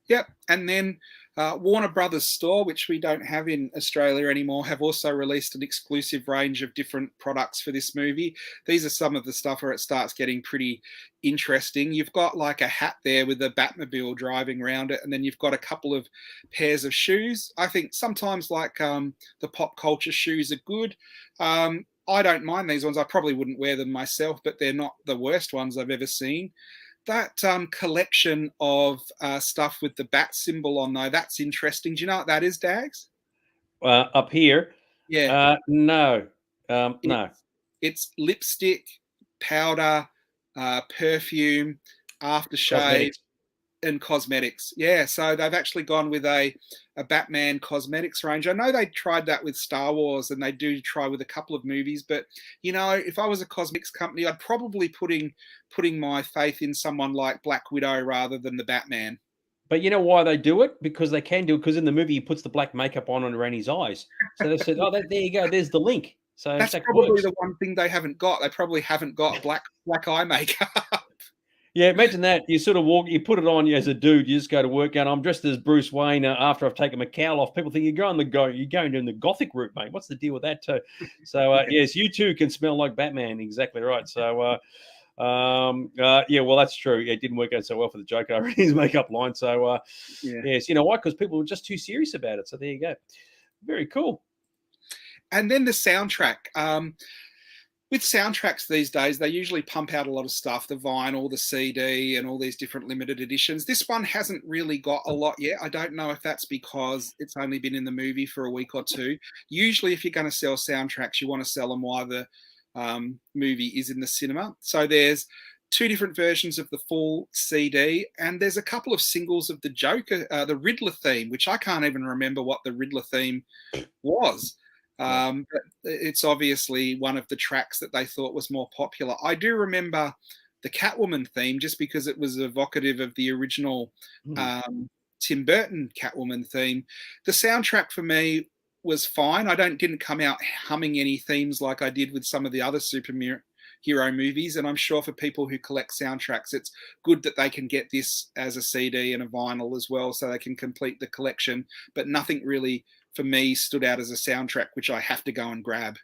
Yep. And then Warner Brothers Store, which we don't have in Australia anymore, have also released an exclusive range of different products for this movie. These are some of the stuff where it starts getting pretty interesting. You've got like a hat there with a Batmobile driving around it, and then you've got a couple of pairs of shoes. I think sometimes like the pop culture shoes are good. I don't mind these ones. I probably wouldn't wear them myself, but they're not the worst ones I've ever seen. That collection of stuff with the bat symbol on, though, that's interesting. Do you know what that is, Dags? Up here? Yeah. No. No. It's lipstick, powder, perfume, aftershave, and cosmetics. Yeah, so they've actually gone with a Batman cosmetics range. I know they tried that with Star Wars, and they do try with a couple of movies, but if I was a cosmetics company, I'd probably putting my faith in someone like Black Widow rather than the Batman. But you know why they do it? Because they can do it, because in the movie he puts the black makeup on around his eyes. So they said, there you go, there's the link. So that's probably the one thing they haven't got. They probably haven't got black eye makeup. Yeah, imagine that. You sort of you put it on as a dude, you just go to work going, I'm dressed as Bruce Wayne after I've taken my cowl off. People think you're going down the gothic route, mate. What's the deal with that too? So, yes, you too can smell like Batman. Exactly right. So, well, that's true. It didn't work out so well for the Joker in his makeup line. So, yes, you know why? Because people were just too serious about it. So there you go. Very cool. And then the soundtrack. with soundtracks these days, they usually pump out a lot of stuff, the vinyl, the CD, and all these different limited editions. This one hasn't really got a lot yet. I don't know if that's because it's only been in the movie for a week or two. Usually, if you're going to sell soundtracks, you want to sell them while the movie is in the cinema. So there's 2 different versions of the full CD, and there's a couple of singles of the Joker, the Riddler theme, which I can't even remember what the Riddler theme was. But it's obviously one of the tracks that they thought was more popular. I do remember the Catwoman theme just because it was evocative of the original Tim Burton Catwoman theme. The soundtrack for me was fine. I didn't come out humming any themes like I did with some of the other superhero movies, and I'm sure for people who collect soundtracks, it's good that they can get this as a CD and a vinyl as well, so they can complete the collection. But nothing really for me stood out as a soundtrack which I have to go and grab.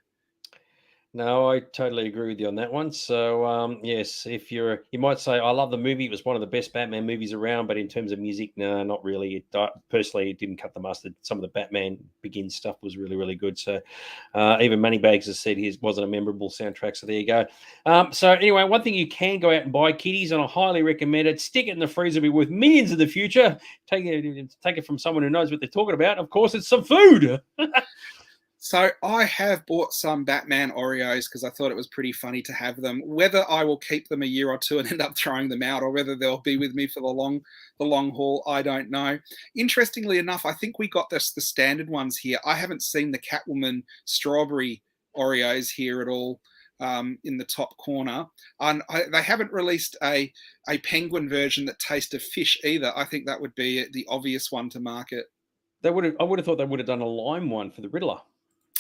No, I totally agree with you on that one. So, yes, if you might say, I love the movie. It was one of the best Batman movies around, but in terms of music, no, not really. Personally, it didn't cut the mustard. Some of the Batman Begins stuff was really, really good. So, even Moneybags has said his wasn't a memorable soundtrack. So there you go. So anyway, one thing you can go out and buy, kiddies, and I highly recommend it. Stick it in the freezer. It'll be worth millions in the future. Take it from someone who knows what they're talking about. Of course, it's some food. So I have bought some Batman Oreos because I thought it was pretty funny to have them. Whether I will keep them a year or two and end up throwing them out, or whether they'll be with me for the long haul, I don't know. Interestingly enough, I think we got the standard ones here. I haven't seen the Catwoman strawberry Oreos here at all in the top corner. And they haven't released a penguin version that tastes of fish either. I think that would be the obvious one to market. I would have thought they would have done a lime one for the Riddler.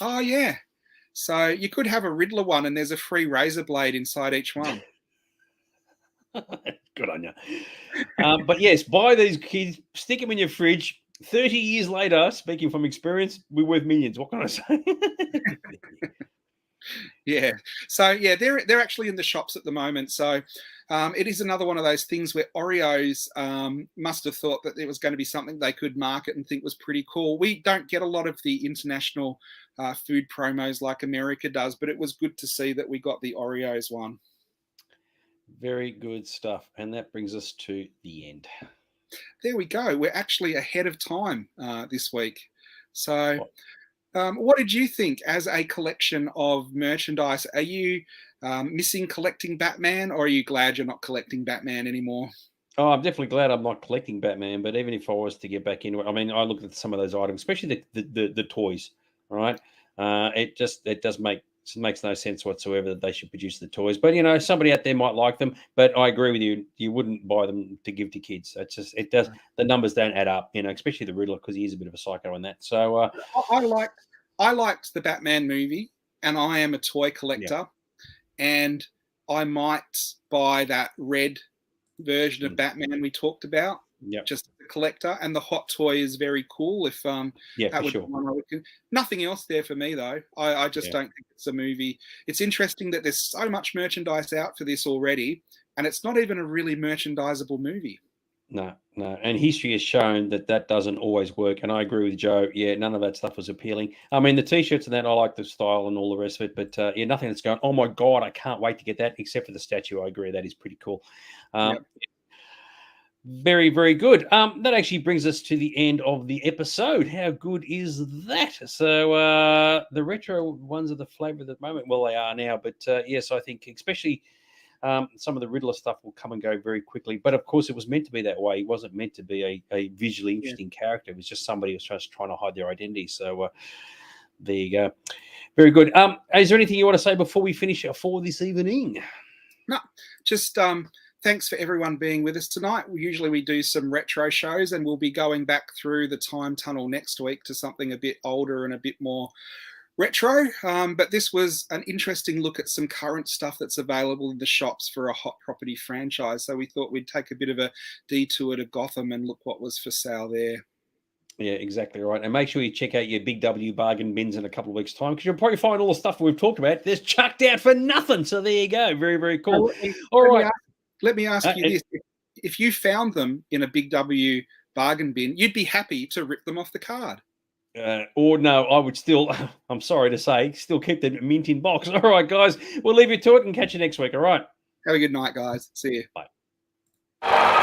Oh, yeah. So you could have a Riddler one and there's a free razor blade inside each one. Good on you. But yes, buy these, kids, stick them in your fridge. 30 years later, speaking from experience, we're worth millions. What can I say? Yeah. So, yeah, they're actually in the shops at the moment. So it is another one of those things where Oreos must have thought that it was going to be something they could market and think was pretty cool. We don't get a lot of the international food promos like America does, but it was good to see that we got the Oreos one. Very good stuff. And that brings us to the end. There we go. We're actually ahead of time this week. So what did you think as a collection of merchandise? Are you missing collecting Batman, or are you glad you're not collecting Batman anymore? Oh, I'm definitely glad I'm not collecting Batman, but even if I was to get back into it, I mean, I look at some of those items, especially the toys, right? It makes no sense whatsoever that they should produce the toys. But, somebody out there might like them, but I agree with you. You wouldn't buy them to give to kids. The numbers don't add up, especially the Riddler, because he is a bit of a psycho in that. So I liked the Batman movie, and I am a toy collector, and I might buy that red version of Batman we talked about, just the collector. And the hot toy is very cool. If that would be one I would. Nothing else there for me though. I just don't think it's a movie. It's interesting that there's so much merchandise out for this already, and it's not even a really merchandisable movie. No. And history has shown that doesn't always work. And I agree with Joe. Yeah, none of that stuff was appealing. I mean, the T-shirts and that, I like the style and all the rest of it. But nothing that's going, oh, my God, I can't wait to get that, except for the statue. I agree. That is pretty cool. Very, very good. That actually brings us to the end of the episode. How good is that? So the retro ones are the flavor at the moment. Well, they are now. But yes, I think especially some of the Riddler stuff will come and go very quickly. But of course, it was meant to be that way. He wasn't meant to be a visually interesting character. It was just somebody who was just trying to hide their identity. So there you go. Very good. Is there anything you want to say before we finish for this evening? No, just thanks for everyone being with us tonight. Usually we do some retro shows, and we'll be going back through the time tunnel next week to something a bit older and a bit more retro. But this was an interesting look at some current stuff that's available in the shops for a hot property franchise. So we thought we'd take a bit of a detour to Gotham and look what was for sale there. Yeah, exactly right. And make sure you check out your Big W bargain bins in a couple of weeks' time, because you'll probably find all the stuff we've talked about there's chucked out for nothing. So there you go. Very, very cool. All right. Let me ask you this. If you found them in a Big W bargain bin, you'd be happy to rip them off the card. or no, I would still, I'm sorry to say, still keep the mint in box. All right, guys, we'll leave you to it and catch you next week. All right. Have a good night, guys. See you. Bye.